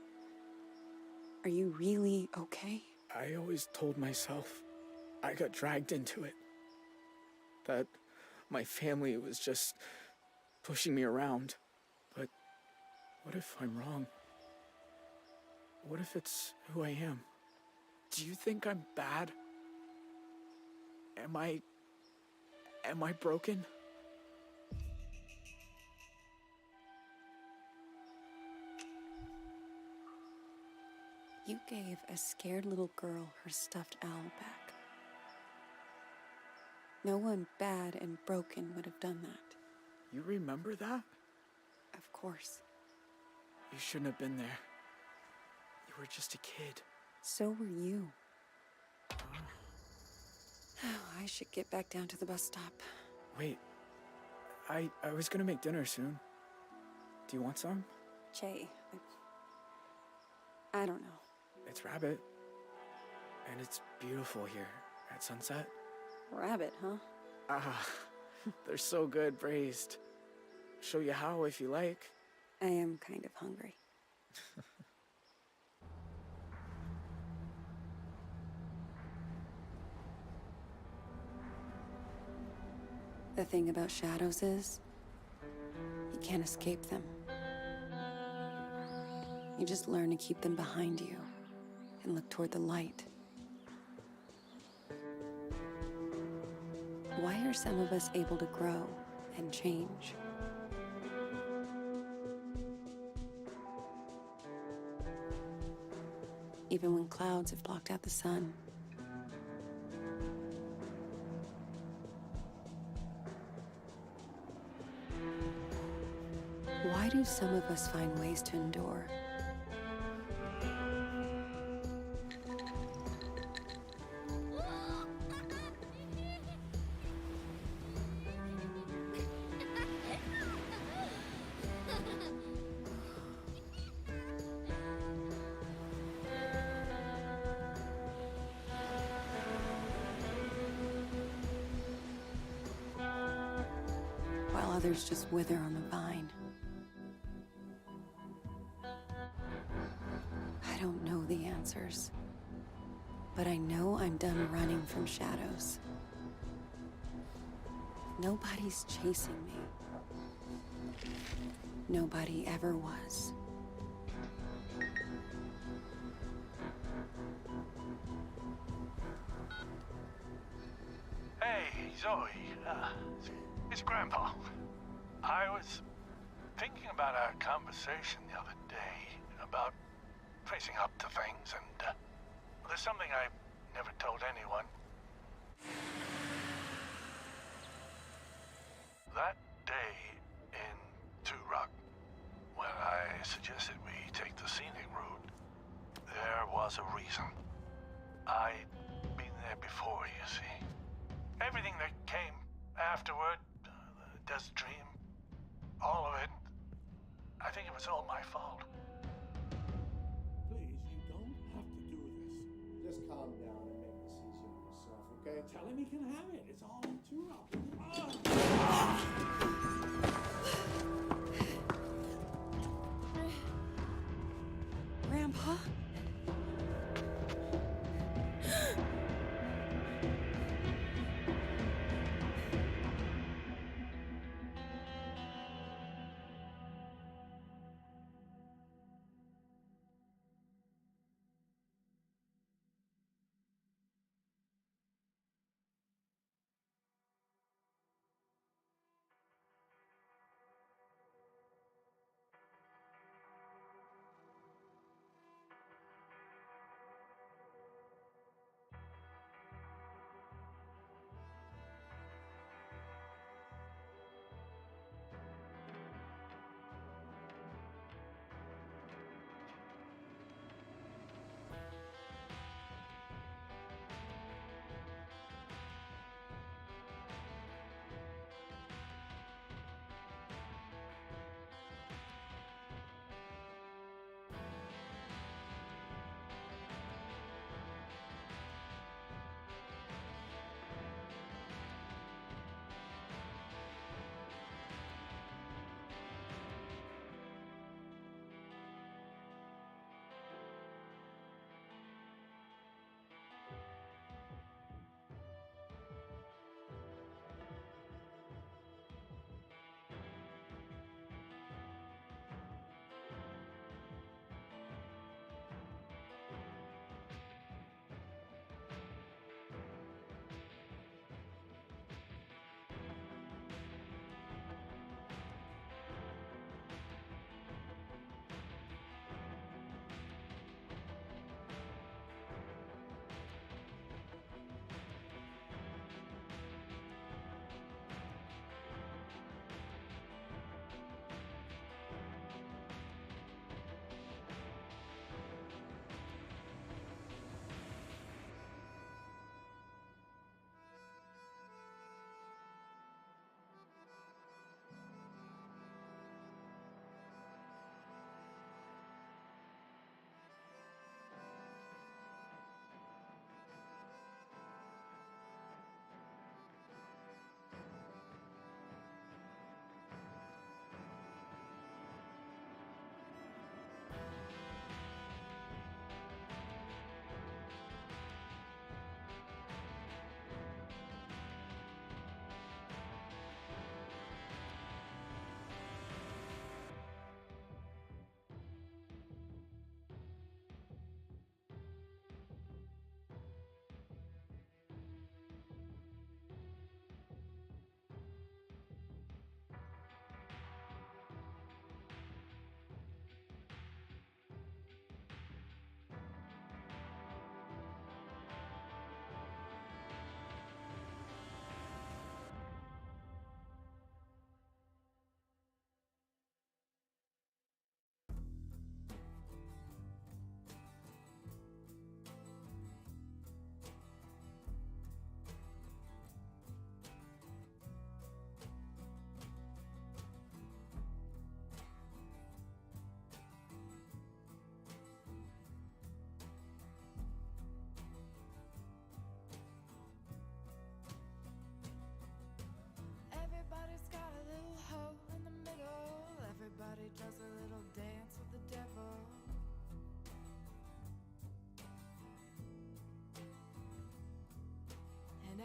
are you really okay? I always told myself I got dragged into it. That my family was just pushing me around. But what if I'm wrong? What if it's who I am? Do you think I'm bad? Am I broken? You gave a scared little girl her stuffed owl back. No one bad and broken would have done that. You remember that? Of course. You shouldn't have been there. You were just a kid. So were you. I should get back down to the bus stop. Wait. I was gonna make dinner soon. Do you want some? Jay, I don't know. It's rabbit. And it's beautiful here at sunset. Rabbit, huh? Ah, they're so good braised. Show you how if you like. I am kind of hungry. The thing about shadows is, you can't escape them. You just learn to keep them behind you and look toward the light. Why are some of us able to grow and change? even when clouds have blocked out the sun. Why do some of us find ways to endure? While others just wither on the vine. I don't know the answers, but I know I'm done running from shadows. Nobody's chasing me. Nobody ever was. Hey, Zoe. It's Grandpa. I was thinking about our conversation the other day about facing up to things, and there's something I never told anyone. That day in Turok, when I suggested we take the scenic route, there was a reason. I'd been there before, you see. Everything that came afterward, the desert dream, all of it, I think it was all my fault. Please, you don't have to do this. Just calm down and make this easy on yourself, okay? Tell him he can have it. It's all too up. Grandpa?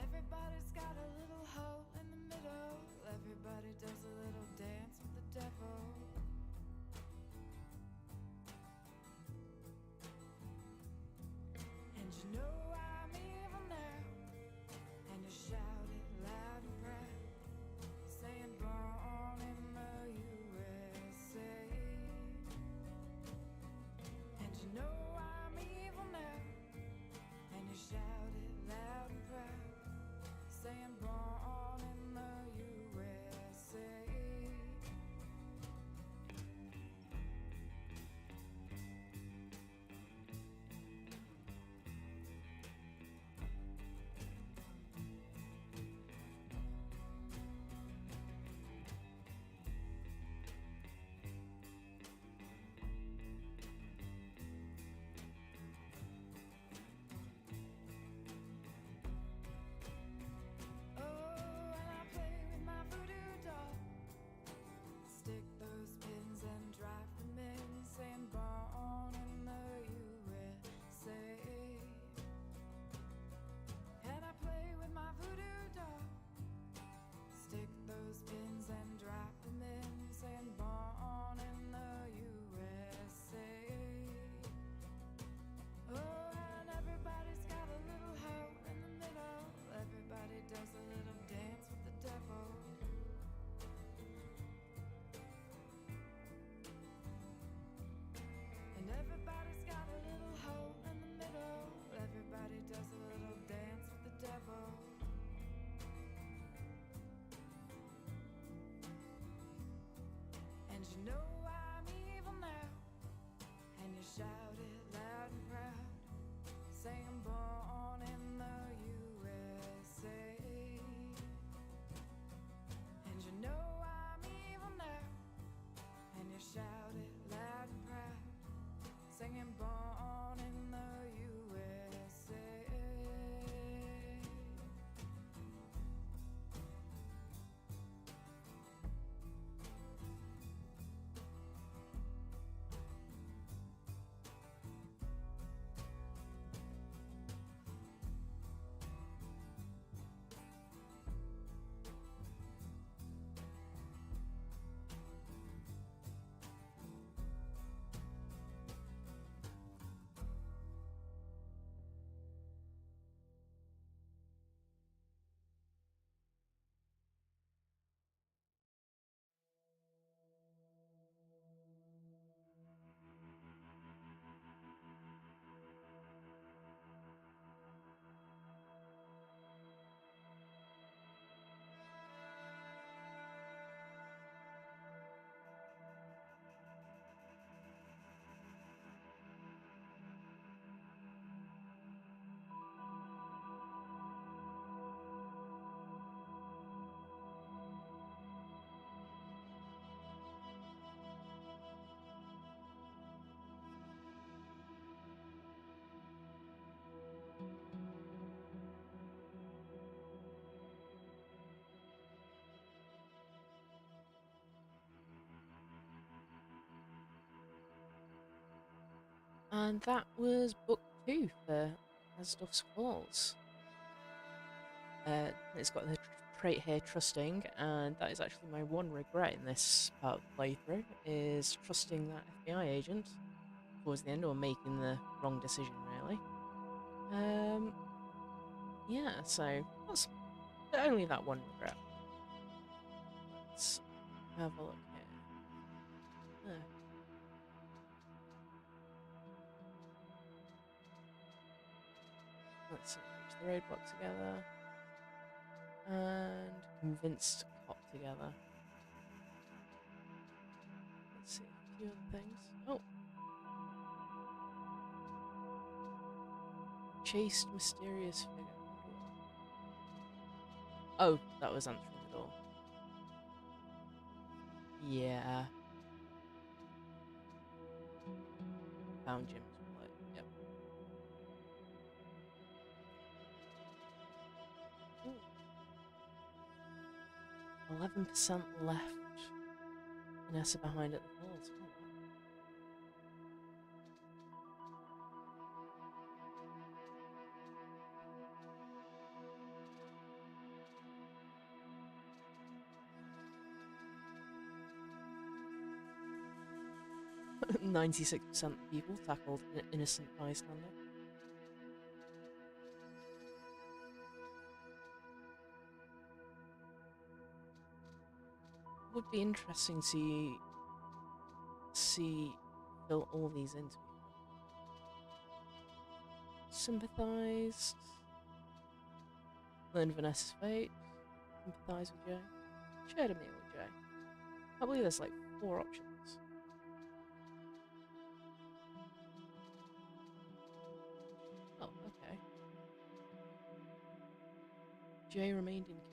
everybody's got a little hole in the middle. Everybody does a little dance with the devil. And you know I'm evil now, and you shout it loud and proud, saying born in the USA. And you know I'm evil now, and you shout it loud and proud, saying born in the USA. Oh, and I play with my voodoo doll, stick those pins and drive them in, saying born in the USA. And I play with my voodoo doll, stick those pins and drive them in, saying born in the USA. Oh, and everybody's got a little hole in the middle. Everybody does a little dance with the devil. And everybody's got a little hole in the middle. Everybody does a little dance with the devil. And you know I'm evil now, and you shout it loud and proud, saying born in the USA. And you know I'm evil now, and you shout it loud and proud, singing born in the USA. And that was book 2 for As Dusk Falls. It's got the trait here, trusting, and that is actually my one regret in this part of the playthrough, is trusting that FBI agent towards the end, or making the wrong decision, really. Yeah, so that's only that one regret. Let's have a look here. Let's see, reach the roadblock together. And convinced cop together. Let's see, a few other things. Oh! Chased mysterious figure. Oh, that was answering the door. Yeah. Found Jim's wallet. Yep. 11% left. Vanessa behind at the falls. Oh, wow. 96% of people tackled an innocent bystander. Would be interesting to fill all these into. Sympathise. Learn Vanessa's fate. Sympathise with Joe. Shared a meal with Joe. I believe there's like 4 options. Oh, okay. Jay remained in Canada.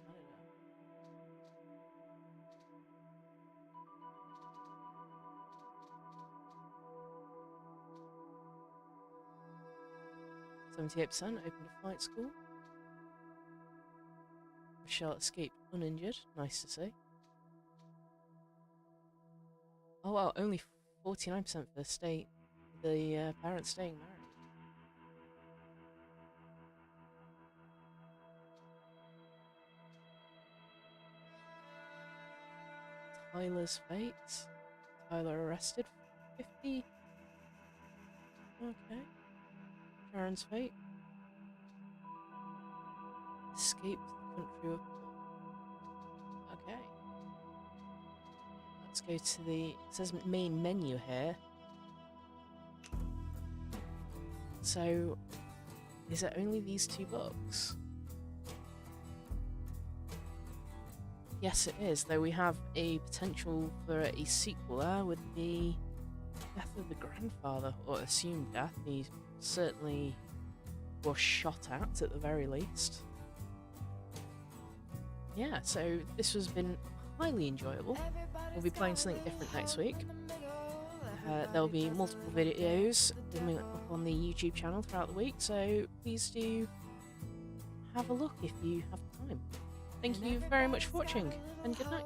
%78% opened a flight school. Michelle escaped uninjured. Nice to see. Oh wow, only 49% for the parents staying married. Tyler's fate. Tyler arrested. 50. Okay. Karen's fate. Escaped the country of. Okay. Let's go to the. It says main menu here. So, is it only these 2 books? Yes, it is, though we have a potential for a sequel there with the death of the grandfather, or assumed death. He certainly was shot at the very least. Yeah, so this has been highly enjoyable. We'll be playing something different next week. There'll be multiple videos coming up on the YouTube channel throughout the week, so please do have a look if you have time. Thank you very much for watching, and good night.